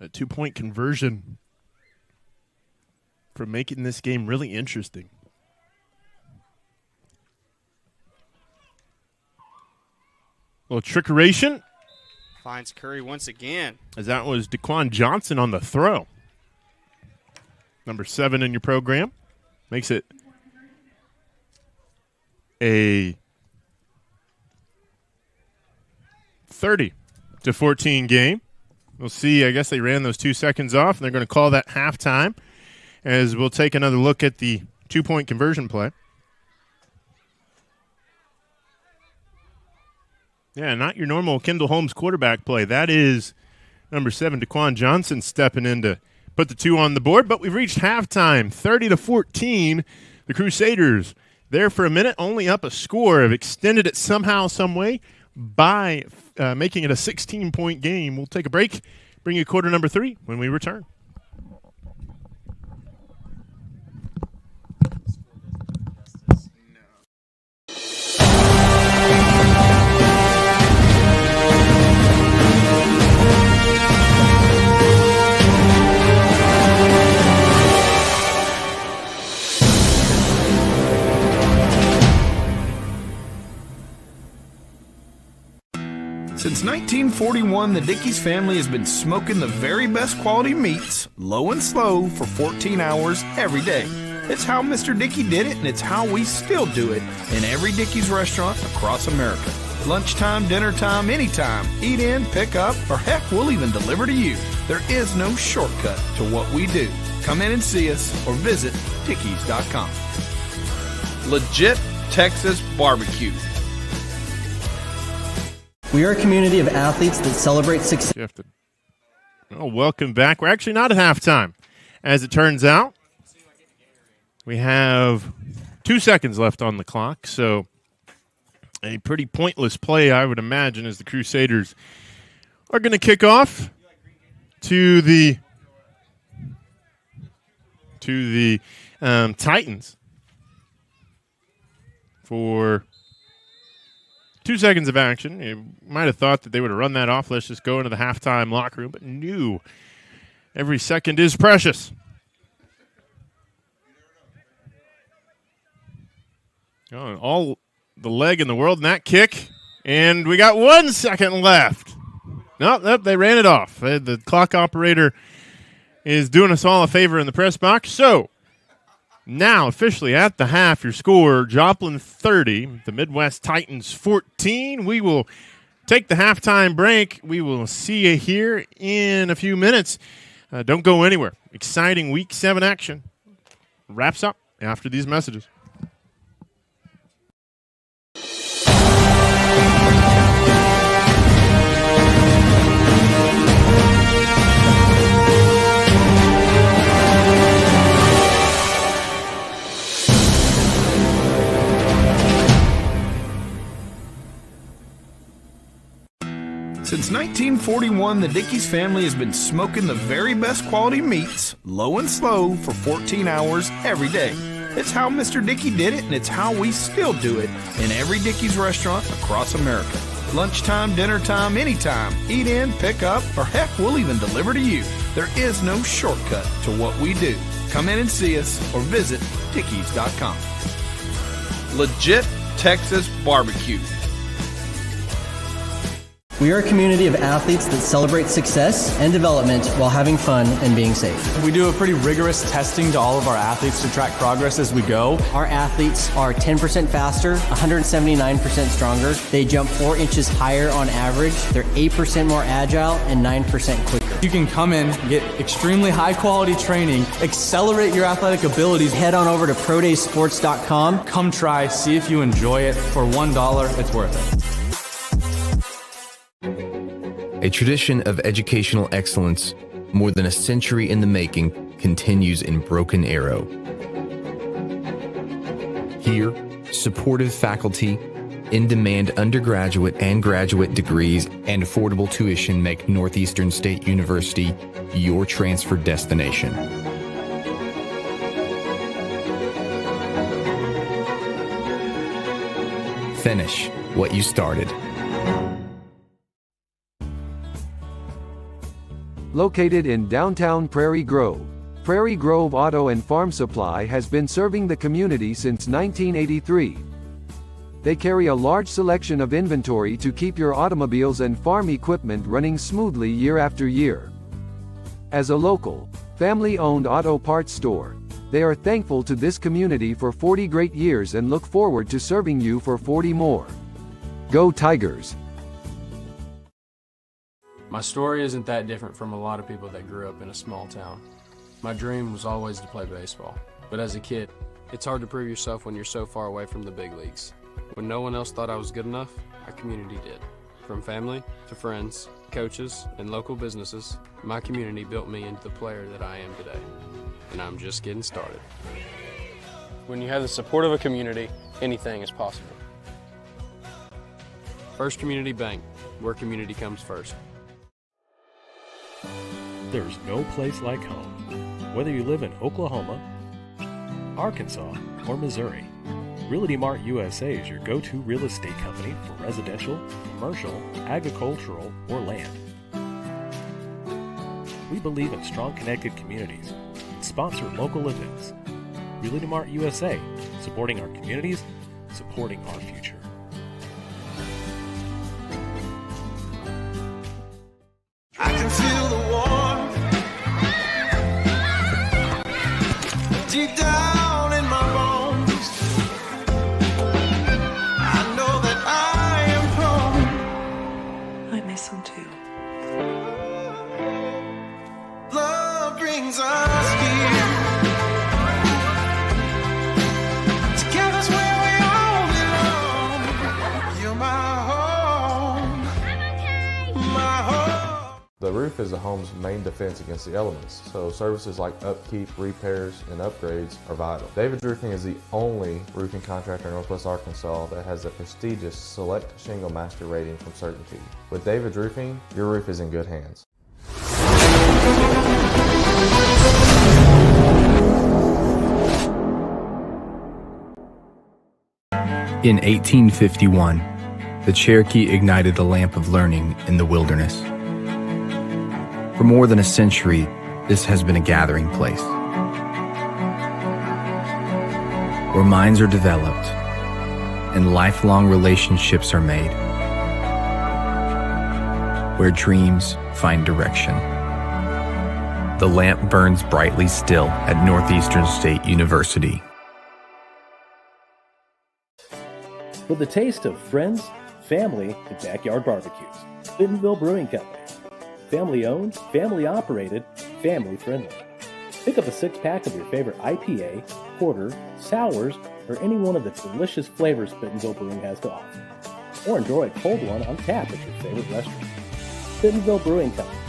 A 2-point conversion for making this game really interesting. A little trickeration. Finds Curry once again. As that was Daquan Johnson on the throw. Number 7 in your program. Makes it a 30-14 game. We'll see. I guess they ran those 2 seconds off, and they're going to call that halftime as we'll take another look at the 2-point conversion play. Yeah, not your normal Kendall Holmes quarterback play. That is number 7, Daquan Johnson, stepping in to put the 2 on the board. But we've reached halftime, 30-14. The Crusaders, there for a minute, only up a score, have extended it somehow, some way by making it a 16-point game. We'll take a break, bring you quarter number 3 when we return. Since 1941, the Dickey's family has been smoking the very best quality meats, low and slow, for 14 hours every day. It's how Mr. Dickey did it, and it's how we still do it in every Dickey's restaurant across America. Lunchtime, dinner time, anytime. Eat in, pick up, or heck, we'll even deliver to you. There is no shortcut to what we do. Come in and see us or visit Dickeys.com. Legit Texas barbecue. We are a community of athletes that celebrate success. Welcome back. We're actually not at halftime, as it turns out. We have 2 seconds left on the clock, so a pretty pointless play, I would imagine, as the Crusaders are going to kick off to the Titans for 2 seconds of action. You might have thought that they would have run that off. Let's just go into the halftime locker room, but no. Every second is precious. Oh, all the leg in the world in that kick, and we got 1 second left. Nope, they ran it off. The clock operator is doing us all a favor in the press box. So, now officially at the half, your score, Joplin 30, the Midwest Titans 14. We will take the halftime break. We will see you here in a few minutes. Don't go anywhere. Exciting Week 7 action wraps up after these messages. Since 1941, the Dickey's family has been smoking the very best quality meats, low and slow, for 14 hours every day. It's how Mr. Dickey did it, and it's how we still do it in every Dickey's restaurant across America. Lunchtime, dinner time, anytime. Eat in, pick up, or heck, we'll even deliver to you. There is no shortcut to what we do. Come in and see us or visit Dickeys.com. Legit Texas barbecue. We are a community of athletes that celebrate success and development while having fun and being safe. We do a pretty rigorous testing to all of our athletes to track progress as we go. Our athletes are 10% faster, 179% stronger. They jump 4 inches higher on average. They're 8% more agile and 9% quicker. You can come in, get extremely high quality training, accelerate your athletic abilities. Head on over to prodaysports.com. Come try, see if you enjoy it. For $1, it's worth it. A tradition of educational excellence, more than a century in the making, continues in Broken Arrow. Here, supportive faculty, in-demand undergraduate and graduate degrees, and affordable tuition make Northeastern State University your transfer destination. Finish what you started. Located in downtown Prairie Grove, Prairie Grove Auto and Farm Supply has been serving the community since 1983. They carry a large selection of inventory to keep your automobiles and farm equipment running smoothly year after year. As a local, family-owned auto parts store, they are thankful to this community for 40 great years and look forward to serving you for 40 more. Go Tigers! My story isn't that different from a lot of people that grew up in a small town. My dream was always to play baseball, but as a kid, it's hard to prove yourself when you're so far away from the big leagues. When no one else thought I was good enough, our community did. From family to friends, coaches, and local businesses, my community built me into the player that I am today, and I'm just getting started. When you have the support of a community, anything is possible. First Community Bank, where community comes first. There's no place like home. Whether you live in Oklahoma, Arkansas, or Missouri, Realty Mart USA is your go-to real estate company for residential, commercial, agricultural, or land. We believe in strong connected communities and sponsor local events. Realty Mart USA, supporting our communities, supporting our future. I can feel the warmth deep down in my bones. I know that I am home. I miss him too. Love brings us here. Together's where we all belong. You're my home. My home. The roof is the home's main defense against the elements, so services like upkeep, repairs, and upgrades are vital. David's Roofing is the only roofing contractor in Northwest Arkansas that has a prestigious Select Shingle Master rating from Certainty. With David's Roofing, your roof is in good hands. In 1851, the Cherokee ignited the lamp of learning in the wilderness. For more than a century, this has been a gathering place where minds are developed and lifelong relationships are made, where dreams find direction. The lamp burns brightly still at Northeastern State University. With the taste of friends, family, and backyard barbecues, Bentonville Brewing Company. Family owned, family operated, family friendly. Pick up a 6-pack of your favorite IPA, porter, sours, or any one of the delicious flavors Bentonville Brewing has to offer. Or enjoy a cold one on tap at your favorite restaurant. Bentonville Brewing Company.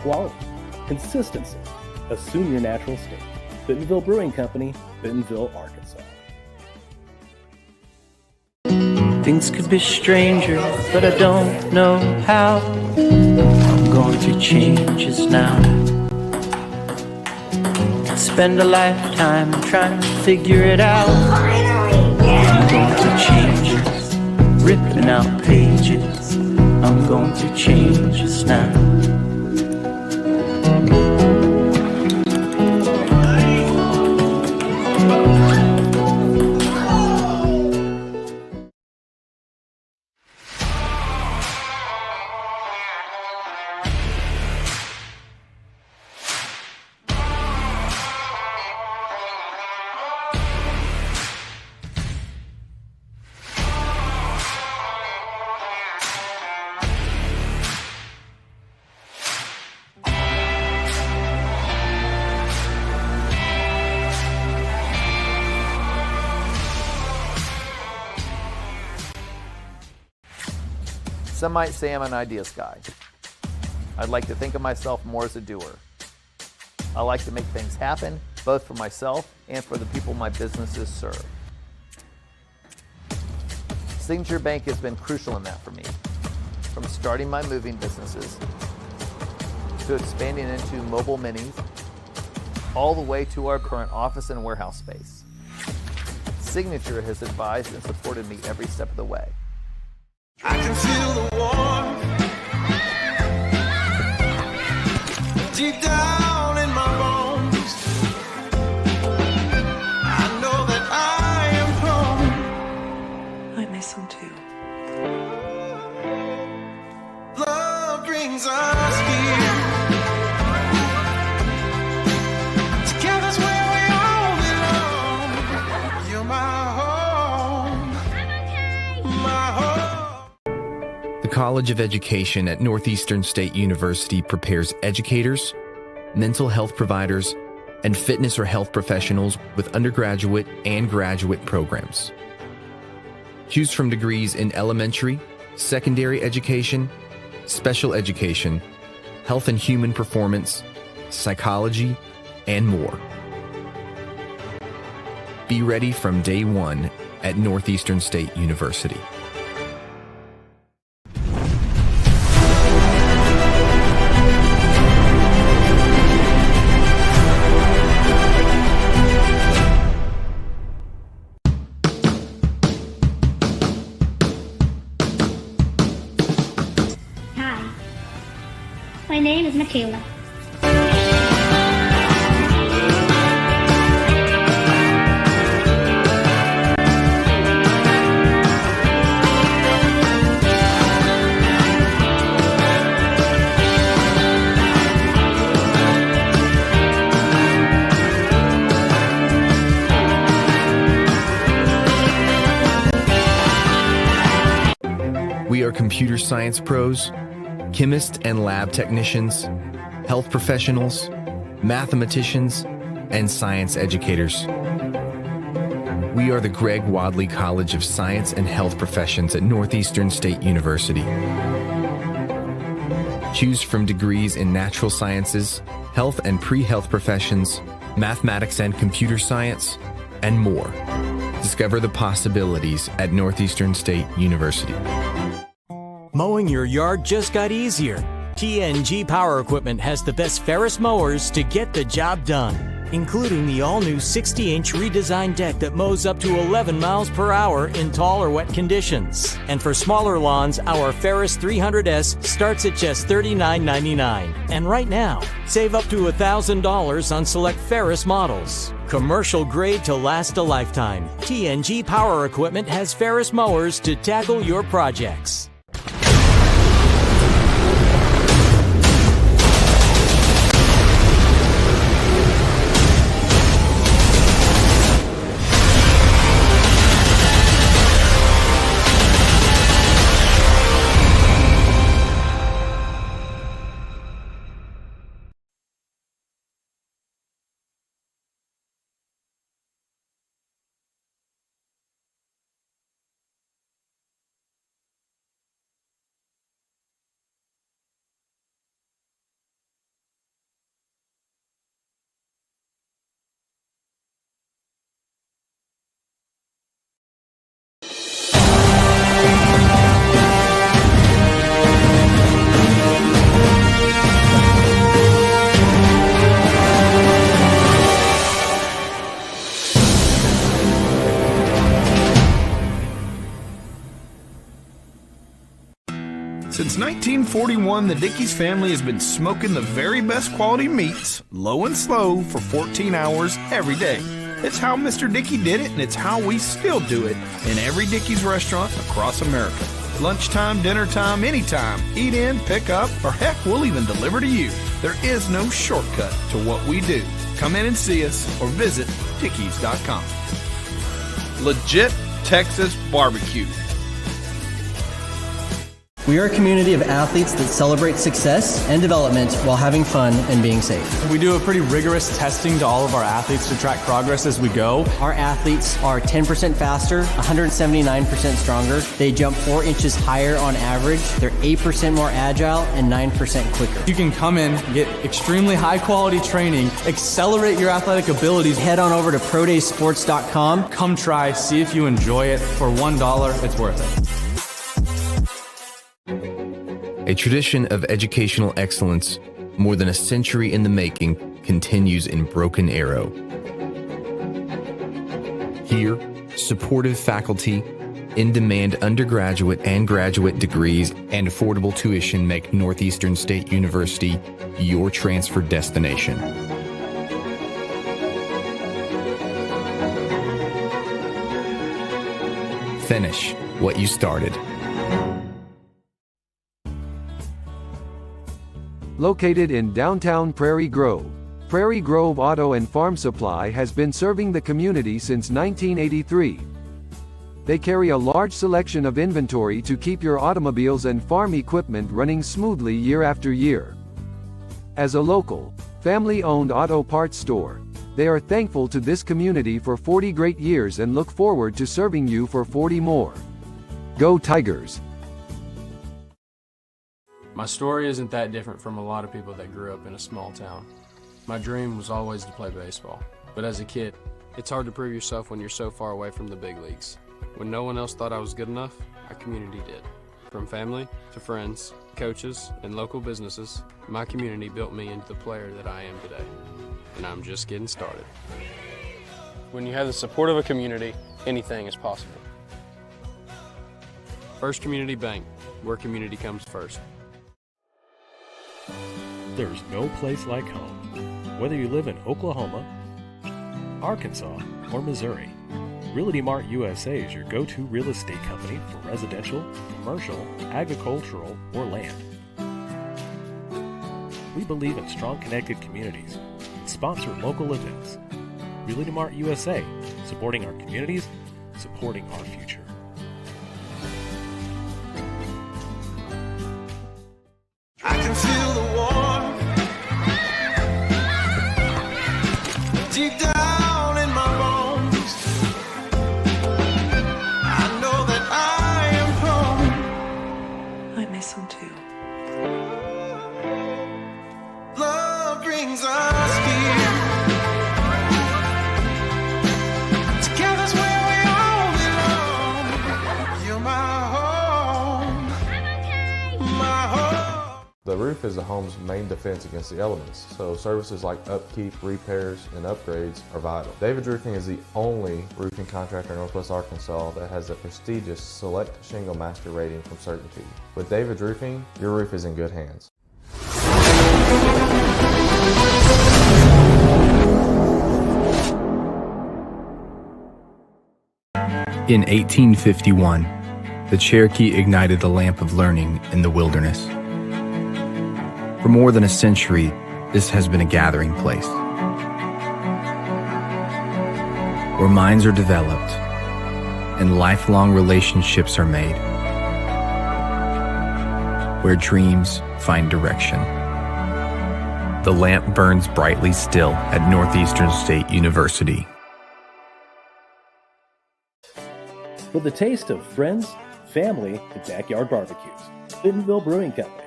Quality, consistency, assume your natural state. Bentonville Brewing Company, Bentonville, Arkansas. Things could be stranger, but I don't know how. I'm going to change this now. Spend a lifetime trying to figure it out. I'm going to change this, ripping out pages. I'm going to change this now. Some might say I'm an ideas guy. I'd like to think of myself more as a doer. I like to make things happen, both for myself and for the people my businesses serve. Signature Bank has been crucial in that for me, from starting my moving businesses to expanding into mobile minis, all the way to our current office and warehouse space. Signature has advised and supported me every step of the way. I can feel the warmth deep down in my bones. I know that I am home. I miss him too. Love brings us here. Together's where we all belong. You're my home. My home. The College of Education at Northeastern State University prepares educators, mental health providers, and fitness or health professionals with undergraduate and graduate programs. Choose from degrees in elementary, secondary education, special education, health and human performance, psychology, and more. Be ready from day one at Northeastern State University. My name is Michaela. We are computer science pros, chemists and lab technicians, health professionals, mathematicians, and science educators. We are the Greg Wadley College of Science and Health Professions at Northeastern State University. Choose from degrees in natural sciences, health and pre-health professions, mathematics and computer science, and more. Discover the possibilities at Northeastern State University. Mowing your yard just got easier. TNG Power Equipment has the best Ferris mowers to get the job done. including the all-new 60-inch redesigned deck that mows up to 11 miles per hour in tall or wet conditions. And for smaller lawns, our Ferris 300S starts at just $39.99. And right now, save up to $1,000 on select Ferris models. Commercial grade to last a lifetime. TNG Power Equipment has Ferris mowers to tackle your projects. Since 1941, the Dickey's family has been smoking the very best quality meats, low and slow, for 14 hours every day. It's how Mr. Dickey did it, and it's how we still do it in every Dickey's restaurant across America. Lunchtime, dinner time, anytime. Eat in, pick up, or heck, we'll even deliver to you. There is no shortcut to what we do. Come in and see us or visit Dickeys.com. Legit Texas barbecue. We are a community of athletes that celebrate success and development while having fun and being safe. We do a pretty rigorous testing to all of our athletes to track progress as we go. Our athletes are 10% faster, 179% stronger. They jump 4 inches higher on average. They're 8% more agile and 9% quicker. You can come in, get extremely high quality training, accelerate your athletic abilities. Head on over to prodaysports.com. Come try, see if you enjoy it. For $1, it's worth it. A tradition of educational excellence, more than a century in the making, continues in Broken Arrow. Here, supportive faculty, in-demand undergraduate and graduate degrees, and affordable tuition make Northeastern State University your transfer destination. Finish what you started. Located in downtown Prairie Grove, Prairie Grove Auto and Farm Supply has been serving the community since 1983. They carry a large selection of inventory to keep your automobiles and farm equipment running smoothly year after year. As a local, family-owned auto parts store, they are thankful to this community for 40 great years and look forward to serving you for 40 more. Go Tigers! My story isn't that different from a lot of people that grew up in a small town. My dream was always to play baseball, but as a kid, it's hard to prove yourself when you're so far away from the big leagues. When no one else thought I was good enough, our community did. From family to friends, coaches, and local businesses, my community built me into the player that I am today. And I'm just getting started. When you have the support of a community, anything is possible. First Community Bank, where community comes first. There's no place like home. Whether you live in Oklahoma, Arkansas, or Missouri, Realty Mart USA is your go-to real estate company for residential, commercial, agricultural, or land. We believe in strong connected communities and sponsor local events. Realty Mart USA, supporting our communities, supporting our future. I can feel the war deep down in my bones. I know that I am home. I miss him too. Love brings us here. Together's where we all belong. roof is the home's main defense against the elements, so services like upkeep, repairs, and upgrades are vital. David's Roofing is the only roofing contractor in Northwest Arkansas that has the prestigious Select Shingle Master rating from Certainty. With David's Roofing, your roof is in good hands. In 1851, the Cherokee ignited the lamp of learning in the wilderness. For more than a century, this has been a gathering place where minds are developed and lifelong relationships are made, where dreams find direction. The lamp burns brightly still at Northeastern State University. With the taste of friends, family, and backyard barbecues, Bentonville Brewing Company.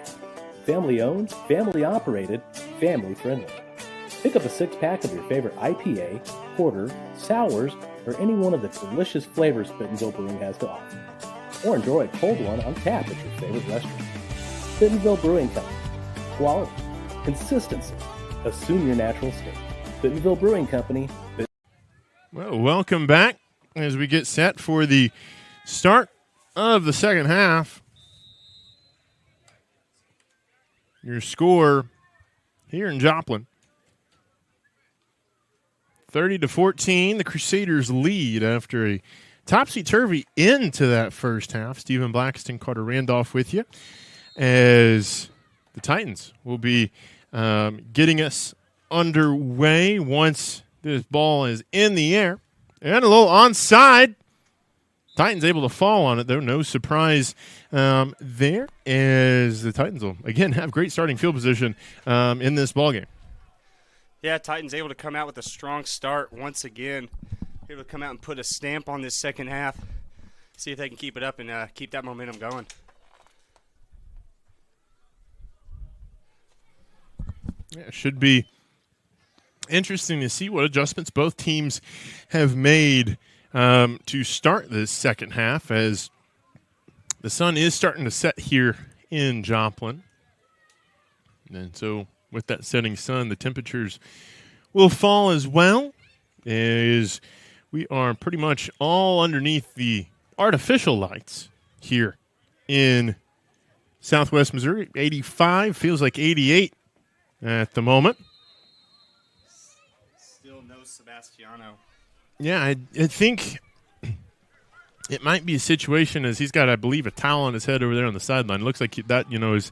Family owned, family operated, family friendly. Pick up a 6-pack of your favorite IPA, porter, sours, or any one of the delicious flavors Bentonville Brewing has to offer. Or enjoy a cold one on tap at your favorite restaurant. Bentonville Brewing Company. Quality, consistency, assume your natural state. Bentonville Brewing Company. Well, welcome back as we get set for the start of the second half. Your score here in Joplin, 30-14. The Crusaders lead after a topsy-turvy end to that first half. Stephen Blackston, Carter Randolph with you as the Titans will be getting us underway once this ball is in the air. And a little onside. Titans able to fall on it, though. No surprise there, as the Titans will, again, have great starting field position in this ballgame. Yeah, Titans able to come out with a strong start once again. Able to come out and put a stamp on this second half. See if they can keep it up and keep that momentum going. Yeah, it should be interesting to see what adjustments both teams have made to start this second half, as the sun is starting to set here in Joplin. And so with that setting sun, the temperatures will fall as well, as we are pretty much all underneath the artificial lights here in Southwest Missouri. 85, feels like 88 at the moment. Still no Sebastiano. Yeah, I think it might be a situation as he's got, I believe, a towel on his head over there on the sideline. Looks like that, is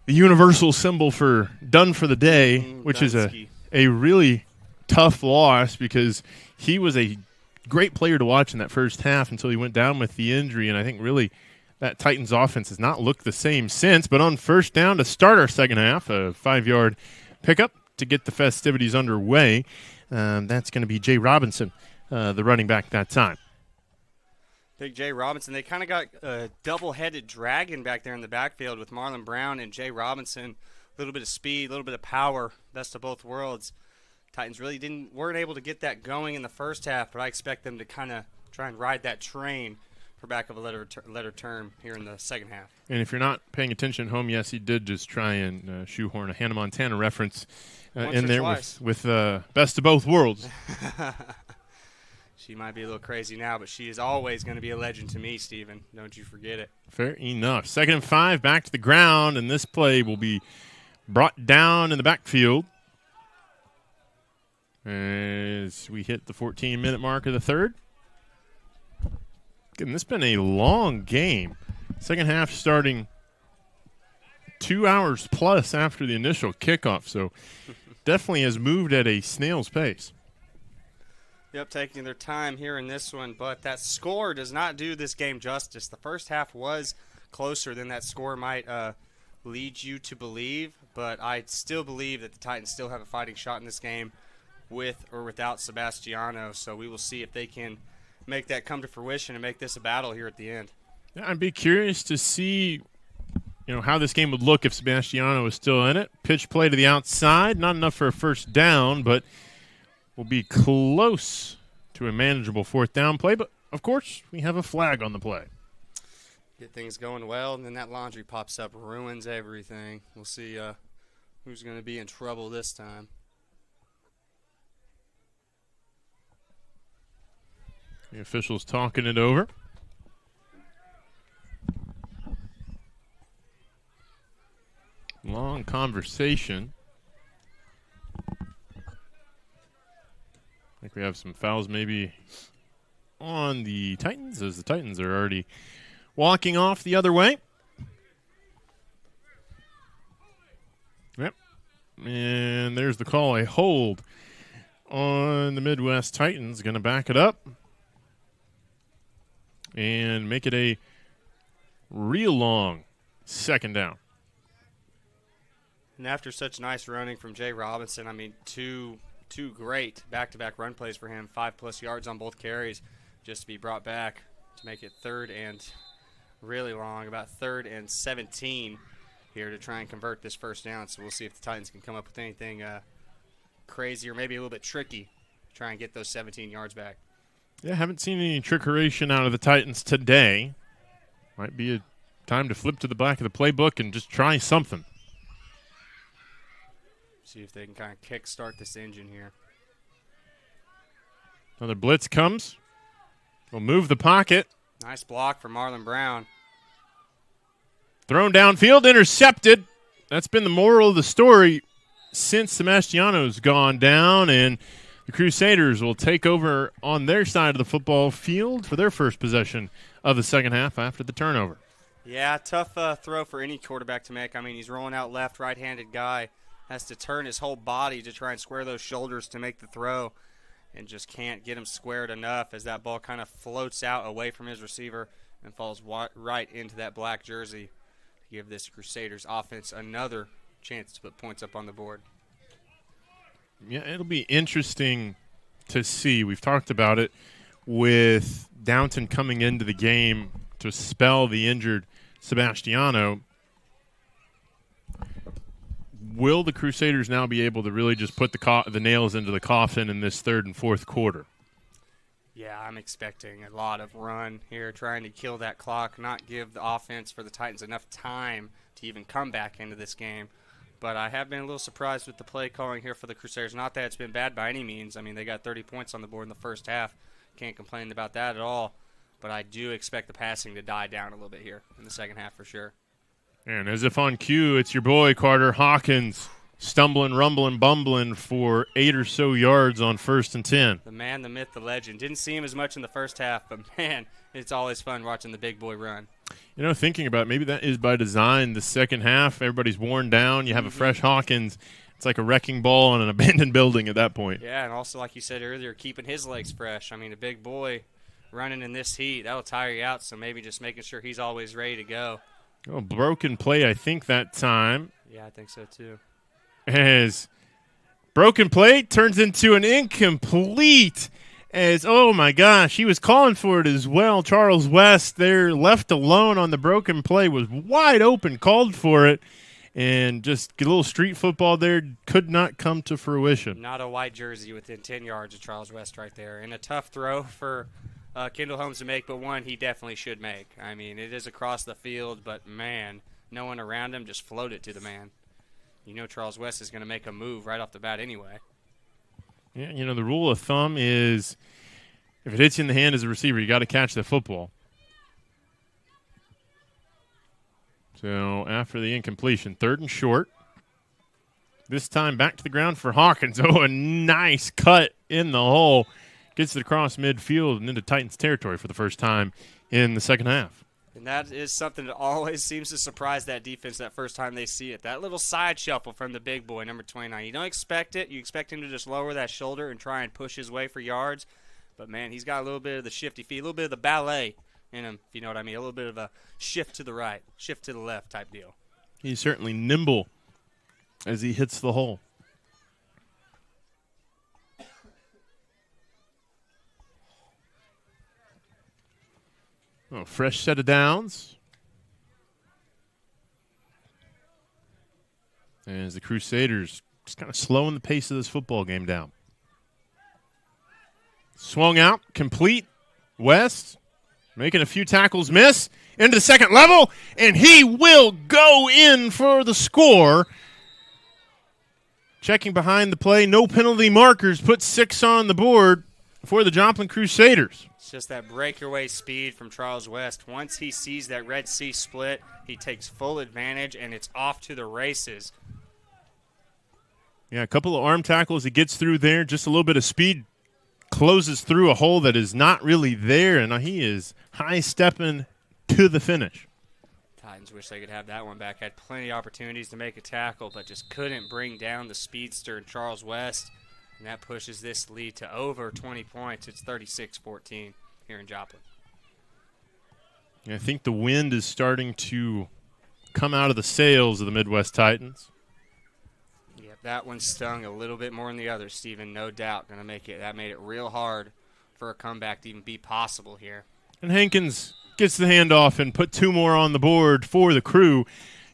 the universal symbol for done for the day, which is a really tough loss, because he was a great player to watch in that first half until he went down with the injury. And I think really that Titans offense has not looked the same since. But on first down to start our second half, a 5-yard pickup to get the festivities underway. That's going to be Jay Robinson, the running back that time. Big Jay Robinson. They kind of got a double-headed dragon back there in the backfield with Marlon Brown and Jay Robinson. A little bit of speed, a little bit of power, best of both worlds. Titans really weren't able to get that going in the first half, but I expect them to kind of try and ride that train, for lack of a letter term, here in the second half. And if you're not paying attention at home, yes, he did just try and shoehorn a Hannah Montana reference in there with best of both worlds. She might be a little crazy now, but she is always going to be a legend to me, Stephen. Don't you forget it. Fair enough. 2nd and 5, back to the ground, and this play will be brought down in the backfield as we hit the 14-minute mark of the third. Again, this has been a long game. Second half starting 2 hours plus after the initial kickoff, so definitely has moved at a snail's pace. Yep, taking their time here in this one, but that score does not do this game justice. The first half was closer than that score might lead you to believe, but I still believe that the Titans still have a fighting shot in this game with or without Sebastiano, so we will see if they can make that come to fruition and make this a battle here at the end. Yeah, I'd be curious to see how this game would look if Sebastiano was still in it. Pitch play to the outside, not enough for a first down, but will be close to a manageable 4th down play. But, of course, we have a flag on the play. Get things going well, and then that laundry pops up, ruins everything. We'll see who's going to be in trouble this time. The officials talking it over. Long conversation. I think we have some fouls maybe on the Titans, as the Titans are already walking off the other way. Yep. And there's the call. A hold on the Midwest Titans. Going to back it up and make it a real long second down. And after such nice running from Jay Robinson, I mean, two great back-to-back run plays for him, 5+ yards on both carries, just to be brought back to make it third and really long, about 3rd and 17 here to try and convert this first down. So we'll see if the Titans can come up with anything crazy or maybe a little bit tricky to try and get those 17 yards back. Yeah, haven't seen any trickeration out of the Titans today. Might be a time to flip to the back of the playbook and just try something. See if they can kind of kick-start this engine here. Another blitz comes. We'll move the pocket. Nice block for Marlon Brown. Thrown downfield, intercepted. That's been the moral of the story since Sebastiano's gone down, and the Crusaders will take over on their side of the football field for their first possession of the second half after the turnover. Yeah, tough throw for any quarterback to make. I mean, he's rolling out left, right-handed guy. Has to turn his whole body to try and square those shoulders to make the throw, and just can't get him squared enough as that ball kind of floats out away from his receiver and falls right into that black jersey to give this Crusaders offense another chance to put points up on the board. Yeah, it'll be interesting to see. We've talked about it with Downton coming into the game to spell the injured Sebastiano. Will the Crusaders now be able to really just put the nails into the coffin in this third and fourth quarter? Yeah, I'm expecting a lot of run here, trying to kill that clock, not give the offense for the Titans enough time to even come back into this game. But I have been a little surprised with the play calling here for the Crusaders. Not that it's been bad by any means. I mean, they got 30 points on the board in the first half. Can't complain about that at all. But I do expect the passing to die down a little bit here in the second half for sure. And as if on cue, it's your boy Carter Hawkins stumbling, rumbling, bumbling for 8 or so yards on 1st and 10. The man, the myth, the legend. Didn't see him as much in the first half, but, man, it's always fun watching the big boy run. You know, thinking about it, maybe that is by design. The second half, everybody's worn down. You have a fresh Hawkins. It's like a wrecking ball on an abandoned building at that point. Yeah, and also, like you said earlier, keeping his legs fresh. I mean, a big boy running in this heat, that'll tire you out, so maybe just making sure he's always ready to go. Oh, broken play, I think, that time. Yeah, I think so, too. As broken play turns into an incomplete. As, oh, my gosh, he was calling for it as well. Charles West there, left alone on the broken play, was wide open, called for it, and just a little street football there could not come to fruition. Not a white jersey within 10 yards of Charles West right there. And a tough throw for Kendall Holmes to make, but one he definitely should make. I mean, it is across the field, but, man, no one around him, just float it to the man. You know Charles West is going to make a move right off the bat anyway. Yeah, you know, the rule of thumb is if it hits you in the hand as a receiver, you got to catch the football. So after the incompletion, 3rd and short. This time back to the ground for Hawkins. Oh, a nice cut in the hole. Gets it across midfield and into Titans territory for the first time in the second half. And that is something that always seems to surprise that defense that first time they see it. That little side shuffle from the big boy, number 29. You don't expect it. You expect him to just lower that shoulder and try and push his way for yards. But, man, he's got a little bit of the shifty feet, a little bit of the ballet in him, if you know what I mean. A little bit of a shift to the right, shift to the left type deal. He's certainly nimble as he hits the hole. Oh, fresh set of downs. As the Crusaders just kind of slowing the pace of this football game down. Swung out, complete. West making a few tackles miss into the second level, and he will go in for the score. Checking behind the play, no penalty markers, put 6 on the board for the Joplin Crusaders. It's just that breakaway speed from Charles West. Once he sees that Red Sea split, he takes full advantage, and it's off to the races. Yeah, a couple of arm tackles. He gets through there. Just a little bit of speed. Closes through a hole that is not really there, and he is high-stepping to the finish. Titans wish they could have that one back. Had plenty of opportunities to make a tackle, but just couldn't bring down the speedster in Charles West, and that pushes this lead to over 20 points. It's 36-14 here in Joplin. I think the wind is starting to come out of the sails of the Midwest Titans. Yep, that one stung a little bit more than the others, Steven, no doubt. That made it real hard for a comeback to even be possible here. And Hankins gets the handoff and put 2 more on the board for the Crew.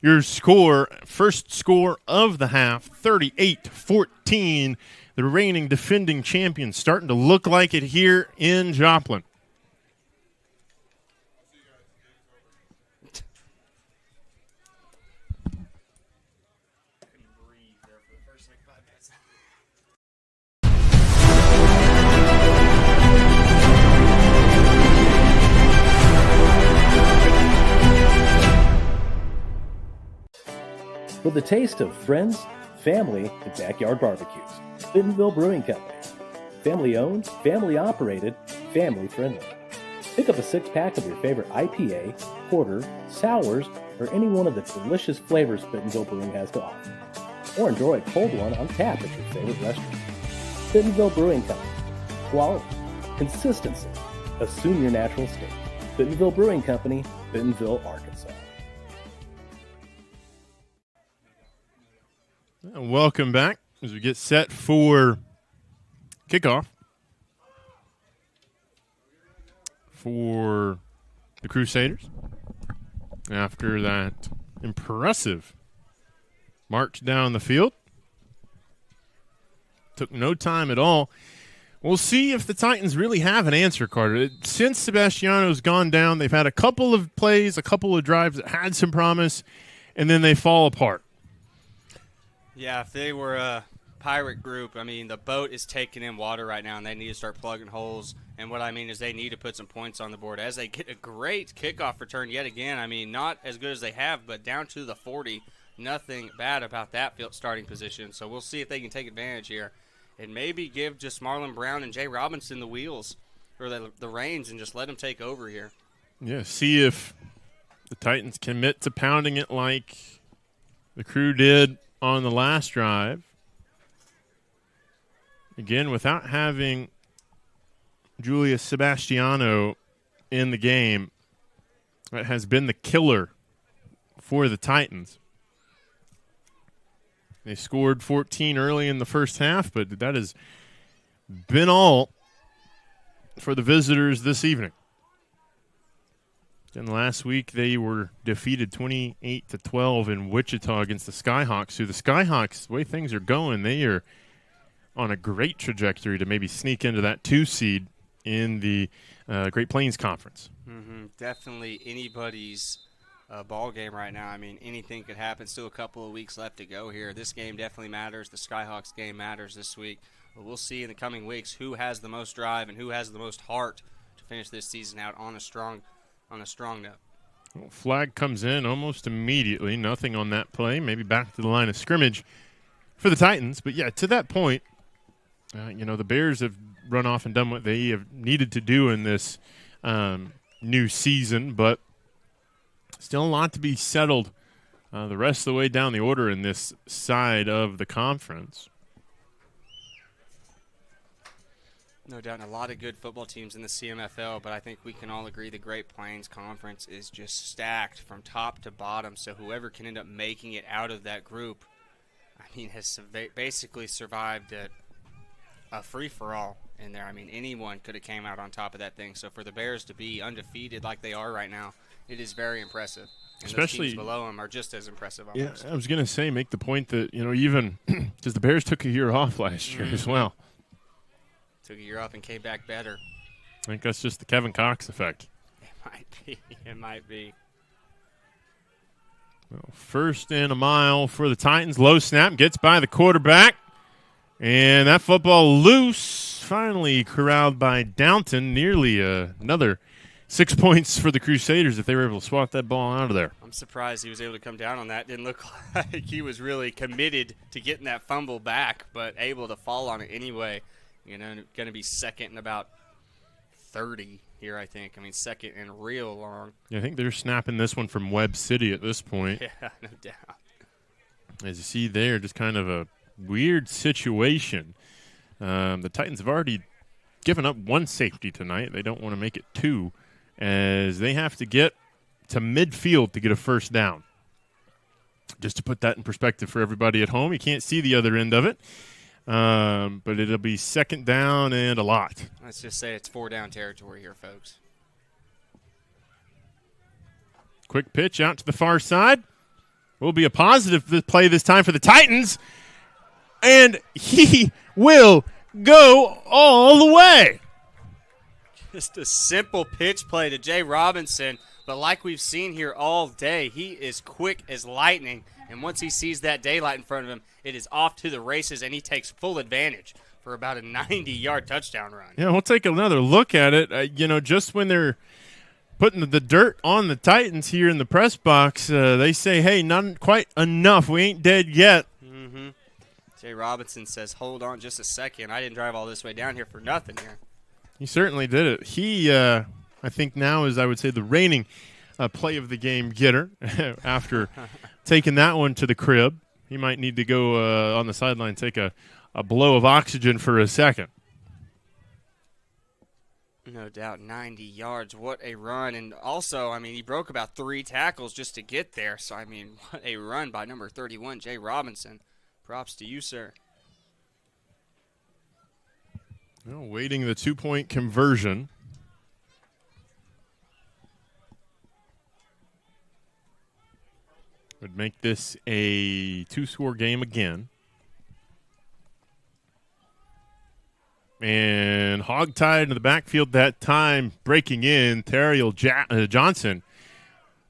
Your score, first score of the half, 38-14. The reigning defending champions starting to look like it here in Joplin. With the taste of friends, family, and backyard barbecues. Bentonville Brewing Company. Family owned, family operated, family friendly. Pick up a 6-pack of your favorite IPA, porter, sours, or any one of the delicious flavors Bentonville Brewing has to offer. Or enjoy a cold one on tap at your favorite restaurant. Bentonville Brewing Company. Quality, consistency, assume your natural state. Bentonville Brewing Company, Bentonville, Arkansas. Welcome back as we get set for kickoff for the Crusaders. After that impressive march down the field. Took no time at all. We'll see if the Titans really have an answer, Carter. Since Sebastiano's gone down, they've had a couple of plays, a couple of drives that had some promise, and then they fall apart. Yeah, if they were a pirate group, I mean, the boat is taking in water right now, and they need to start plugging holes. And what I mean is they need to put some points on the board as they get a great kickoff return yet again. I mean, not as good as they have, but down to the 40. Nothing bad about that field starting position. So we'll see if they can take advantage here and maybe give just Marlon Brown and Jay Robinson the wheels or the reins and just let them take over here. Yeah, see if the Titans commit to pounding it like the Crew did on the last drive. Again, without having Julius Sebastiano in the game, that has been the killer for the Titans. They scored 14 early in the first half, but that has been all for the visitors this evening. And last week they were defeated 28-12 in Wichita against the Skyhawks. So the Skyhawks, the way things are going, they are on a great trajectory to maybe sneak into that 2 seed in the Great Plains Conference. Definitely anybody's ball game right now. I mean, anything could happen. Still a couple of weeks left to go here. This game definitely matters. The Skyhawks game matters this week. But we'll see in the coming weeks who has the most drive and who has the most heart to finish this season out on a strong note. Well, flag comes in almost immediately. Nothing on that play. Maybe back to the line of scrimmage for the Titans. But, yeah, to that point, the Bears have run off and done what they have needed to do in this new season. But still a lot to be settled the rest of the way down the order in this side of the conference. No doubt, and a lot of good football teams in the CMFL, but I think we can all agree the Great Plains Conference is just stacked from top to bottom, so whoever can end up making it out of that group, I mean, has basically survived a free-for-all in there. I mean, anyone could have came out on top of that thing, so for the Bears to be undefeated like they are right now, it is very impressive. And especially those teams below them are just as impressive almost. Yeah, I was going to say, make the point that, even because the Bears took a year off last year as well. Took a year off and came back better. I think that's just the Kevin Cox effect. It might be. Well, 1st and a mile for the Titans. Low snap, gets by the quarterback. And that football loose, finally corralled by Downton. Nearly another 6 points for the Crusaders if they were able to swat that ball out of there. I'm surprised he was able to come down on that. Didn't look like he was really committed to getting that fumble back, but able to fall on it anyway. You know, going to be second and about 30 here, I think. I mean, second and real long. Yeah, I think they're snapping this one from Webb City at this point. Yeah, no doubt. As you see there, just kind of a weird situation. The Titans have already given up 1 safety tonight. They don't want to make it 2, as they have to get to midfield to get a first down. Just to put that in perspective for everybody at home, you can't see the other end of it. But it'll be 2nd down and a lot. Let's just say it's 4-down territory here, folks. Quick pitch out to the far side. Will be a positive play this time for the Titans. And he will go all the way. Just a simple pitch play to Jay Robinson. But like we've seen here all day, he is quick as lightning. And once he sees that daylight in front of him, it is off to the races, and he takes full advantage for about a 90-yard touchdown run. Yeah, we'll take another look at it. Just when they're putting the dirt on the Titans here in the press box, they say, hey, not quite enough. We ain't dead yet. Mm-hmm. Jay Robinson says, hold on just a second. I didn't drive all this way down here for nothing here. He certainly did it. He, I think now is, I would say, the reigning play of the game getter after taking that one to the crib. He might need to go on the sideline, take a blow of oxygen for a second. No doubt, 90 yards. What a run. And also, I mean, he broke about 3 tackles just to get there. So, I mean, what a run by number 31, Jay Robinson. Props to you, sir. Well, waiting the 2-point conversion. Would make this a 2-score game again. And hogtied in the backfield that time, breaking in, Theriel Johnson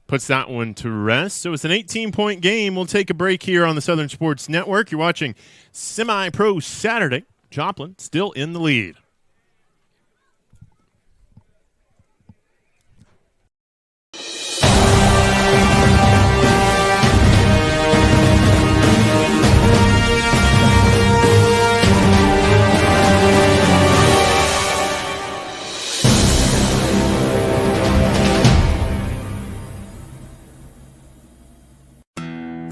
puts that one to rest. So it's an 18-point game. We'll take a break here on the Southern Sports Network. You're watching Semipro Saturday. Joplin still in the lead.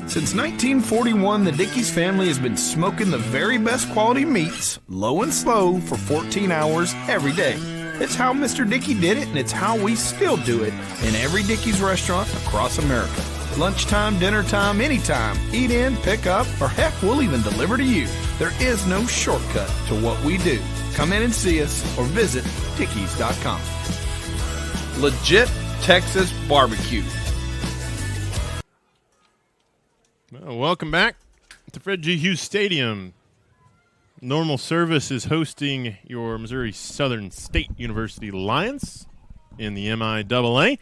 Since 1941, the Dickey's family has been smoking the very best quality meats, low and slow, for 14 hours every day. It's how Mr. Dickey did it, and it's how we still do it in every Dickey's restaurant across America. Lunchtime, dinner time, anytime. Eat in, pick up, or heck, we'll even deliver to you. There is no shortcut to what we do. Come in and see us or visit Dickeys.com. Legit Texas barbecue. Well, welcome back to Fred G. Hughes Stadium. Normal Service is hosting your Missouri Southern State University Lions in the MIAA.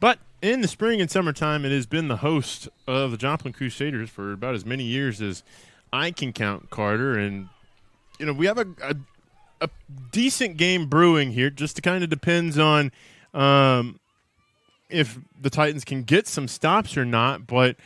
But in the spring and summertime, it has been the host of the Joplin Crusaders for about as many years as I can count, Carter. And, we have a decent game brewing here. Just kind of depends on if the Titans can get some stops or not. But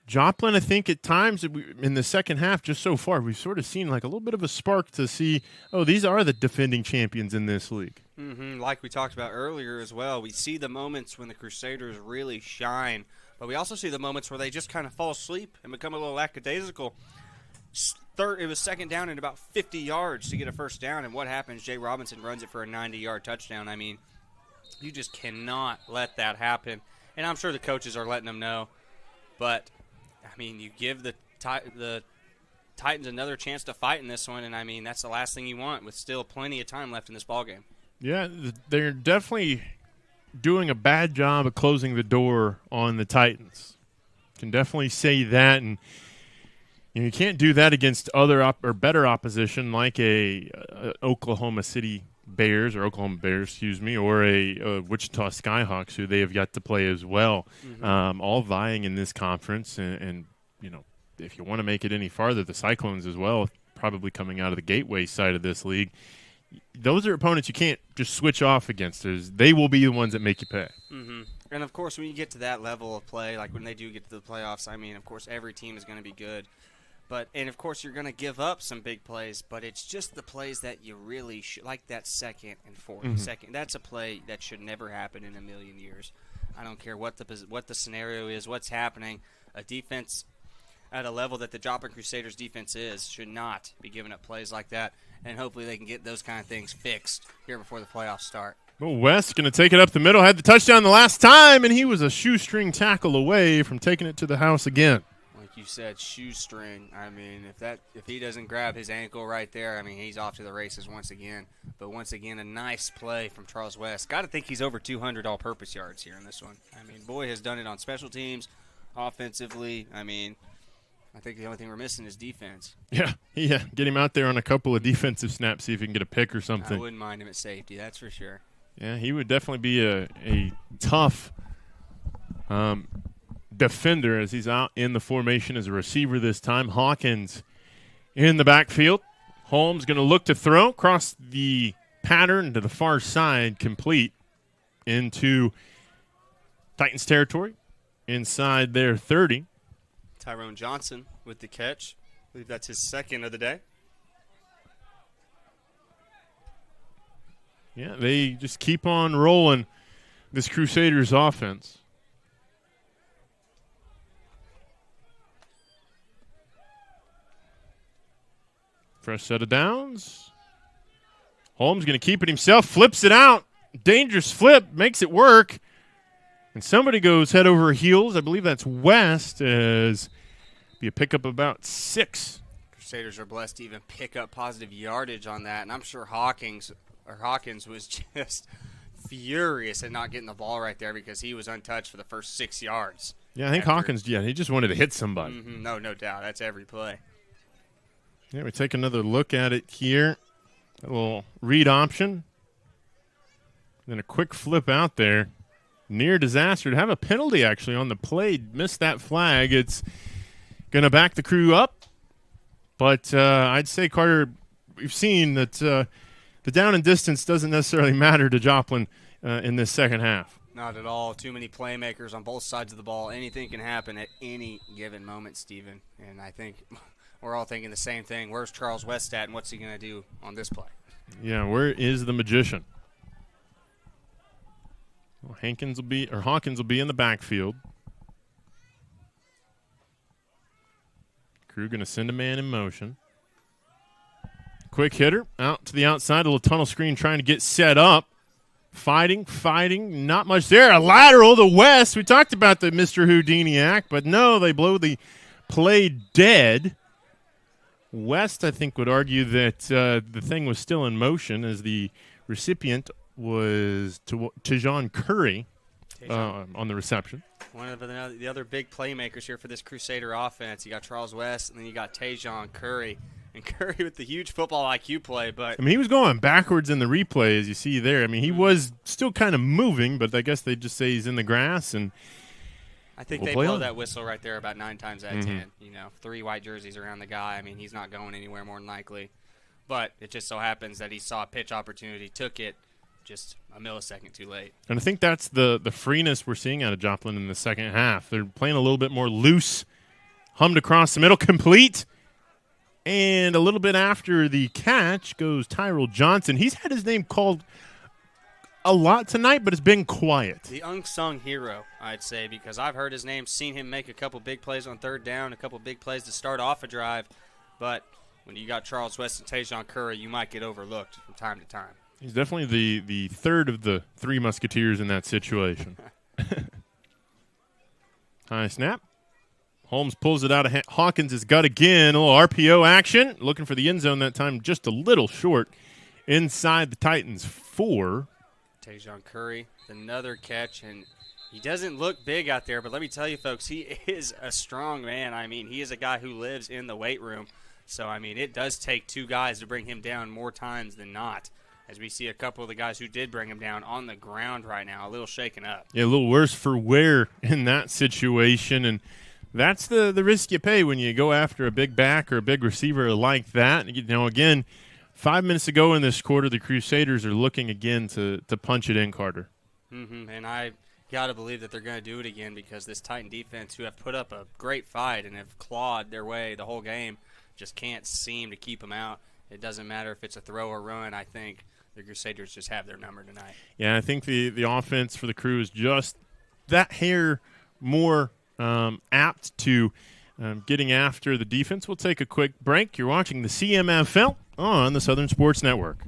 Joplin, I think at times in the second half, just so far, we've sort of seen like a little bit of a spark to see, these are the defending champions in this league. Mm-hmm. Like we talked about earlier as well, we see the moments when the Crusaders really shine, but we also see the moments where they just kind of fall asleep and become a little lackadaisical. It was 2nd down and about 50 yards to get a first down, and what happens? Jay Robinson runs it for a 90-yard touchdown. I mean, you just cannot let that happen, and I'm sure the coaches are letting them know, but I mean, you give the Titans another chance to fight in this one, and I mean, that's the last thing you want with still plenty of time left in this ballgame. Yeah, they're definitely doing a bad job of closing the door on the Titans. Can definitely say that, and you can't do that against other or better opposition like a Oklahoma City Bears, or Oklahoma Bears, excuse me, or a Wichita Skyhawks, who they have yet to play as well, all vying in this conference. And, you know, if you want to make it any farther, the Cyclones as well, probably coming out of the gateway side of this league. Those are opponents you can't just switch off against. They will be the ones that make you pay. And, of course, when you get to that level of play, like when they do get to the playoffs, I mean, of course, every team is going to be good. And, of course, you're going to give up some big plays, but it's just the plays that you really should, like that second and fourth. Second, that's a play that should never happen in a million years. I don't care what the scenario is, what's happening. A defense at a level that the Joplin Crusaders defense is should not be giving up plays like that, and hopefully they can get those kind of things fixed here before the playoffs start. Well, West going to take it up the middle. Had the touchdown the last time, and he was a shoestring tackle away from taking it to the house again. Like you said, shoestring. I mean, if he doesn't grab his ankle right there, I mean, he's off to the races once again. But once again, a nice play from Charles West. Got to think he's over 200 all-purpose yards here in this one. I mean, boy has done it on special teams, offensively. I mean, I think the only thing we're missing is defense. Yeah. Get him out there on a couple of defensive snaps, see if he can get a pick or something. I wouldn't mind him at safety, that's for sure. Yeah, he would definitely be a tough defender as he's out in the formation as a receiver this time. Hawkins in the backfield. Holmes going to look to throw across the pattern to the far side, complete into Titans territory inside their 30. Tyrone Johnson with the catch. I believe that's his second of the day. Yeah, they just keep on rolling this Crusaders offense. Fresh set of downs. Holmes going to keep it himself, flips it out. Dangerous flip, makes it work. And somebody goes head over heels. I believe that's West, as be a pickup of about 6. Crusaders are blessed to even pick up positive yardage on that, and I'm sure Hawkins was just furious at not getting the ball right there because he was untouched for the first 6 yards. Yeah, I think Hawkins, he just wanted to hit somebody. No doubt. That's every play. Yeah, we take another look at it here. A little read option. Then a quick flip out there. Near disaster. To have a penalty, actually, on the play. Missed that flag. It's going to back the Crew up. But I'd say, Carter, we've seen that the down and distance doesn't necessarily matter to Joplin in this second half. Not at all. Too many playmakers on both sides of the ball. Anything can happen at any given moment, Steven. And I think we're all thinking the same thing. Where's Charles West at, and what's he going to do on this play? Yeah, where is the magician? Well, Hawkins will be in the backfield. Crew going to send a man in motion. Quick hitter out to the outside, a little tunnel screen trying to get set up. Fighting, not much there. A lateral to West. We talked about the Mr. Houdini act, but no, they blow the play dead. West, I think, would argue that the thing was still in motion as the recipient was Tejon Curry on the reception. One of the other big playmakers here for this Crusader offense. You got Charles West, and then you got Tejon Curry. And Curry with the huge football IQ play. But I mean, he was going backwards in the replay, as you see there. I mean, he was still kind of moving, but I guess they just say he's in the grass. And I think they blow that whistle right there about 9 times out of 10. 3 white jerseys around the guy. I mean, he's not going anywhere more than likely. But it just so happens that he saw a pitch opportunity, took it just a millisecond too late. And I think that's the freeness we're seeing out of Joplin in the second half. They're playing a little bit more loose, hummed across the middle, complete. And a little bit after the catch goes Tyrell Johnson. He's had his name called a lot tonight, but it's been quiet. The unsung hero, I'd say, because I've heard his name, seen him make a couple big plays on third down, a couple big plays to start off a drive. But when you got Charles West and Tejon Curry, you might get overlooked from time to time. He's definitely the third of the 3 Musketeers in that situation. High snap. Holmes pulls it out of Hawkins' gut again. A little RPO action. Looking for the end zone that time, just a little short inside the Titans' 4. Tejon Curry, another catch, and he doesn't look big out there, but let me tell you, folks, he is a strong man. I mean, he is a guy who lives in the weight room. So, I mean, it does take 2 guys to bring him down more times than not. as we see a couple of the guys who did bring him down on the ground right now, a little shaken up. Yeah, a little worse for wear in that situation, and that's the risk you pay when you go after a big back or a big receiver like that. You know, again, 5 minutes ago in this quarter, the Crusaders are looking again to punch it in, Carter. And I got to believe that they're going to do it again because this Titan defense, who have put up a great fight and have clawed their way the whole game, just can't seem to keep them out. It doesn't matter if it's a throw or run. I think the Crusaders just have their number tonight. Yeah, I think the offense for the Crew is just that hair more apt to getting after the defense. We'll take a quick break. You're watching the CMFL on the Southern Sports Network.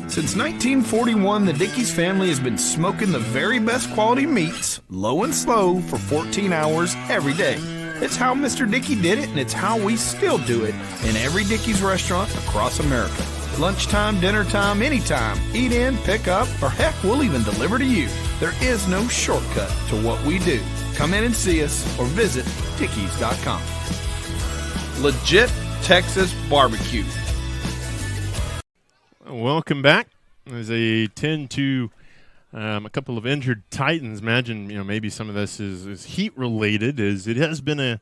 Since 1941, the Dickey's family has been smoking the very best quality meats, low and slow, for 14 hours every day. It's how Mr. Dickey did it, and it's how we still do it in every Dickey's restaurant across America. Lunchtime, dinner time, anytime. Eat in, pick up, or heck, we'll even deliver to you. There is no shortcut to what we do. Come in and see us or visit Dickeys.com. Legit Texas barbecue. Welcome back. There's a 10-2, a couple of injured Titans. Imagine, maybe some of this is heat related, as it has been a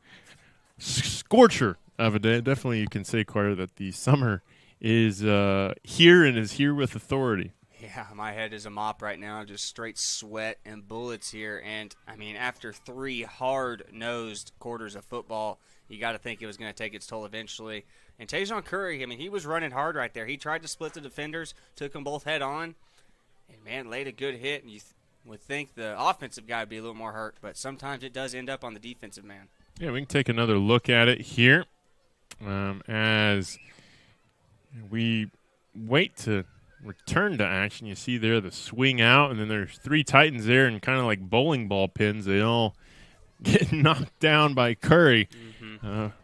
scorcher of a day. Definitely, you can say, Carter, that the summer is here and is here with authority. Yeah, my head is a mop right now, just straight sweat and bullets here. And, I mean, after 3 hard-nosed quarters of football, you got to think it was going to take its toll eventually. And Tajon Curry, I mean, he was running hard right there. He tried to split the defenders, took them both head on, and, man, laid a good hit. And you would think the offensive guy would be a little more hurt, but sometimes it does end up on the defensive man. Yeah, we can take another look at it here as we wait to return to action. You see there the swing out, and then there's 3 Titans there, and kind of like bowling ball pins, they all get knocked down by Curry.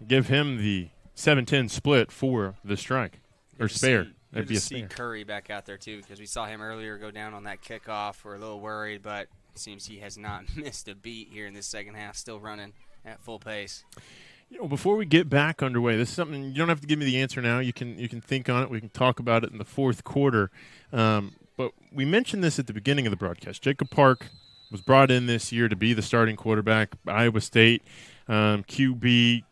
Give him the 7-10 split for the strike, or spare. Good to see Curry back out there, too, because we saw him earlier go down on that kickoff. We're a little worried, but it seems he has not missed a beat here in this second half, still running at full pace. Before we get back underway, this is something you don't have to give me the answer now. You can think on it. We can talk about it in the fourth quarter. But we mentioned this at the beginning of the broadcast. Jacob Park was brought in this year to be the starting quarterback, Iowa State QB,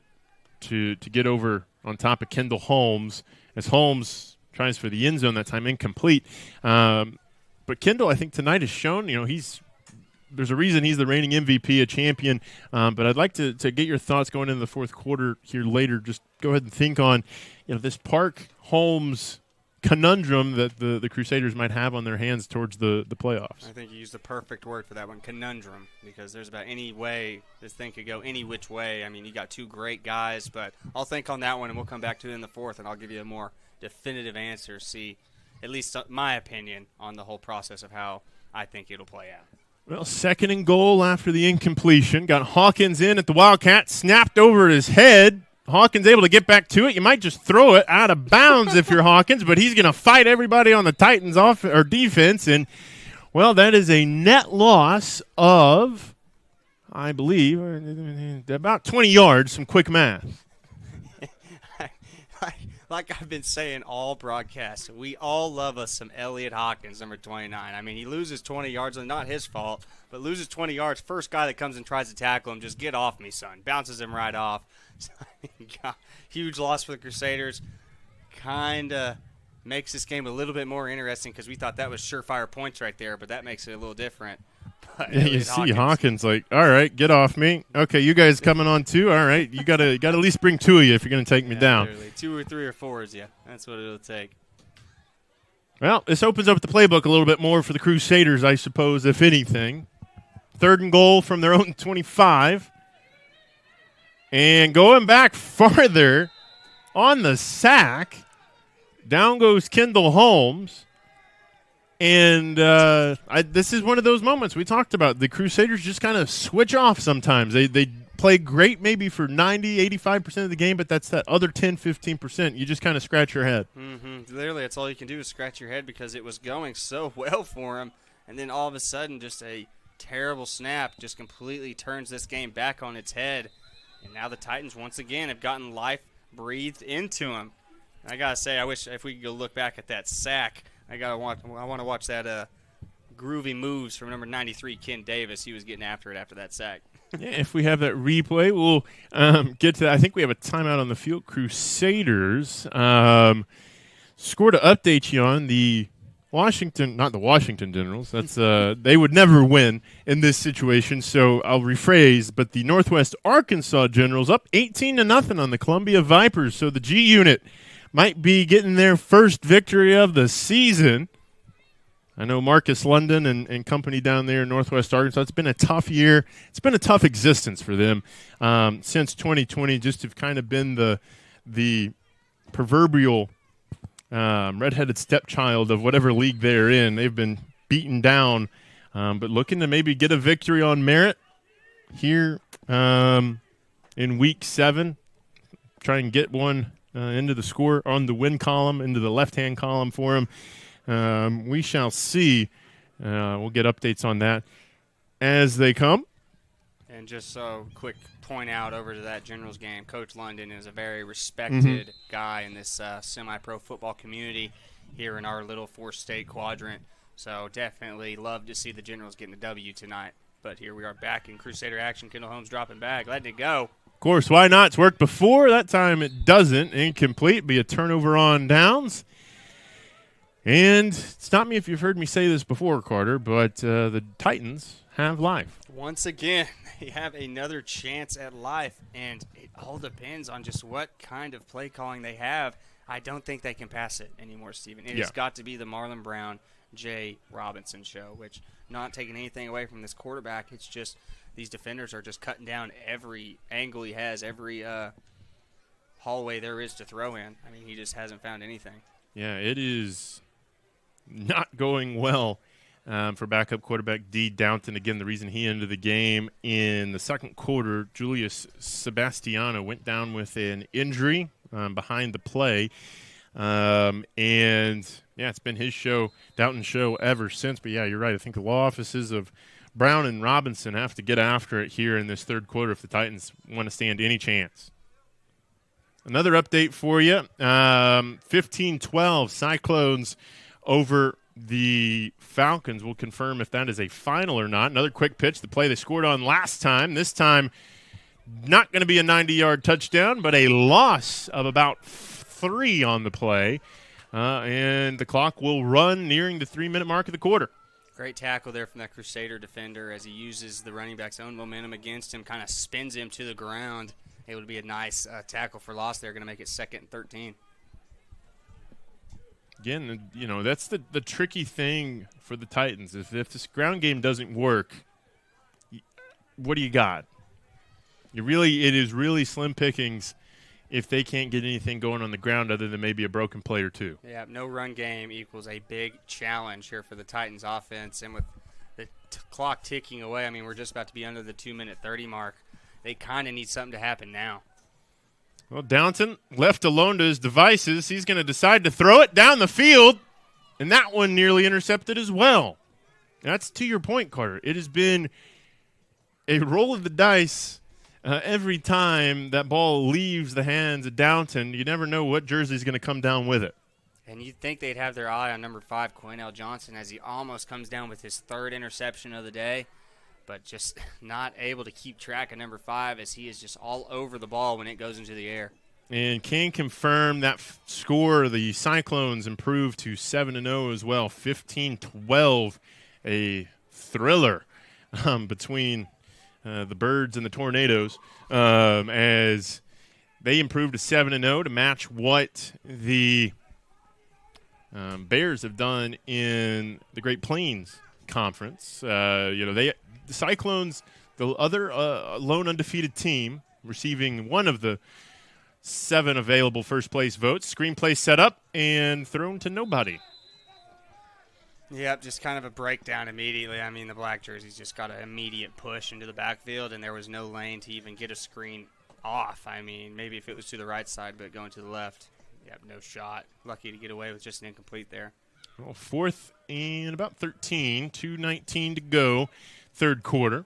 to get over on top of Kendall Holmes, as Holmes tries for the end zone that time, incomplete. But Kendall, I think tonight has shown, there's a reason he's the reigning MVP, a champion. But I'd like to get your thoughts going into the fourth quarter here later. Just go ahead and think on, this Park-Holmes conundrum that the Crusaders might have on their hands towards the playoffs. I think you used the perfect word for that one, conundrum, because there's about any way this thing could go any which way. I mean, you got 2 great guys, but I'll think on that one, and we'll come back to it in the fourth, and I'll give you a more definitive answer, see at least my opinion on the whole process of how I think it'll play out. Well, 2nd and goal after the incompletion. Got Hawkins in at the Wildcat, snapped over his head. Hawkins able to get back to it. You might just throw it out of bounds if you're Hawkins, but he's going to fight everybody on the Titans defense. And, well, that is a net loss of, I believe, about 20 yards, some quick math. Like I've been saying all broadcasts, we all love us some Elliott Hawkins, number 29. I mean, he loses 20 yards, and not his fault, but loses 20 yards. First guy that comes and tries to tackle him, just get off me, son. Bounces him right off. So, huge loss for the Crusaders. Kind of makes this game a little bit more interesting because we thought that was surefire points right there, but that makes it a little different. But yeah, you see Hawkins like, all right, get off me. Okay, you guys coming on too? All right, you got to at least bring 2 of you if you're going to take me down. Literally. 2 or 3 or 4s, yeah. That's what it'll take. Well, this opens up the playbook a little bit more for the Crusaders, I suppose, if anything. 3rd and goal from their own 25. And going back farther on the sack, down goes Kendall Holmes. And this is one of those moments we talked about. The Crusaders just kind of switch off sometimes. They play great maybe for 90, 85% of the game, but that's that other 10, 15%. You just kind of scratch your head. Literally, that's all you can do is scratch your head because it was going so well for him. And then all of a sudden, just a terrible snap just completely turns this game back on its head. And now the Titans, once again, have gotten life breathed into them. I got to say, I wish if we could go look back at that sack, I want to watch that groovy moves from number 93, Ken Davis. He was getting after it after that sack. Yeah, if we have that replay, we'll get to that. I think we have a timeout on the field. Crusaders score to update you on the not the Washington Generals. That's they would never win in this situation, so I'll rephrase. But the Northwest Arkansas Generals up 18-0 on the Columbia Vipers. So the G Unit might be getting their first victory of the season. I know Marcus London and company down there in Northwest Arkansas. It's been a tough year. It's been a tough existence for them since 2020. Just have kind of been the proverbial redheaded stepchild of whatever league they're in. They've been beaten down, but looking to maybe get a victory on merit here in Week 7. Try and get one into the score on the win column, into the left-hand column for them. We shall see. We'll get updates on that as they come. And just so quick point out over to that Generals game, Coach London is a very respected guy in this semi-pro football community here in our little 4-state quadrant. So definitely love to see the Generals getting a W tonight. But here we are back in Crusader action. Kendall Holmes dropping back, letting it go. Of course, why not? It's worked before. That time it doesn't. Incomplete. Be a turnover on downs. And stop me if you've heard me say this before, Carter, but the Titans have life. Once again, they have another chance at life, and it all depends on just what kind of play calling they have. I don't think they can pass it anymore, Steven. It has got to be the Marlon Brown, Jay Robinson show, which, not taking anything away from this quarterback, it's just these defenders are just cutting down every angle he has, every hallway there is to throw in. I mean, he just hasn't found anything. Yeah, it is not going well for backup quarterback D. Downton. Again, the reason he ended the game in the second quarter, Julius Sebastiano went down with an injury behind the play. And, yeah, it's been his show, Downton's show, ever since. But, yeah, you're right. I think the law offices of Brown and Robinson have to get after it here in this third quarter if the Titans want to stand any chance. Another update for you, 15-12, Cyclones over the Falcons. Will confirm if that is a final or not. Another quick pitch, the play they scored on last time. This time, not going to be a 90-yard touchdown, but a loss of about 3 on the play. And the clock will run nearing the 3-minute mark of the quarter. Great tackle there from that Crusader defender as he uses the running back's own momentum against him, kind of spins him to the ground. It would be a nice tackle for loss there, going to make it 2nd and 13. Again, you know, that's the tricky thing for the Titans. If this ground game doesn't work, what do you got? It is really slim pickings if they can't get anything going on the ground other than maybe a broken play or two. Yeah, no run game equals a big challenge here for the Titans offense. And with the clock ticking away, I mean, we're just about to be under the 2-minute 30 mark. They kind of need something to happen now. Well, Downton, left alone to his devices, he's going to decide to throw it down the field, and that one nearly intercepted as well. That's to your point, Carter. It has been a roll of the dice every time that ball leaves the hands of Downton. You never know what jersey is going to come down with it. And you'd think they'd have their eye on number 5, Cornell Johnson, as he almost comes down with his 3rd interception of the day, but just not able to keep track of number 5 as he is just all over the ball when it goes into the air. And can confirm that score. The Cyclones improved to 7-0 as well, 15-12, a thriller between the Birds and the Tornadoes as they improved to 7-0 to match what the Bears have done in the Great Plains Conference. The Cyclones, the other lone undefeated team, receiving one of the 7 available first-place votes. Screenplay set up and thrown to nobody. Yep, just kind of a breakdown immediately. I mean, the black jerseys just got an immediate push into the backfield, and there was no lane to even get a screen off. I mean, maybe if it was to the right side, but going to the left, yep, no shot. Lucky to get away with just an incomplete there. Well, 4th and about 13, 2:19 to go, third quarter.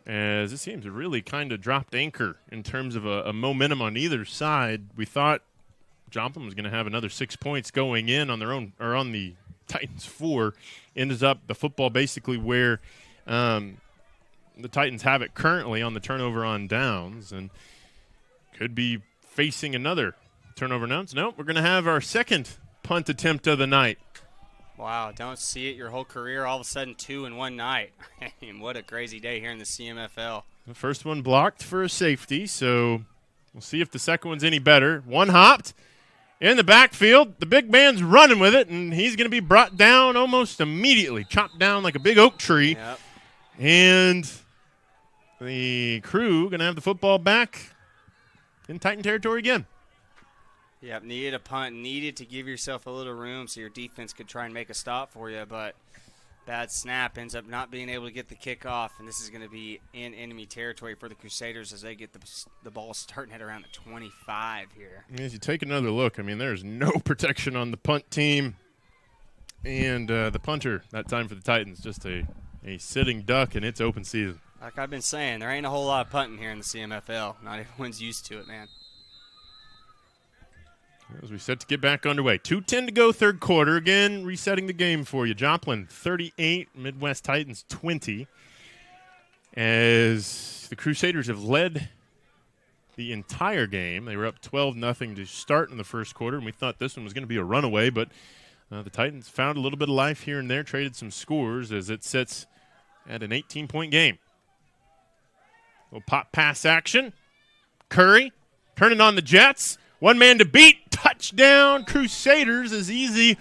As it seems to really kind of dropped anchor in terms of a momentum on either side. We thought Joplin was going to have another 6 points going in on their own, or on the Titans 4. Ends up the football basically where the Titans have it currently on the turnover on downs, and could be facing another turnover downs. No, we're going to have our second punt attempt of the night. Wow, don't see it your whole career, all of a sudden 2 in one night. I mean, what a crazy day here in the CMFL. The first one blocked for a safety, so we'll see if the second one's any better. One hopped in the backfield. The big man's running with it, and he's going to be brought down almost immediately, chopped down like a big oak tree. Yep. And the crew going to have the football back in Titan territory again. Yep, needed a punt, needed to give yourself a little room so your defense could try and make a stop for you, but bad snap ends up not being able to get the kick off, and this is going to be in enemy territory for the Crusaders as they get the ball starting at around the 25 here. As you take another look, I mean, there's no protection on the punt team, and the punter that time for the Titans, just a sitting duck, and it's open season. Like I've been saying, there ain't a whole lot of punting here in the CMFL. Not everyone's used to it, man. As we set to get back underway. 2:10 to go, third quarter. Again, resetting the game for you. Joplin 38, Midwest Titans 20. As the Crusaders have led the entire game. They were up 12-0 to start in the first quarter, and we thought this one was going to be a runaway, but the Titans found a little bit of life here and there, traded some scores as it sits at an 18-point game. Little pop pass action. Curry turning on the Jets. One man to beat. Touchdown, Crusaders, as easy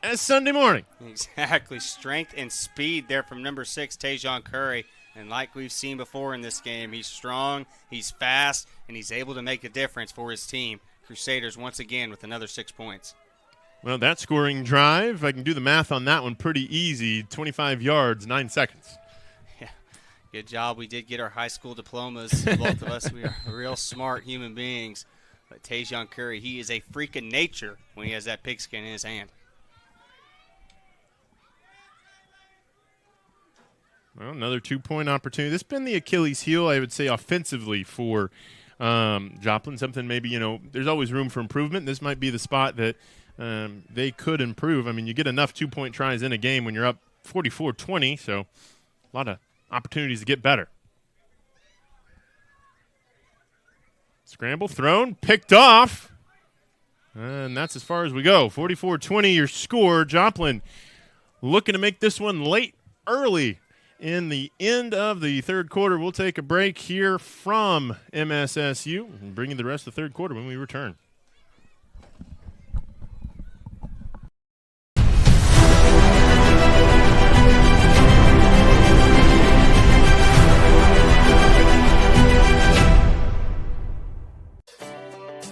as Sunday morning. Exactly. Strength and speed there from number 6, Tajon Curry. And like we've seen before in this game, he's strong, he's fast, and he's able to make a difference for his team. Crusaders once again with another 6 points. Well, that scoring drive, I can do the math on that one pretty easy. 25 yards, 9 seconds. Yeah, good job. We did get our high school diplomas. Both of us, we are real smart human beings. But Tajon Curry, he is a freak of nature when he has that pigskin in his hand. Well, another 2-point opportunity. This has been the Achilles heel, I would say, offensively for Joplin. Something maybe, there's always room for improvement. This might be the spot that they could improve. I mean, you get enough 2-point tries in a game when you're up 44-20, so a lot of opportunities to get better. Scramble, thrown, picked off, and that's as far as we go. 44-20 your score. Joplin looking to make this one early in the end of the third quarter. We'll take a break here from MSSU and bring you the rest of the third quarter when we return.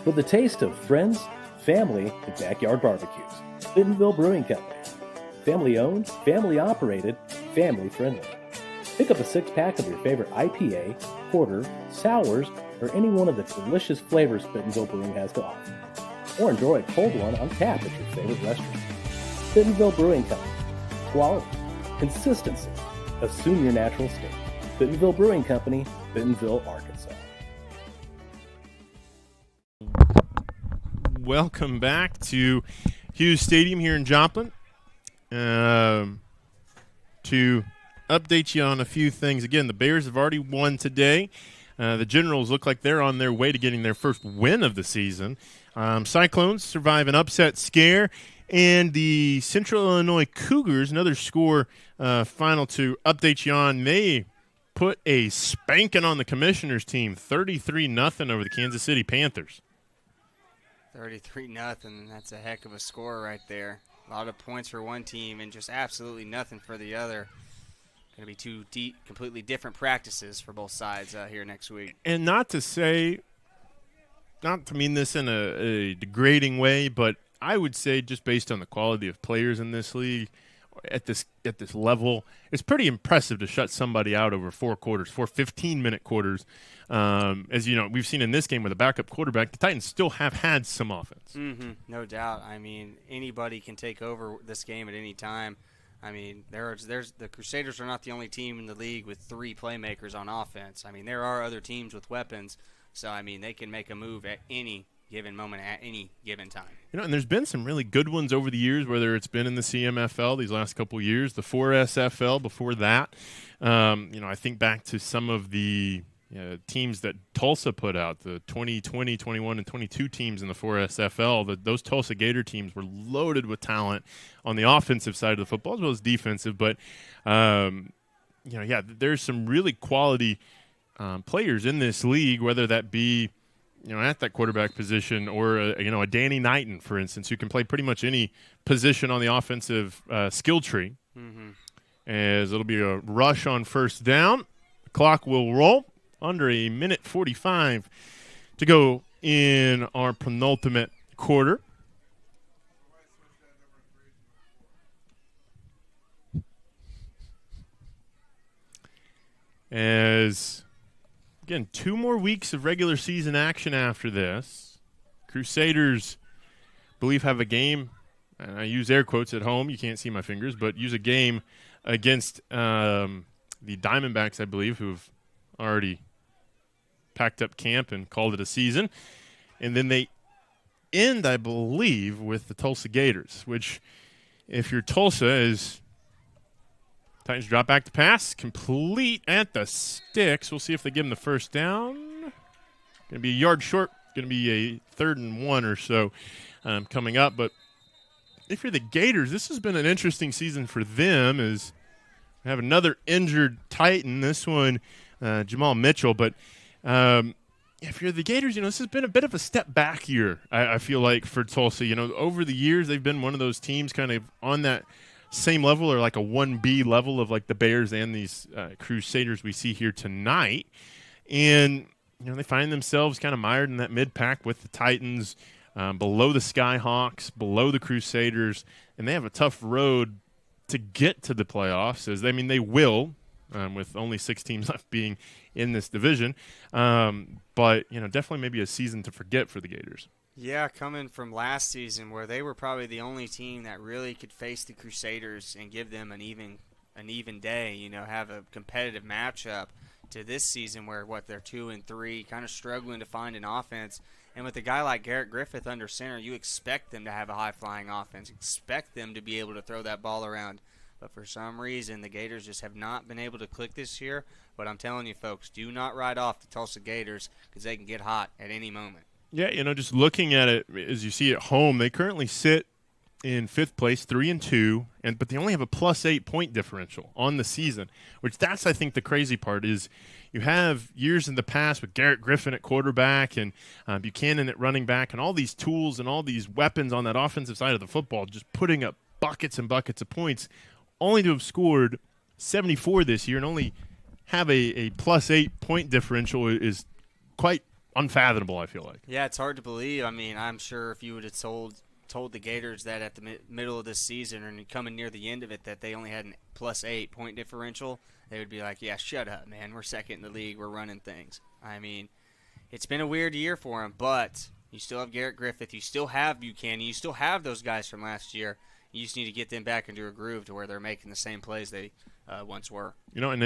With the taste of friends, family, and backyard barbecues. Bentonville Brewing Company. Family owned, family operated, family friendly. Pick up a 6-pack of your favorite IPA, porter, sours, or any one of the delicious flavors Bentonville Brewing has to offer. Or enjoy a cold one on tap at your favorite restaurant. Bentonville Brewing Company. Quality, consistency, assume your natural state. Bentonville Brewing Company, Bentonville, Arkansas. Welcome back to Hughes Stadium here in Joplin. To update you on a few things. Again, the Bears have already won today. The Generals look like they're on their way to getting their first win of the season. Cyclones survive an upset scare. And the Central Illinois Cougars, another score final to update you on, they put a spanking on the Commissioners team, 33-0 over the Kansas City Panthers. 33-0. That's a heck of a score right there. A lot of points for one team and just absolutely nothing for the other. Going to be two completely different practices for both sides here next week. And not to mean this in a degrading way, but I would say just based on the quality of players in this league at this level, it's pretty impressive to shut somebody out over 4 quarters, 4 15-minute quarters. As you know, we've seen in this game with a backup quarterback, the Titans still have had some offense. No doubt. I mean, anybody can take over this game at any time. I mean, there's the Crusaders are not the only team in the league with 3 playmakers on offense. I mean, there are other teams with weapons. So, I mean, they can make a move at any given moment at any given time. You know, and there's been some really good ones over the years, whether it's been in the CMFL these last couple of years, the 4SFL before that. You know, I think back to some of the teams that Tulsa put out, the 2020, 21, and 22 teams in the 4SFL. Those Tulsa Gator teams were loaded with talent on the offensive side of the football as well as defensive. But, there's some really quality players in this league, whether that be at that quarterback position or a Danny Knighton, for instance, who can play pretty much any position on the offensive skill tree. As it'll be a rush on first down. The clock will roll. Under a minute 45 to go in our penultimate quarter. As, again, 2 more weeks of regular season action after this. Crusaders, I believe, have a game, and I use air quotes at home. You can't see my fingers, but use a game against the Diamondbacks, I believe, who've already packed up camp and called it a season. And then they end, I believe, with the Tulsa Gators, which, if you're Tulsa, is Titans drop back to pass, complete at the sticks. We'll see if they give them the first down. Going to be a yard short. Going to be a 3rd and 1 or so coming up. But if you're the Gators, this has been an interesting season for them, as we have another injured Titan. This one, Jamal Mitchell, but if you're the Gators, this has been a bit of a step back year, I feel like, for Tulsa. Over the years, they've been one of those teams kind of on that same level, or like a 1B level of like the Bears and these Crusaders we see here tonight. And, they find themselves kind of mired in that mid-pack with the Titans, below the Skyhawks, below the Crusaders, and they have a tough road to get to the playoffs. They will, with only 6 teams left being in this division. But, definitely maybe a season to forget for the Gators. Yeah, coming from last season where they were probably the only team that really could face the Crusaders and give them an even day, have a competitive matchup, to this season where, they're 2-3, kind of struggling to find an offense. And with a guy like Garrett Griffith under center, you expect them to have a high-flying offense, expect them to be able to throw that ball around. But for some reason, the Gators just have not been able to click this year. But I'm telling you, folks, do not write off the Tulsa Gators, because they can get hot at any moment. Yeah, just looking at it, as you see at home, they currently sit in 5th place, 3-2, but they only have a +8 point differential on the season, which that's, I think, the crazy part is you have years in the past with Garrett Griffin at quarterback and Buchanan at running back and all these tools and all these weapons on that offensive side of the football, just putting up buckets and buckets of points, only to have scored 74 this year and only have a +8 point differential is quite unfathomable, I feel like. Yeah, it's hard to believe. I mean, I'm sure if you would have told the Gators that at the middle of this season and coming near the end of it that they only had a +8 point differential, they would be like, yeah, shut up, man. We're second in the league. We're running things. I mean, it's been a weird year for them, but you still have Garrett Griffith. You still have Buchanan. You still have those guys from last year. You just need to get them back into a groove to where they're making the same plays they once were. And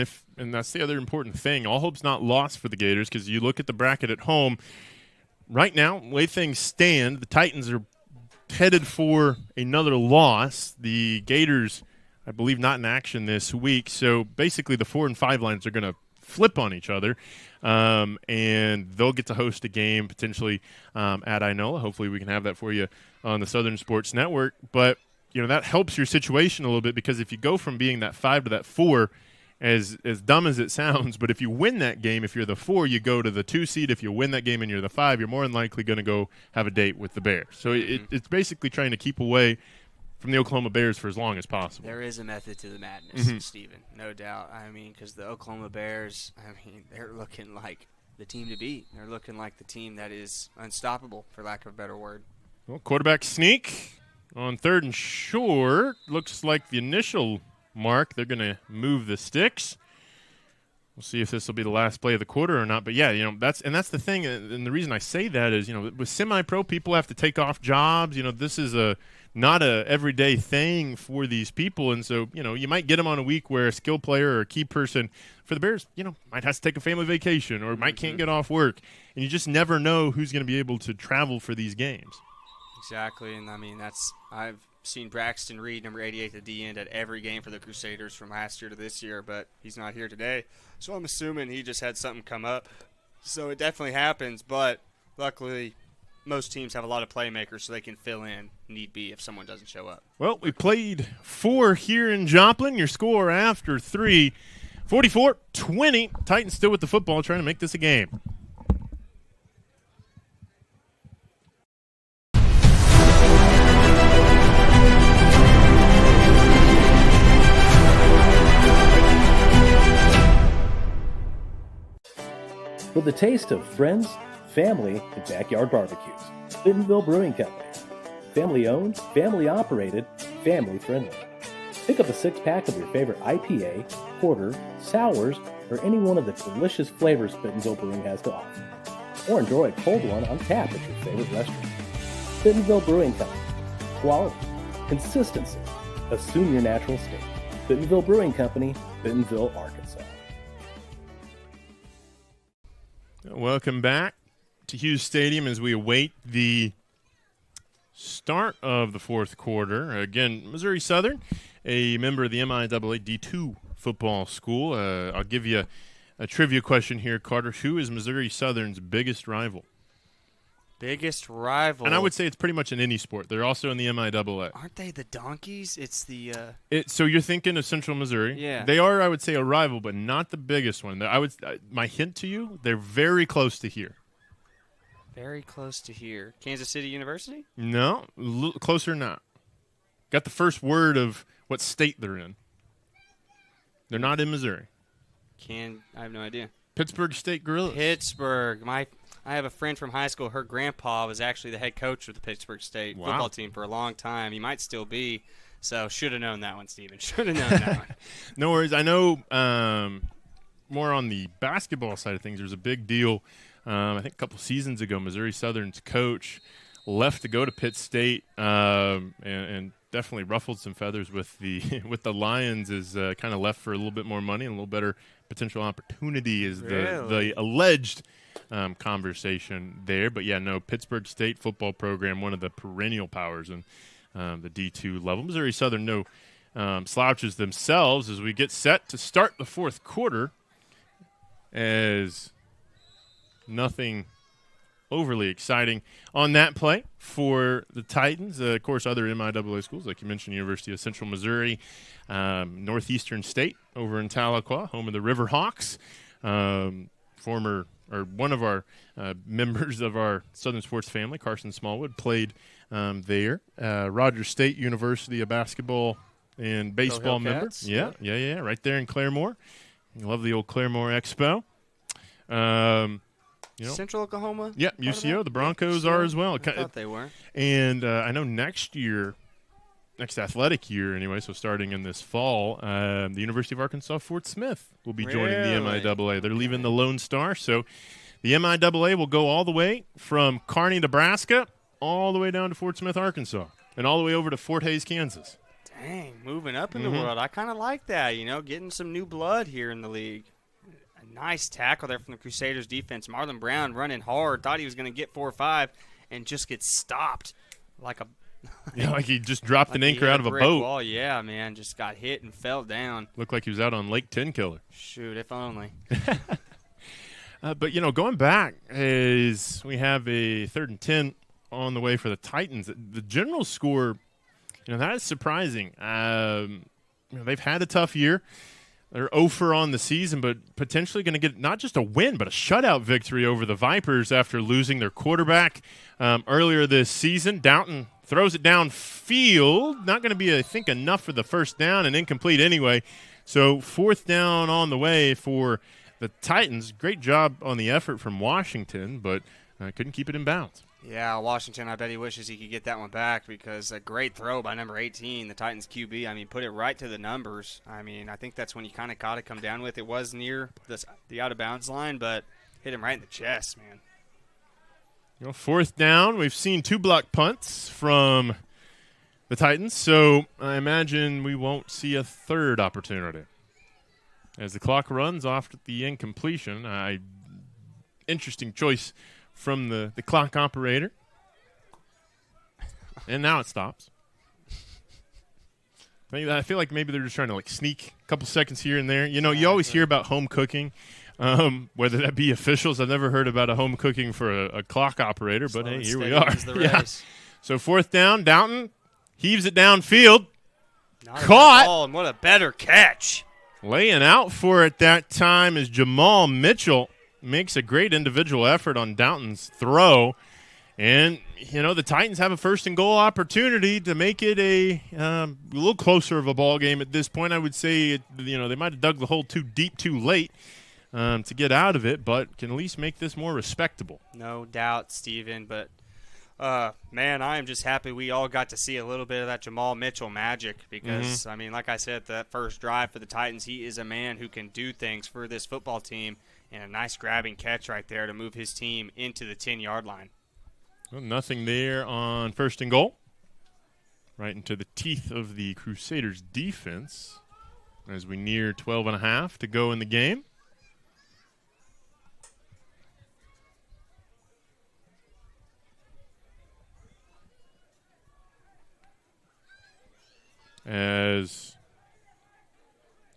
that's the other important thing. All hope's not lost for the Gators, because you look at the bracket at home. Right now, the way things stand, the Titans are headed for another loss. The Gators, I believe, not in action this week. So basically the 4 and 5 lines are going to flip on each other, and they'll get to host a game potentially at Inola. Hopefully we can have that for you on the Southern Sports Network. But that helps your situation a little bit, because if you go from being that 5 to that 4, as dumb as it sounds, but if you win that game, if you're the 4, you go to the 2 seed. If you win that game and you're the 5, you're more than likely going to go have a date with the Bears. So it's basically trying to keep away from the Oklahoma Bears for as long as possible. There is a method to the madness, Stephen, no doubt. I mean, because the Oklahoma Bears, they're looking like the team to beat. They're looking like the team that is unstoppable, for lack of a better word. Well, quarterback sneak on 3rd and short. Looks like the initial mark. They're going to move the sticks. We'll see if this will be the last play of the quarter or not. But, yeah, that's the thing. And the reason I say that is, with semi-pro, people have to take off jobs. This is not a everyday thing for these people. And so, you might get them on a week where a skill player or a key person for the Bears, might have to take a family vacation or can't get off work. And you just never know who's going to be able to travel for these games. Exactly. And, I've seen Braxton Reed, number 88, at the end at every game for the Crusaders from last year to this year, but he's not here today. So I'm assuming he just had something come up. So it definitely happens, but luckily most teams have a lot of playmakers so they can fill in need be if someone doesn't show up. Well, we played 4 here in Joplin. Your score after 3, 44-20. Titans still with the football trying to make this a game. With the taste of friends, family, and backyard barbecues. Bentonville Brewing Company. Family owned, family operated, family friendly. Pick up a 6-pack of your favorite IPA, porter, sours, or any one of the delicious flavors Bentonville Brewing has to offer. Or enjoy a cold one on tap at your favorite restaurant. Bentonville Brewing Company. Quality, consistency. Assume your natural state. Bentonville Brewing Company, Bentonville, Arkansas. Welcome back to Hughes Stadium as we await the start of the 4th quarter. Again, Missouri Southern, a member of the MIAA D2 football school. I'll give you a trivia question here, Carter. Who is Missouri Southern's biggest rival? Biggest rival? And I would say it's pretty much in any sport. They're also in the MIAA. Aren't they the Donkeys? It's the So you're thinking of Central Missouri. Yeah. They are, I would say, a rival, but not the biggest one. My hint to you, they're very close to here. Very close to here. Kansas City University? No, closer not. Got the first word of what state they're in. They're not in Missouri. I have no idea. Pittsburgh State Gorillas. Pittsburgh. I have a friend from high school. Her grandpa was actually the head coach of the Pittsburgh State football team for a long time. He might still be. So should have known that one, Steven. Should have known that one. No worries. I know more on the basketball side of things, there's a big deal. I think a couple seasons ago, Missouri Southern's coach left to go to Pitt State and definitely ruffled some feathers with the Lions. Is kind of left for a little bit more money and a little better potential opportunity is the alleged conversation there. But, yeah, no, Pittsburgh State football program, one of the perennial powers in the D2 level. Missouri Southern, no slouches themselves as we get set to start the 4th quarter as nothing overly exciting on that play for the Titans. Of course, other MIAA schools, like you mentioned, University of Central Missouri, Northeastern State over in Tahlequah, home of the Riverhawks. One of our members of our Southern sports family, Carson Smallwood, played there. Rogers State University, a basketball and baseball member. Yeah, right there in Claremore. Love the old Claremore Expo. Central Oklahoma? Yeah, UCO. The Broncos are as well. I thought they were. And I know next athletic year anyway, so starting in this fall, the University of Arkansas Fort Smith will be joining the MIAA. They're leaving the Lone Star. So the MIAA will go all the way from Kearney, Nebraska, all the way down to Fort Smith, Arkansas, and all the way over to Fort Hays, Kansas. Dang, moving up in the world. I kind of like that, getting some new blood here in the league. A nice tackle there from the Crusaders defense. Marlon Brown running hard, thought he was going to get 4 or 5, and just gets stopped like he just dropped an anchor out of a boat. Wall. Yeah, man, just got hit and fell down. Looked like he was out on Lake Tenkiller. Shoot, if only. But, going back is we have a 3rd and 10 on the way for the Titans. The general score, that is surprising. They've had a tough year. They're 0-for on the season, but potentially going to get not just a win, but a shutout victory over the Vipers after losing their quarterback earlier this season. Downton throws it downfield. Not going to be, I think, enough for the first down and incomplete anyway. So 4th down on the way for the Titans. Great job on the effort from Washington, but couldn't keep it in bounds. Yeah, Washington, I bet he wishes he could get that one back because a great throw by number 18, the Titans QB. I mean, put it right to the numbers. I mean, I think that's when you kind of got to come down with. It was near the out-of-bounds line, but hit him right in the chest, man. Fourth down, we've seen 2 block punts from the Titans, so I imagine we won't see a third opportunity. As the clock runs off the incompletion, interesting choice from the clock operator. And now it stops. I feel like maybe they're just trying to sneak a couple seconds here and there. You always hear about home cooking, whether that be officials. I've never heard about a home cooking for a clock operator, but hey, here we are. Yeah. So fourth down, Downton heaves it downfield. Caught. And what a better catch. Laying out for it that time is Jamal Mitchell. Makes a great individual effort on Downton's throw. And, the Titans have a first and goal opportunity to make it a little closer of a ball game at this point. I would say, they might have dug the hole too deep too late to get out of it, but can at least make this more respectable. No doubt, Steven, but, man, I am just happy we all got to see a little bit of that Jamal Mitchell magic because, I mean, like I said, that first drive for the Titans, he is a man who can do things for this football team. And a nice grabbing catch right there to move his team into the 10-yard line. Well, nothing there on first and goal. Right into the teeth of the Crusaders' defense as we near 12.5 to go in the game.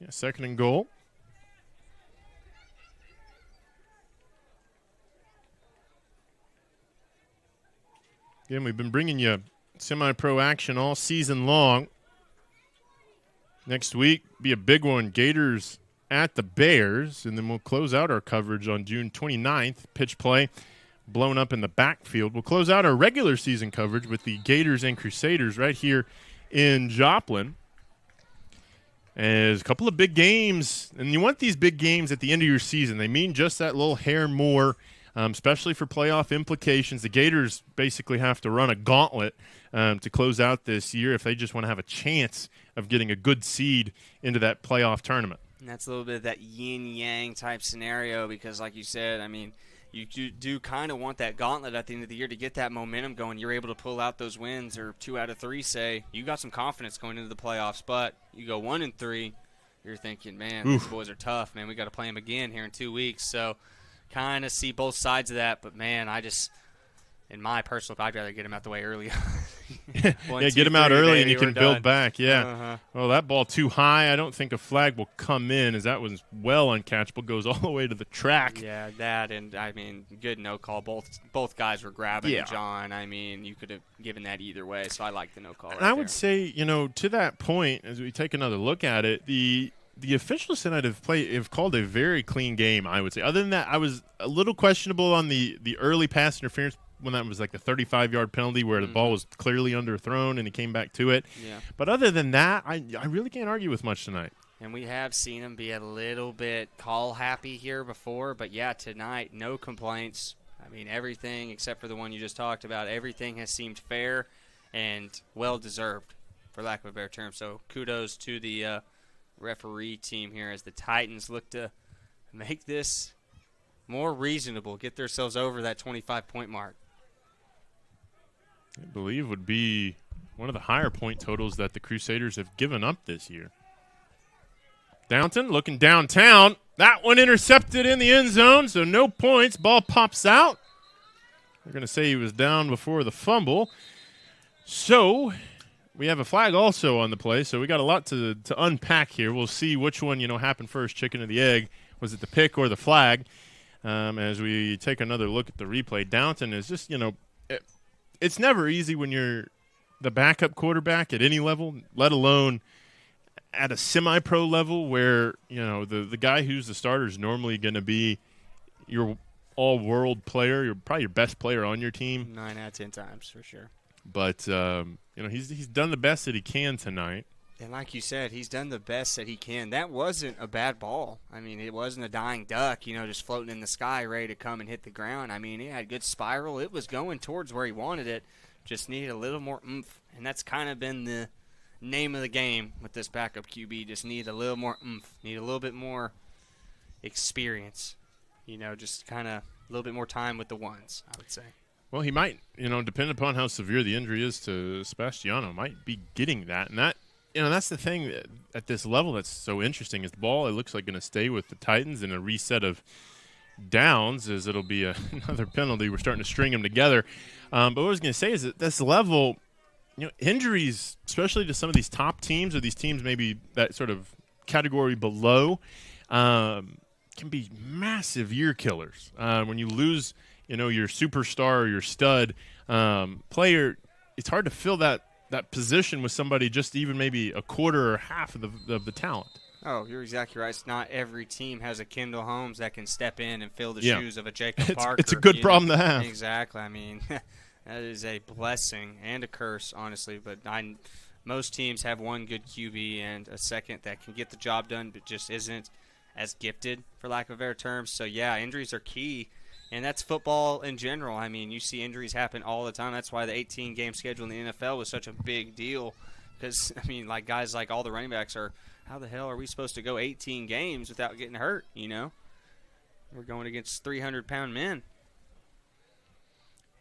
Second and goal. Again, we've been bringing you semi-pro action all season long. Next week, be a big one, Gators at the Bears, and then we'll close out our coverage on June 29th. Pitch play blown up in the backfield. We'll close out our regular season coverage with the Gators and Crusaders right here in Joplin. As a couple of big games, and you want these big games at the end of your season. They mean just that little hair more. Especially for playoff implications. The Gators basically have to run a gauntlet to close out this year if they just want to have a chance of getting a good seed into that playoff tournament. And that's a little bit of that yin-yang type scenario because, like you said, I mean, you do kind of want that gauntlet at the end of the year to get that momentum going. You're able to pull out those wins or 2 out of 3, say. You got some confidence going into the playoffs, but you go 1-3, you're thinking, man, these boys are tough, man. We got to play them again here in 2 weeks. So, kind of see both sides of that, but man, in my personal opinion, I'd rather get him out the way early. Get him out early and you can build back. Yeah. Well, that ball too high. I don't think a flag will come in as that was well uncatchable. Goes all the way to the track. Yeah, that and I mean, good no call. Both guys were grabbing John. I mean, you could have given that either way. So I like the no call. And I would say, to that point, as we take another look at it, the officials tonight have called a very clean game, I would say. Other than that, I was a little questionable on the early pass interference when that was like the 35-yard penalty where the ball was clearly underthrown and he came back to it. Yeah. But other than that, I really can't argue with much tonight. And we have seen him be a little bit call-happy here before. But, yeah, tonight, no complaints. I mean, everything except for the one you just talked about, everything has seemed fair and well-deserved, for lack of a better term. So kudos to the referee team here as the Titans look to make this more reasonable, get themselves over that 25-point mark. I believe would be one of the higher point totals that the Crusaders have given up this year. Downton looking downtown. That one intercepted in the end zone, so no points. Ball pops out. They're going to say he was down before the fumble. So we have a flag also on the play, so we got a lot to unpack here. We'll see which one, happened first, chicken or the egg. Was it the pick or the flag? As we take another look at the replay, Downton is just, it's never easy when you're the backup quarterback at any level, let alone at a semi-pro level where, the guy who's the starter is normally going to be your all-world player, probably your best player on your team. 9 out of 10 times, for sure. But, he's done the best that he can tonight. And like you said, he's done the best that he can. That wasn't a bad ball. I mean, it wasn't a dying duck, just floating in the sky, ready to come and hit the ground. I mean, it had good spiral. It was going towards where he wanted it. Just needed a little more oomph. And that's kind of been the name of the game with this backup QB. Just need a little more oomph. Need a little bit more experience. Just kind of a little bit more time with the ones, I would say. Well, he might, depending upon how severe the injury is to Sebastiano, might be getting that. And that, that's the thing at this level that's so interesting is the ball, it looks like, going to stay with the Titans in a reset of downs, as it'll be another penalty. We're starting to string them together. But what I was going to say is at this level, injuries, especially to some of these top teams or these teams maybe that sort of category below, can be massive year killers. When you lose, your superstar or your stud player, it's hard to fill that position with somebody just even maybe a quarter or half of the talent. Oh, you're exactly right. It's not every team has a Kendall Holmes that can step in and fill the shoes of a Jacob Parker. It's a good problem to have. Exactly. I mean, that is a blessing and a curse, honestly. But most teams have one good QB and a second that can get the job done but just isn't as gifted, for lack of a better term. So, yeah, injuries are key. And that's football in general. I mean, you see injuries happen all the time. That's why the 18-game schedule in the NFL was such a big deal. Because, I mean, like guys like all the running backs are, how the hell are we supposed to go 18 games without getting hurt, We're going against 300-pound men.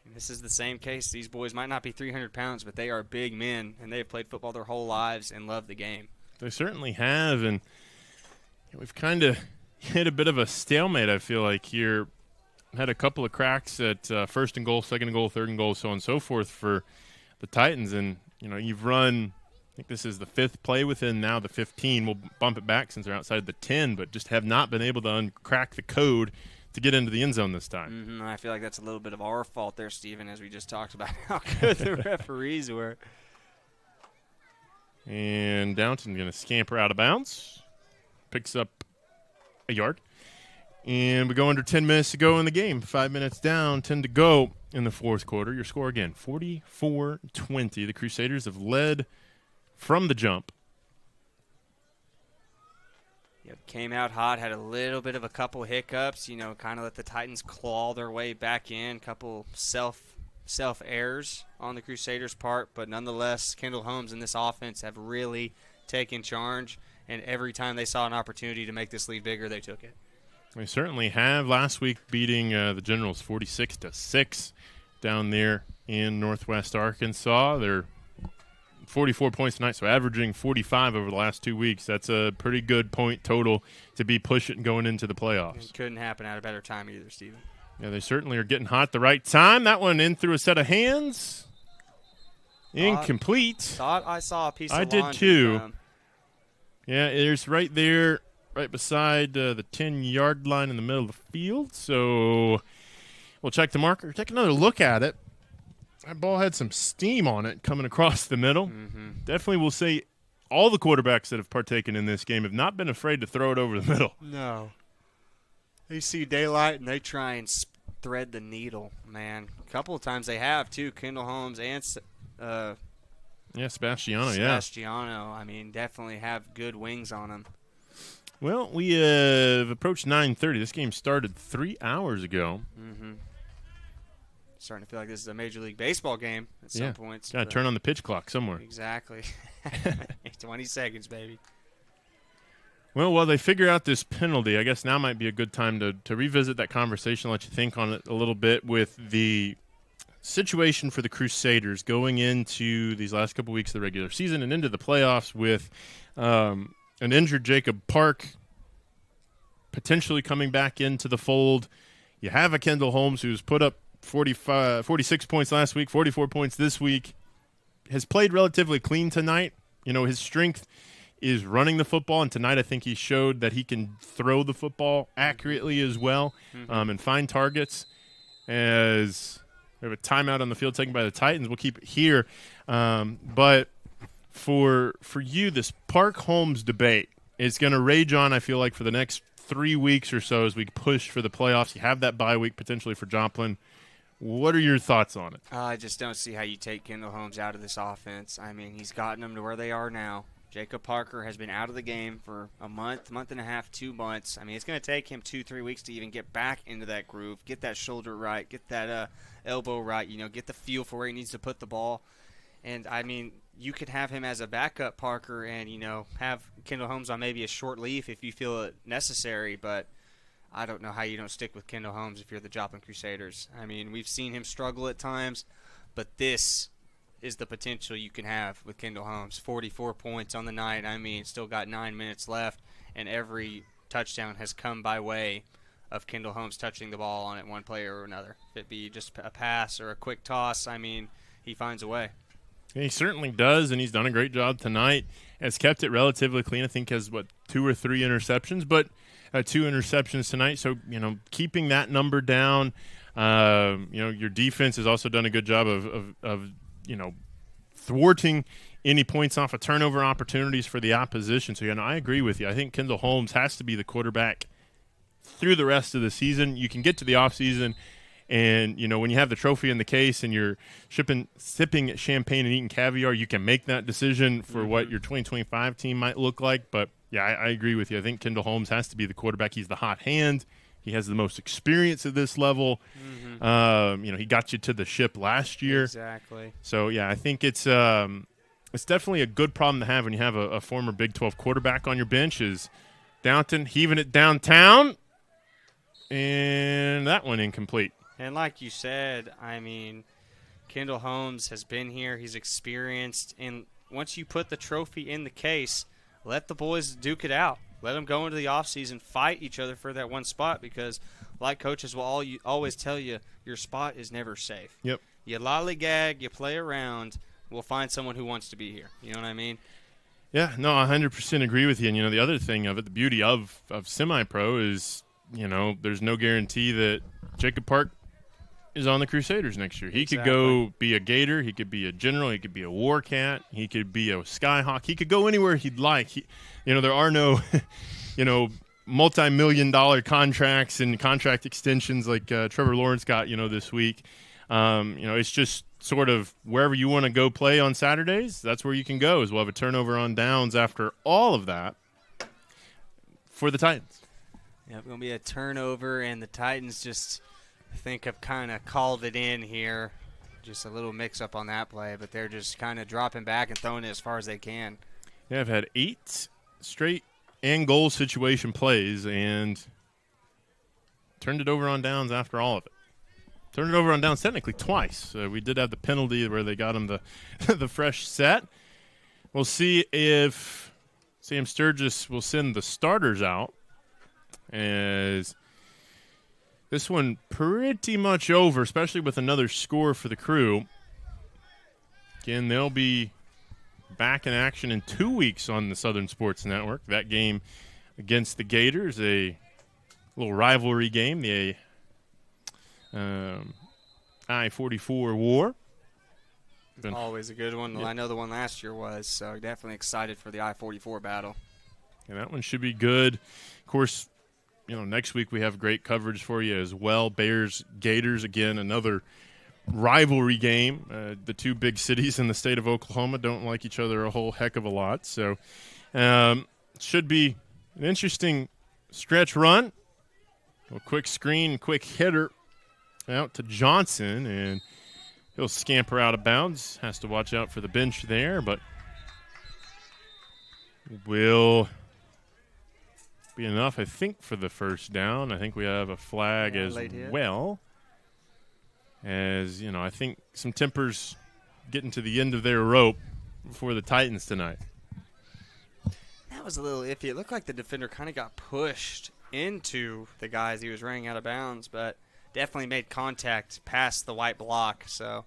And this is the same case. These boys might not be 300 pounds, but they are big men, and they have played football their whole lives and love the game. They certainly have, and we've kind of hit a bit of a stalemate, I feel like, here. Had a couple of cracks at first and goal, second and goal, third and goal, so on and so forth for the Titans. And, you've run, I think this is the 5th play within now the 15. We'll bump it back since they're outside the 10, but just have not been able to crack the code to get into the end zone this time. Mm-hmm. I feel like that's a little bit of our fault there, Steven, as we just talked about how good the referees were. And Downton going to scamper out of bounds. Picks up a yard. And we go under 10 minutes to go in the game. 5 minutes down, 10 to go in the fourth quarter. Your score again, 44-20. The Crusaders have led from the jump. Yep, came out hot, had a little bit of a couple hiccups, kind of let the Titans claw their way back in. Couple self errors on the Crusaders' part, but nonetheless, Kendall Holmes and this offense have really taken charge, and every time they saw an opportunity to make this lead bigger, they took it. They certainly have. Last week beating the Generals 46-6 down there in Northwest Arkansas. They're 44 points tonight, so averaging 45 over the last 2 weeks. That's a pretty good point total to be pushing going into the playoffs. It couldn't happen at a better time either, Steven. Yeah, they certainly are getting hot at the right time. That one in through a set of hands. Incomplete. Thought I saw a piece of laundry. I did too. Yeah, it's right there. Right beside the 10-yard line in the middle of the field. So we'll check the marker, take another look at it. That ball had some steam on it coming across the middle. Mm-hmm. Definitely will say all the quarterbacks that have partaken in this game have not been afraid to throw it over the middle. No. They see daylight, and they try and thread the needle, man. A couple of times they have, too. Kendall Holmes and Sebastiano, I mean, definitely have good wings on them. Well, we have approached 9:30. This game started 3 hours ago. Mm-hmm. Starting to feel like this is a Major League Baseball game at some points. Got to turn on the pitch clock somewhere. Exactly. 20 seconds, baby. Well, while they figure out this penalty, I guess now might be a good time to revisit that conversation, let you think on it a little bit with the situation for the Crusaders going into these last couple weeks of the regular season and into the playoffs with an injured Jacob Park potentially coming back into the fold. You have a Kendall Holmes who's put up 46 points last week, 44 points this week, has played relatively clean tonight. His strength is running the football, and tonight I think he showed that he can throw the football accurately as well, and find targets. As we have a timeout on the field taken by the Titans, we'll keep it here. But for you, this Park-Holmes debate is going to rage on, I feel like, for the next 3 weeks or so as we push for the playoffs. You have that bye week potentially for Joplin. What are your thoughts on it? I just don't see how you take Kendall Holmes out of this offense. I mean, he's gotten them to where they are now. Jacob Parker has been out of the game for a month, month and a half, 2 months. I mean, it's going to take him 2-3 weeks to even get back into that groove, get that shoulder right, get that elbow right, get the feel for where he needs to put the ball. And, I mean, you could have him as a backup Parker and, have Kendall Holmes on maybe a short leaf if you feel it necessary. But I don't know how you don't stick with Kendall Holmes if you're the Joplin Crusaders. I mean, we've seen him struggle at times, but this is the potential you can have with Kendall Holmes. 44 points on the night. I mean, still got 9 minutes left, and every touchdown has come by way of Kendall Holmes touching the ball on it one player or another. If it be just a pass or a quick toss, I mean, he finds a way. He certainly does, and he's done a great job tonight. Has kept it relatively clean. I think has, 2 or 3 interceptions, but 2 interceptions tonight. So, keeping that number down. Your defense has also done a good job of thwarting any points off of turnover opportunities for the opposition. So, I agree with you. I think Kendall Holmes has to be the quarterback through the rest of the season. You can get to the offseason, and, when you have the trophy in the case and you're sipping champagne and eating caviar, you can make that decision for what your 2025 team might look like. But, yeah, I agree with you. I think Kendall Holmes has to be the quarterback. He's the hot hand. He has the most experience at this level. He got you to the ship last year. Exactly. So, yeah, I think it's definitely a good problem to have when you have a former Big 12 quarterback on your bench. Is Downton heaving it downtown, and that one incomplete. And like you said, I mean, Kendall Holmes has been here. He's experienced. And once you put the trophy in the case, let the boys duke it out. Let them go into the offseason, fight each other for that one spot because, like coaches will always tell you, your spot is never safe. Yep. You lollygag, you play around, we'll find someone who wants to be here. You know what I mean? Yeah, no, 100% agree with you. And, the other thing of it, the beauty of Semipro is, there's no guarantee that Jacob Park is on the Crusaders next year. He could go be a Gator. He could be a General. He could be a War Cat. He could be a Skyhawk. He could go anywhere he'd like. There are no, multi-million-dollar contracts and contract extensions like Trevor Lawrence got, this week. It's just sort of wherever you want to go play on Saturdays, that's where you can go. As we'll have a turnover on downs after all of that for the Titans. Yeah, it's going to be a turnover, and the Titans just – I think I've kind of called it in here. Just a little mix-up on that play, but they're just kind of dropping back and throwing it as far as they can. Yeah, I've had 8 straight and goal situation plays and turned it over on downs after all of it. Turned it over on downs technically twice. We did have the penalty where they got him the fresh set. We'll see if Sam Sturgis will send the starters out as – this one pretty much over, especially with another score for the Crew. Again, they'll be back in action in 2 weeks on the Southern Sports Network. That game against the Gators, a little rivalry game, the I-44 war. Always a good one. Yep. I know the one last year was, so definitely excited for the I-44 battle. Yeah, that one should be good. Of course, next week we have great coverage for you as well. Bears, Gators, again, another rivalry game. The two big cities in the state of Oklahoma don't like each other a whole heck of a lot. So should be an interesting stretch run. A quick screen, quick hitter out to Johnson, and he'll scamper out of bounds. Has to watch out for the bench there, but will be enough, I think, for the first down. I think we have a flag as well. As, I think some tempers getting to the end of their rope for the Titans tonight. That was a little iffy. It looked like the defender kind of got pushed into the guys he was running out of bounds, but definitely made contact past the white block, so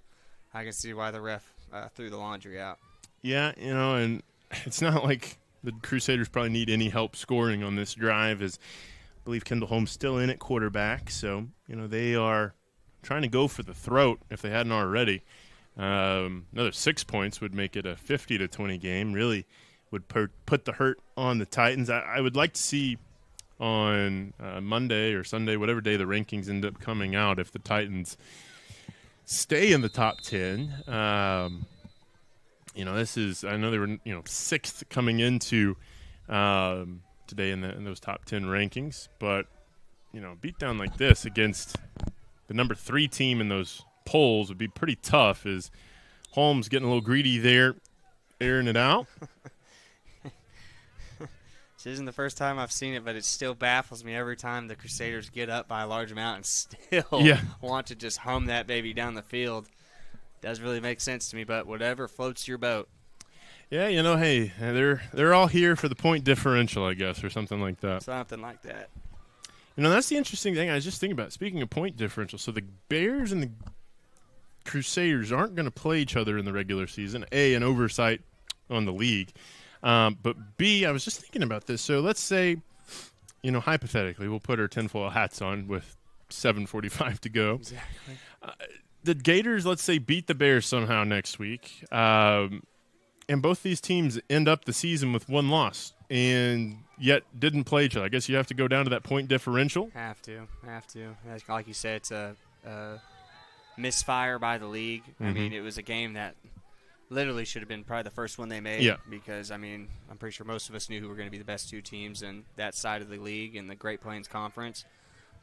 I can see why the ref threw the laundry out. Yeah, and it's not like the Crusaders probably need any help scoring on this drive, as I believe Kendall Holmes still in at quarterback. So, they are trying to go for the throat if they hadn't already. Another 6 points would make it a 50-20 game. Really would put the hurt on the Titans. I would like to see on Monday or Sunday, whatever day the rankings end up coming out, if the Titans stay in the top 10. this is, I know they were, 6th coming into today in those top 10 rankings, but, beat down like this against the number 3 team in those polls would be pretty tough. Is Holmes getting a little greedy there, airing it out? This isn't the first time I've seen it, but it still baffles me every time the Crusaders get up by a large amount and still want to just hum that baby down the field. Doesn't really make sense to me, but whatever floats your boat. Yeah, hey, they're all here for the point differential, I guess, or something like that. Something like that. That's the interesting thing I was just thinking about. Speaking of point differential, so the Bears and the Crusaders aren't going to play each other in the regular season. A, an oversight on the league. But B, I was just thinking about this. So let's say, hypothetically, we'll put our tinfoil hats on with 7:45 to go. Exactly. The Gators, let's say, beat the Bears somehow next week. And both these teams end up the season with 1 loss and yet didn't play each other. I guess you have to go down to that point differential. Have to. Like you said, it's a misfire by the league. Mm-hmm. I mean, it was a game that literally should have been probably the first one they made. Yeah. Because, I'm pretty sure most of us knew who were going to be the best 2 teams in that side of the league in the Great Plains Conference.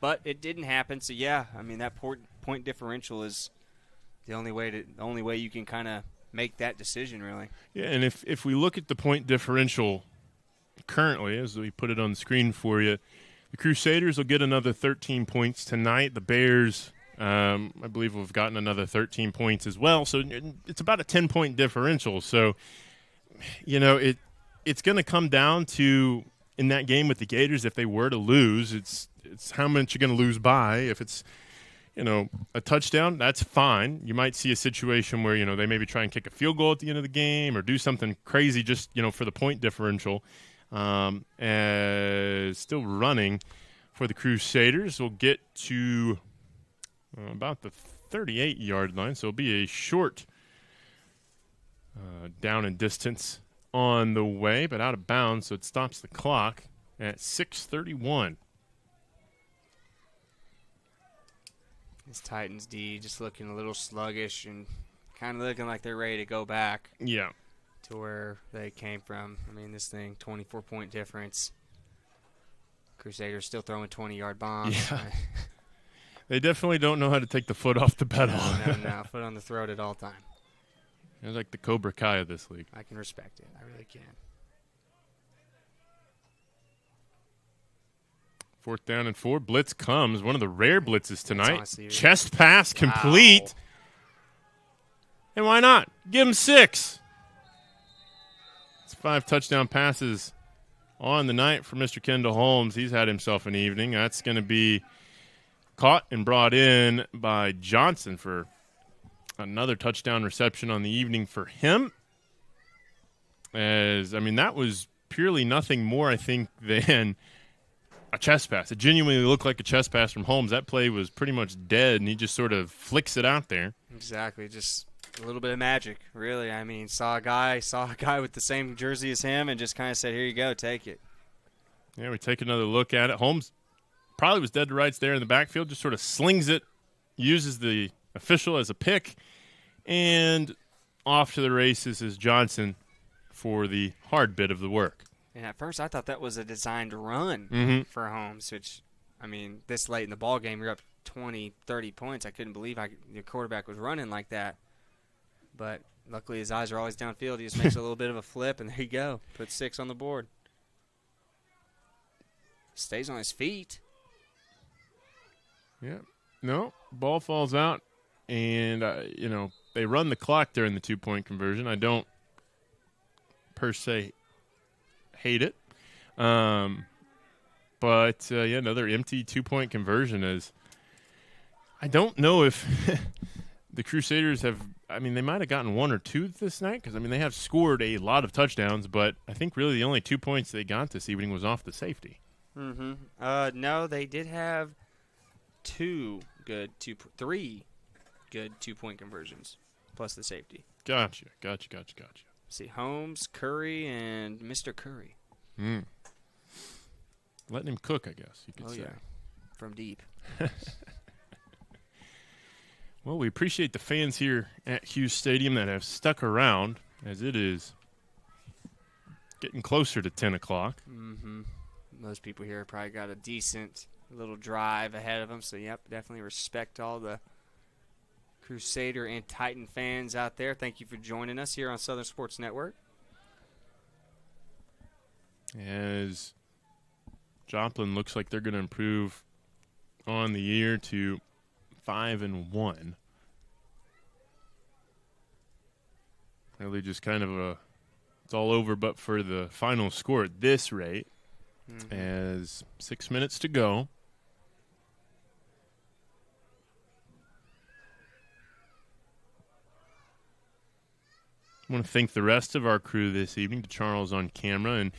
But it didn't happen. So, yeah, that point differential is the only way you can kind of make that decision, really. Yeah, and if we look at the point differential currently, as we put it on the screen for you, the Crusaders will get another 13 points tonight. The Bears, I believe, have gotten another 13 points as well. So it's about a 10-point differential. So, it's going to come down to, in that game with the Gators, if they were to lose, it's how much you're going to lose by. If it's, a touchdown, that's fine. You might see a situation where, they maybe try and kick a field goal at the end of the game or do something crazy just, for the point differential. As still running for the Crusaders, we'll get to about the 38-yard line, so it'll be a short down and distance on the way, but out of bounds, so it stops the clock at 6:31. This Titans D just looking a little sluggish and kind of looking like they're ready to go back. Yeah. To where they came from. This thing, 24-point difference. Crusaders still throwing 20-yard bombs. Yeah. They definitely don't know how to take the foot off the pedal. No. Foot on the throat at all time. They're like the Cobra Kai of this league. I can respect it. I really can. 4th down and 4. Blitz comes. One of the rare blitzes tonight. Honestly, chest pass complete. Wow. And why not? Give him 6. It's 5 touchdown passes on the night for Mr. Kendall Holmes. He's had himself an evening. That's going to be caught and brought in by Johnson for another touchdown reception on the evening for him. That was purely nothing more, I think, than a chest pass. It genuinely looked like a chest pass from Holmes. That play was pretty much dead, and he just sort of flicks it out there. Exactly. Just a little bit of magic, really. Saw a guy with the same jersey as him and just kind of said, here you go, take it. Yeah, we take another look at it. Holmes probably was dead to rights there in the backfield, just sort of slings it, uses the official as a pick, and off to the races is Johnson for the hard bit of the work. And at first I thought that was a designed run for Holmes, which, this late in the ball game, you're up 20, 30 points. I couldn't believe the quarterback was running like that. But luckily his eyes are always downfield. He just makes a little bit of a flip, and there you go. Put 6 on the board. Stays on his feet. Yeah. No, ball falls out, and, they run the clock during the 2-point conversion. I don't, per se, hate it. But another empty 2-point conversion is, I don't know if the Crusaders have, they might have gotten 1 or 2 this night because, they have scored a lot of touchdowns, but I think really the only 2 points they got this evening was off the safety. No, they did have 3 good 2-point conversions plus the safety. Gotcha. See, Holmes, Curry, and Mr. Curry. Letting him cook, I guess you could say. Yeah. From deep. Well, we appreciate the fans here at Hughes Stadium that have stuck around as it is getting closer to 10 o'clock. Mm-hmm. Most people here probably got a decent little drive ahead of them. So, yep, definitely respect all the Crusader and Titan fans out there. Thank you for joining us here on Southern Sports Network. As Joplin looks like they're going to improve on the year to 5-1. Really just kind of it's all over but for the final score at this rate. As 6 minutes to go. I want to thank the rest of our crew this evening, to Charles on camera,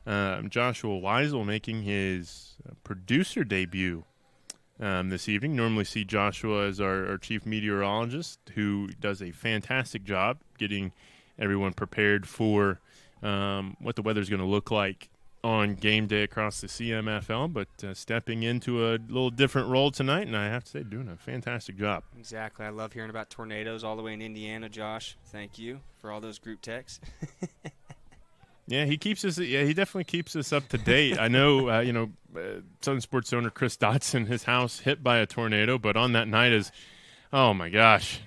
and Joshua Weisel making his producer debut this evening. Normally see Joshua as our chief meteorologist, who does a fantastic job getting everyone prepared for what the weather's going to look like on game day across the CMFL, but stepping into a little different role tonight, and I have to say, doing a fantastic job. Exactly. I love hearing about tornadoes all the way in Indiana, Josh. Thank you for all those group texts. Yeah, he keeps us. Yeah, he definitely keeps us up to date. I know, Southern Sports owner Chris Dotson, his house hit by a tornado, but on that night oh my gosh,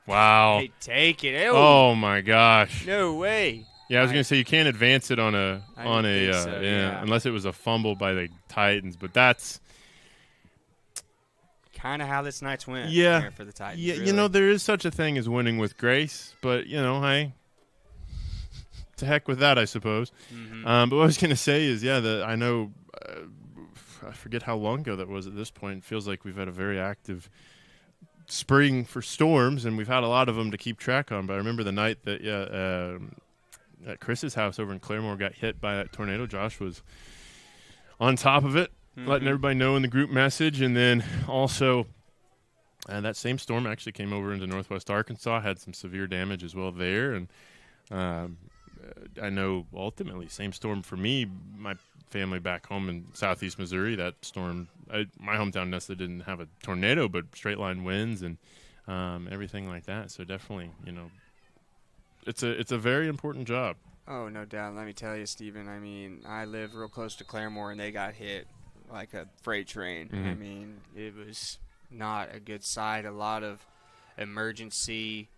wow. Hey, take it. Oh my gosh. No way. Yeah, I was gonna say you can't advance it on a yeah, unless it was a fumble by the Titans, but that's kind of how this night's went. Yeah, for the Titans. Yeah, really. there is such a thing as winning with grace, but hey, to heck with that, I suppose. Mm-hmm. But what I was gonna say is, I know, I forget how long ago that was at this point. It feels like we've had a very active spring for storms, and we've had a lot of them to keep track on. But I remember the night that at Chris's house over in Claremore got hit by that tornado. Josh was on top of it, letting everybody know in the group message. And then also that same storm actually came over into northwest Arkansas, had some severe damage as well there. And I know ultimately, same storm for me, my family back home in southeast Missouri, that storm, my hometown necessarily didn't have a tornado, but straight line winds and everything like that. So definitely, it's a very important job. Oh, no doubt. Let me tell you, Stephen, I mean, I live real close to Claremore, and they got hit like a freight train. Mm-hmm. I mean, it was not a good sight. A lot of emergency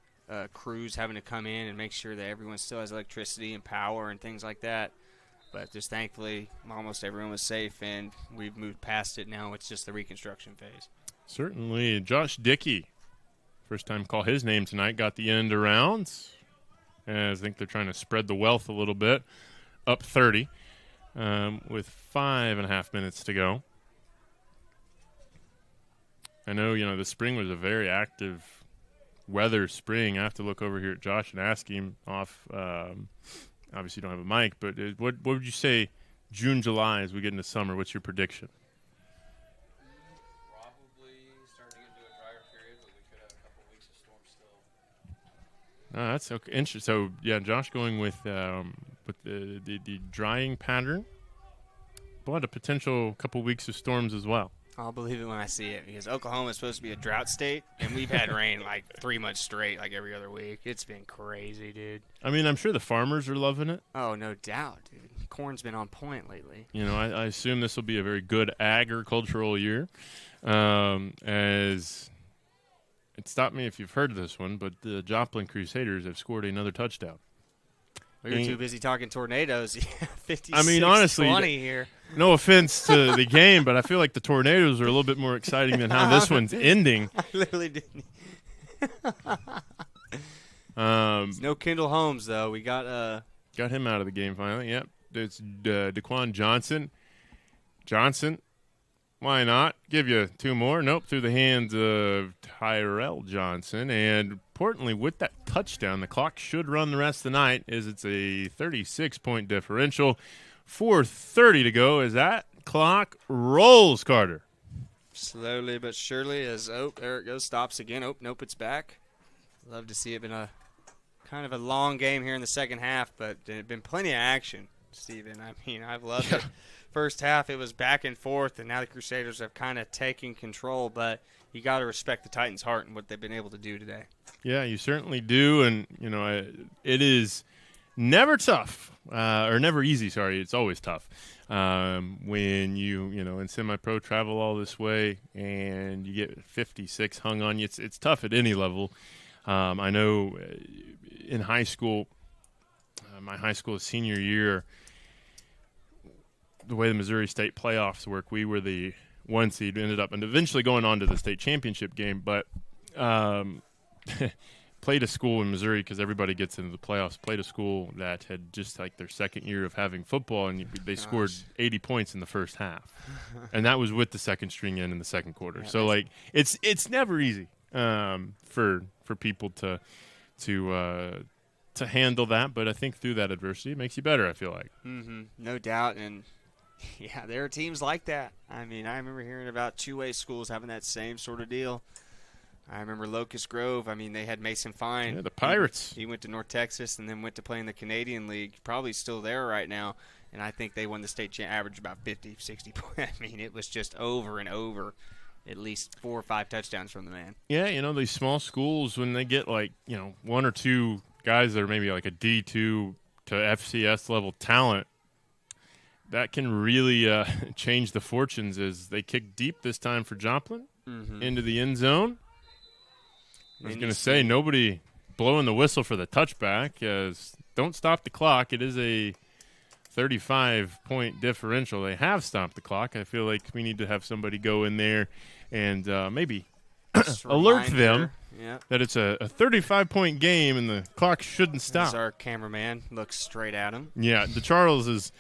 crews having to come in and make sure that everyone still has electricity and power and things like that. But just thankfully, almost everyone was safe, and we've moved past it now. It's just the reconstruction phase. Certainly. Josh Dickey, first time call his name tonight, got the end around. I think they're trying to spread the wealth a little bit. Up 30 with 5.5 minutes to go. I know, the spring was a very active weather spring. I have to look over here at Josh and ask him off. Obviously, you don't have a mic, but what would you say June, July as we get into summer? What's your prediction? Probably starting to get into a drier period, but we could have a couple weeks of storms still. That's okay. Interesting. So, yeah, Josh going with the drying pattern, but a potential couple weeks of storms as well. I'll believe it when I see it, because Oklahoma is supposed to be a drought state, and we've had rain like 3 months straight, like every other week. It's been crazy, dude. I mean, I'm sure the farmers are loving it. Oh, no doubt, dude. Corn's been on point lately. I assume this will be a very good agricultural year. As it stopped me if you've heard of this one, but the Joplin Crusaders have scored another touchdown. You're too busy talking tornadoes. 56, I mean, honestly, 20 here. No offense to the game, but I feel like the tornadoes are a little bit more exciting than how this one's ending. I literally didn't. No Kendall Holmes, though. We got him out of the game finally. Yep, it's Daquan Johnson. Johnson, why not? Give you two more. Nope, through the hands of Tyrell Johnson. And importantly, with that touchdown, the clock should run the rest of the night, as it's a 36-point differential. 4:30 to go as that clock rolls, Carter. Slowly but surely as, there it goes, stops again. Nope, it's back. Love to see it. Been a kind of a long game here in the second half, but there's been plenty of action, Steven. I mean, I've loved it. first half it was back and forth, and now the Crusaders have kind of taken control, but you got to respect the Titans' heart and what they've been able to do today. Yeah, you certainly do, and it is never tough, or never easy. Sorry, it's always tough when you in semi-pro travel all this way and you get 56 hung on you. It's tough at any level. I know in high school, my high school senior year, the way the Missouri State playoffs work, we were the 1 seed, ended up and eventually going on to the state championship game, but played a school in Missouri because everybody gets into the playoffs, played a school that had just like their second year of having football, and they scored 80 points in the first half. And that was with the second string in the second quarter. Yeah, so like it's never easy for people to handle that, but I think through that adversity it makes you better, I feel like. No doubt. And yeah, there are teams like that. I mean, I remember hearing about two-way schools having that same sort of deal. I remember Locust Grove. I mean, they had Mason Fine. Yeah, the Pirates. He went to North Texas and then went to play in the Canadian League. Probably still there right now. And I think they won the state average about 50, 60 points. I mean, it was just over and over. At least 4 or 5 touchdowns from the man. Yeah, these small schools, when they get like, 1 or 2 guys that are maybe like a D2 to FCS level talent, that can really change the fortunes as they kick deep this time for Joplin into the end zone. I was going to say, nobody blowing the whistle for the touchback. Don't stop the clock. It is a 35-point differential. They have stopped the clock. I feel like we need to have somebody go in there and maybe alert them that it's a 35-point game and the clock shouldn't stop. As our cameraman looks straight at him. Yeah, DeCharles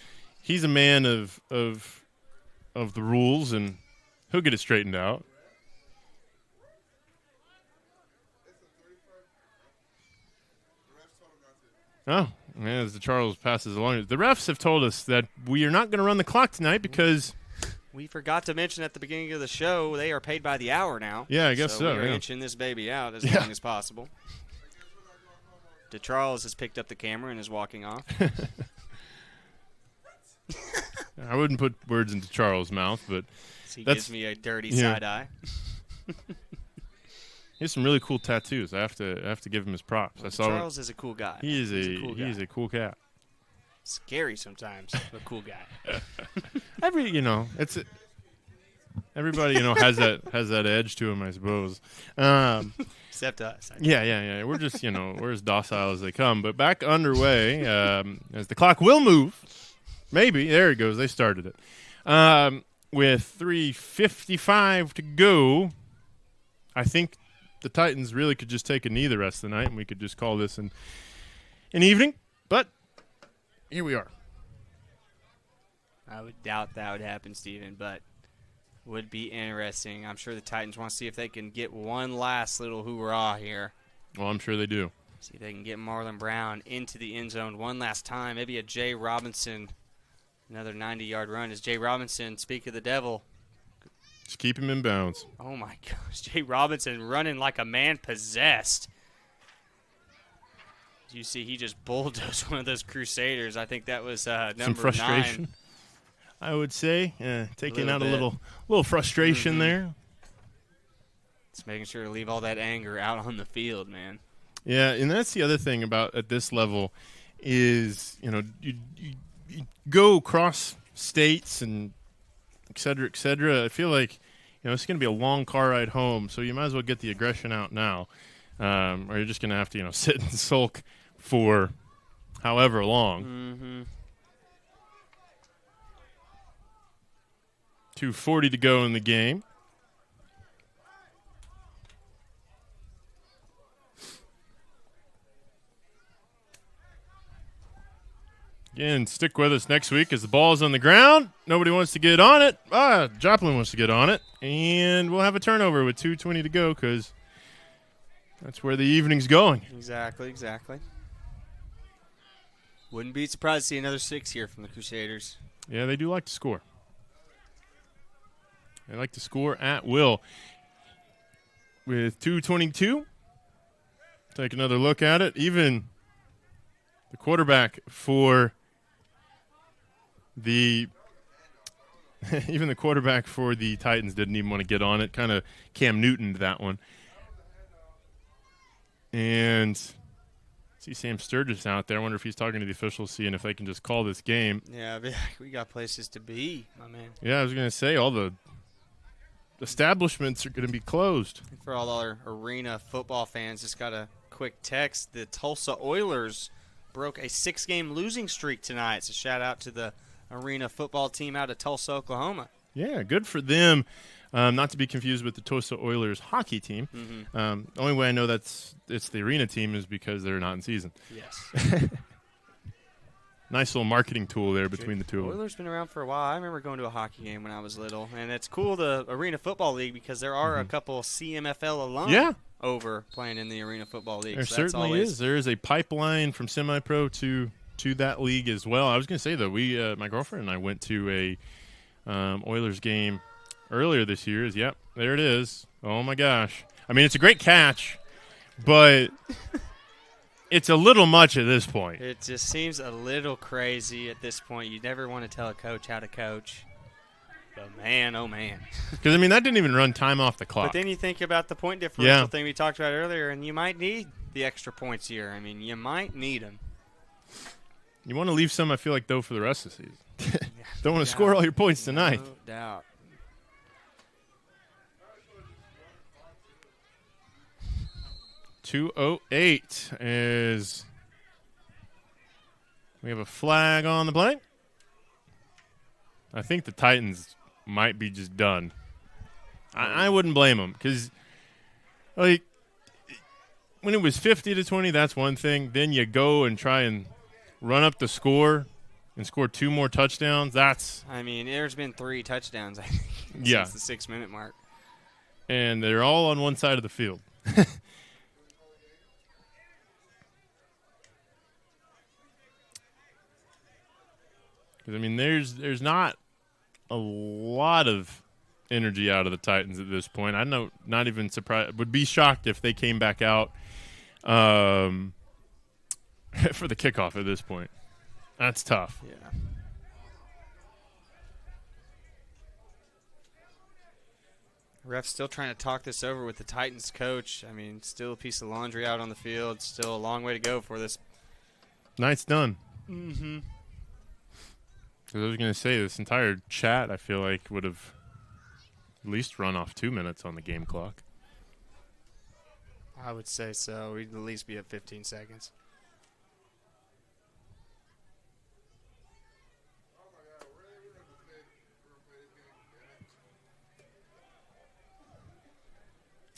he's a man of the rules, and he'll get it straightened out. Oh, as the Charles passes along. The refs have told us that we are not going to run the clock tonight because we forgot to mention at the beginning of the show they are paid by the hour now. Yeah, I guess so. We're inching this baby out as long as possible. DeCharles has picked up the camera and is walking off. I wouldn't put words into Charles' mouth, but he gives me a dirty side eye. He has some really cool tattoos. I have to give him his props. Well, Charles is a cool guy. He is a cool cat. Scary sometimes, but cool guy. Everybody has that edge to him, I suppose. Except us. Yeah. We're just we're as docile as they come. But back underway as the clock will move. Maybe there it goes. They started it with 3:55 to go. I think the Titans really could just take a knee the rest of the night, and we could just call this an evening. But here we are. I would doubt that would happen, Steven, but would be interesting. I'm sure the Titans want to see if they can get one last little hoorah here. Well, I'm sure they do. See if they can get Marlon Brown into the end zone one last time. Maybe a Jay Robinson, another 90-yard run. As Jay Robinson, speak of the devil. Just keep him in bounds. Oh, my gosh. Jay Robinson running like a man possessed. You see, he just bulldozed one of those Crusaders. I think that was number 9. Some frustration, I would say. Taking out a little frustration there. Just making sure to leave all that anger out on the field, man. Yeah, and that's the other thing about at this level is, you go across states and et cetera, et cetera. I feel like, it's going to be a long car ride home, so you might as well get the aggression out now. Or you're just going to have to, sit and sulk for however long. 2:40 to go in the game. Again, stick with us next week as the ball is on the ground. Nobody wants to get on it. Joplin wants to get on it. And we'll have a turnover with 2:20 to go because that's where the evening's going. Exactly. Wouldn't be surprised to see another 6 here from the Crusaders. Yeah, they do like to score. They like to score at will. With 2:22, take another look at it. Even the quarterback for the Even the quarterback for the Titans didn't even want to get on it. Kind of Cam Newton'd that one. And see Sam Sturgis out there. I wonder if he's talking to the officials, seeing if they can just call this game. Yeah, we got places to be, my man. Yeah, I was going to say all the establishments are going to be closed. For all our arena football fans, just got a quick text. The Tulsa Oilers broke a 6-game losing streak tonight. So shout out to the arena football team out of Tulsa, Oklahoma. Yeah, good for them. Not to be confused with the Tulsa Oilers hockey team. Mm-hmm. The only way I know it's the arena team is because they're not in season. Yes. Nice little marketing tool there between the two of them. Oilers been around for a while. I remember going to a hockey game when I was little, and it's cool, the Arena Football League, because there are a couple CMFL alum over playing in the Arena Football League. There so that's certainly is. There is a pipeline from Semipro to that league as well. I was going to say, though, my girlfriend and I went to a Oilers game earlier this year. Yep, there it is. Oh, my gosh. I mean, it's a great catch, but it's a little much at this point. It just seems a little crazy at this point. You never want to tell a coach how to coach. But, man, oh, man. Because, I mean, that didn't even run time off the clock. But then you think about the point differential thing we talked about earlier, and you might need the extra points here. I mean, you might need them. You want to leave some, I feel like, though, for the rest of the season. Don't want to score all your points tonight. No doubt. .208 is we have a flag on the play. I think the Titans might be just done. I wouldn't blame them because, like, when it was 50-20, that's one thing. Then you go and try and run up the score and score 2 more touchdowns. That's. I mean, there's been 3 touchdowns, I think, since the 6-minute mark. And they're all on one side of the field. Because, I mean, there's not a lot of energy out of the Titans at this point. I know, not even surprised. Would be shocked if they came back out for the kickoff at this point. That's tough. Yeah. Ref's still trying to talk this over with the Titans coach. I mean, still a piece of laundry out on the field. Still a long way to go for this. Night's done. Mm-hmm. I was going to say, this entire chat, I feel like, would have at least run off 2 minutes on the game clock. I would say so. We'd at least be at 15 seconds.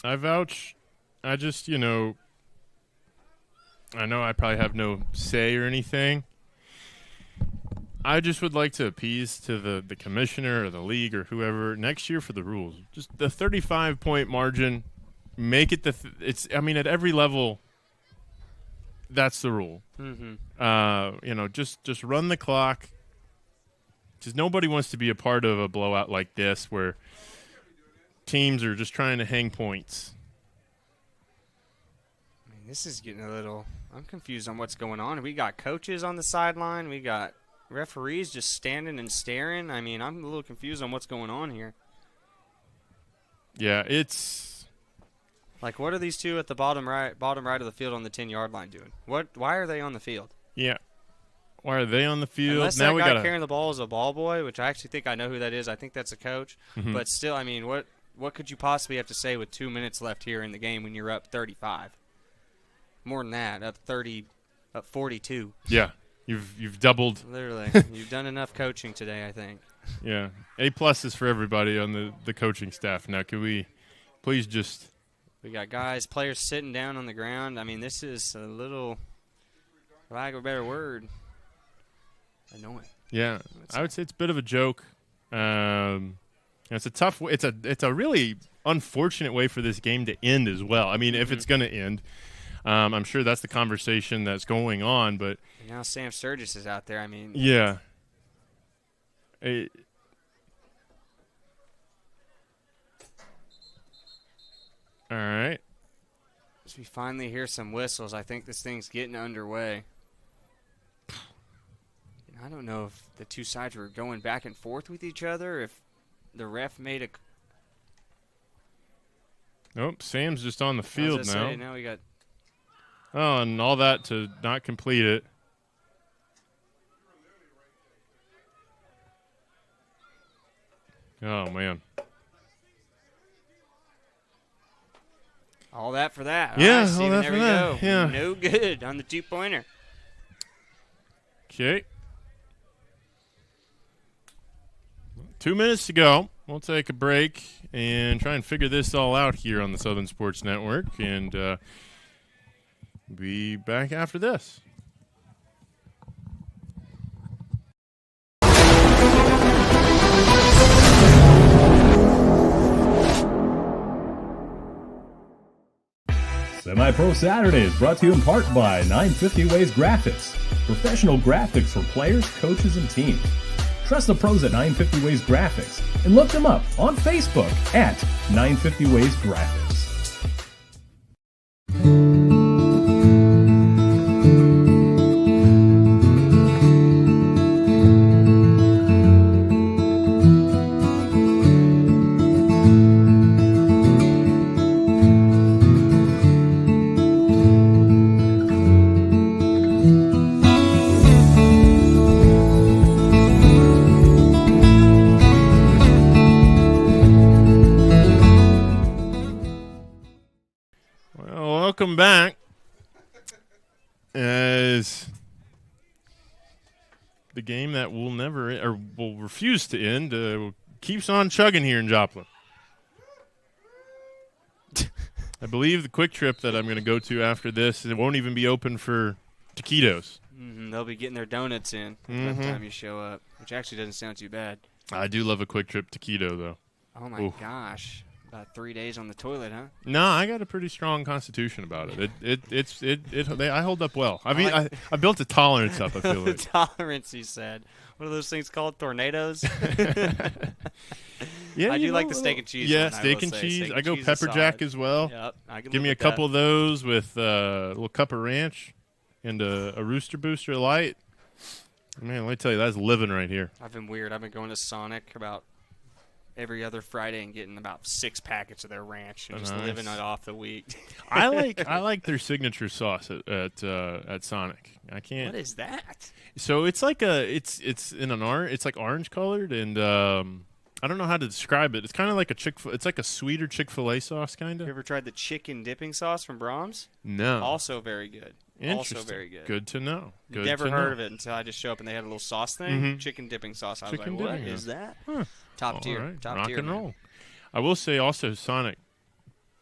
I vouch. I just, I know I probably have no say or anything. I just would like to appease to the commissioner or the league or whoever next year for the rules. Just the 35-point margin, make it it's. I mean, at every level, that's the rule. Mm-hmm. Just run the clock. Because nobody wants to be a part of a blowout like this where teams are just trying to hang points. I mean, this is getting a little. I'm confused on what's going on. We got coaches on the sideline. We got referees just standing and staring. I mean, I'm a little confused on what's going on here. Yeah, it's like, what are these two at the bottom right of the field on the 10-yard line doing? Why are they on the field? Yeah, why are they on the field? Unless now that we guy got carrying the ball is a ball boy, which I actually think I know who that is. I think that's a coach. Mm-hmm. But still, I mean, what could you possibly have to say with 2 minutes left here in the game when you're up 35? More than that, up 42. Yeah. You've doubled. Literally. You've done enough coaching today, I think. Yeah. A+ is for everybody on the coaching staff. Now, can we please just. We got players sitting down on the ground. I mean, this is a little, for lack of a better word, annoying. Yeah. I would say it's a bit of a joke. It's a tough way. It's a really unfortunate way for this game to end as well. I mean, if it's going to end. I'm sure that's the conversation that's going on, but and now Sam Sturgis is out there. I mean, yeah. All right. As we finally hear some whistles, I think this thing's getting underway. I don't know if the two sides were going back and forth with each other, if the ref made a... Nope, Sam's just on the field now. Now we got... Oh, and all that to not complete it. Oh, man. All that for that. Yeah, all right, all Steven, that there for we that. go. Yeah. No good on the two-pointer. Okay. 2 minutes to go. We'll take a break and try and figure this all out here on the Southern Sports Network, and be back after this. Semipro Saturday is brought to you in part by 950 Ways Graphics, professional graphics for players, coaches, and teams. Trust the pros at 950 Ways Graphics and look them up on Facebook at 950 Ways Graphics. Welcome back, as the game that will never or will refuse to end keeps on chugging here in Joplin. I believe the Quick Trip that I'm going to go to after this, it won't even be open for taquitos. They'll be getting their donuts in by the time you show up, which actually doesn't sound too bad. I do love a Quick Trip taquito, though. Oh, my gosh. About 3 days on the toilet, huh? No, I got a pretty strong constitution about it. I hold up well. I mean, I built a tolerance up, I feel like. Tolerance, he said. What are those things called? Tornadoes? Yeah, I do like the steak and cheese. Yeah, one, steak and cheese. I go pepper jack as well. Yep, I can give me a couple of those with a little cup of ranch and a Rooster Booster Light. Man, let me tell you, that's living right here. I've been weird. I've been going to Sonic about every other Friday and getting about 6 packets of their ranch and just living it off the week. I like their signature sauce at Sonic. I can't. What is that? So it's like it's in an it's like orange colored, and I don't know how to describe it. It's kind of like it's like a sweeter Chick-fil-A sauce, kind of. You ever tried the chicken dipping sauce from Brahms? No. Also very good. Interesting. Also very good. Good to know. Never heard of it until I just show up and they had a little sauce thing. Chicken dipping sauce. I was like, what is that? Huh. Top tier. Right. Top Rock tier. and roll. I will say also Sonic,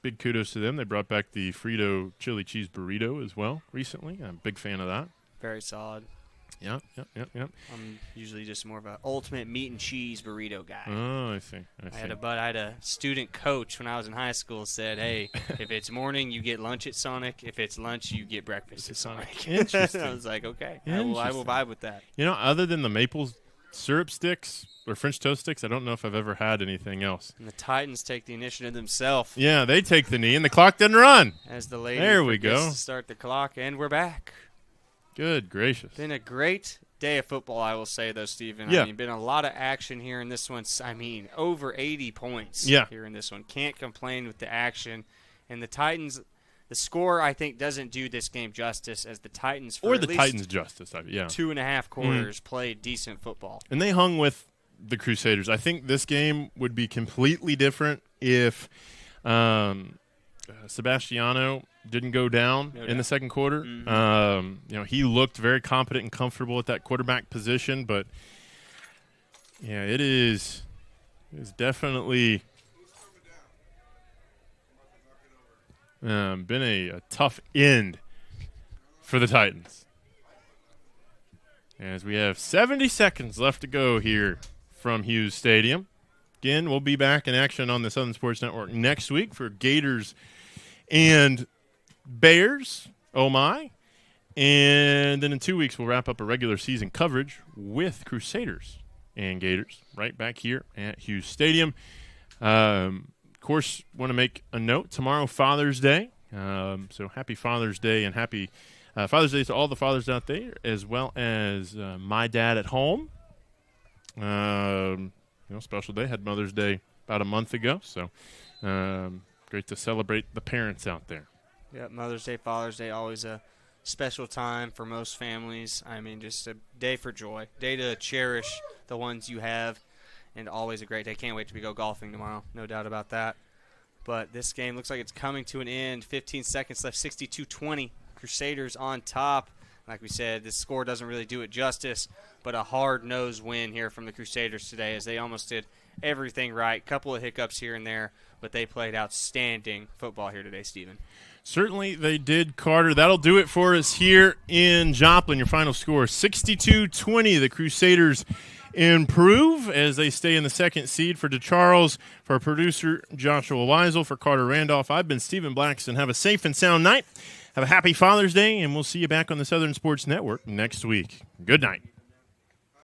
big kudos to them. They brought back the Frito chili cheese burrito as well recently. I'm a big fan of that. Very solid. Yep. I'm usually just more of an ultimate meat and cheese burrito guy. Oh, I see. I had a student coach when I was in high school said, hey, if it's morning, you get lunch at Sonic. If it's lunch, you get breakfast at Sonic. Interesting. I was like, okay, I will vibe with that. You know, other than the maple syrup sticks or French toast sticks, I don't know if I've ever had anything else. And the Titans take the initiative themselves. Yeah, they take the knee, and the clock doesn't run. As the lady there we go. To start the clock, and we're back. Good gracious. Been a great day of football, I will say, though, Stephen. Yeah. I mean, been a lot of action here in this one. I mean, over 80 points here in this one. Can't complain with the action. And the Titans, the score, I think, doesn't do this game justice, as the Titans, for or at the least Titans justice, 2.5 quarters played decent football. And they hung with the Crusaders. I think this game would be completely different if Sebastiano didn't go down in the second quarter. He looked very competent and comfortable at that quarterback position, but it is definitely been a tough end for the Titans. As we have 70 seconds left to go here from Hughes Stadium. Again, we'll be back in action on the Southern Sports Network next week for Gators and Bears, oh my. And then in 2 weeks, we'll wrap up a regular season coverage with Crusaders and Gators right back here at Hughes Stadium. Of course, want to make a note. Tomorrow, Father's Day. So happy Father's Day and happy Father's Day to all the fathers out there, as well as my dad at home. Special day. Had Mother's Day about a month ago, so great to celebrate the parents out there. Yeah, Mother's Day, Father's Day, always a special time for most families. I mean, just a day for joy, day to cherish the ones you have, and always a great day. Can't wait to go golfing tomorrow, no doubt about that. But this game looks like it's coming to an end. 15 seconds left, 62-20. Crusaders on top. Like we said, this score doesn't really do it justice, but a hard-nosed win here from the Crusaders today as they almost did everything right. Couple of hiccups here and there, but they played outstanding football here today, Stephen. Certainly they did, Carter. That'll do it for us here in Joplin. Your final score, 62-20. The Crusaders improve as they stay in the second seed. For DeCharles, for producer Joshua Weisel, for Carter Randolph, I've been Stephen Blackston. Have a safe and sound night. Have a happy Father's Day, and we'll see you back on the Southern Sports Network next week. Good night.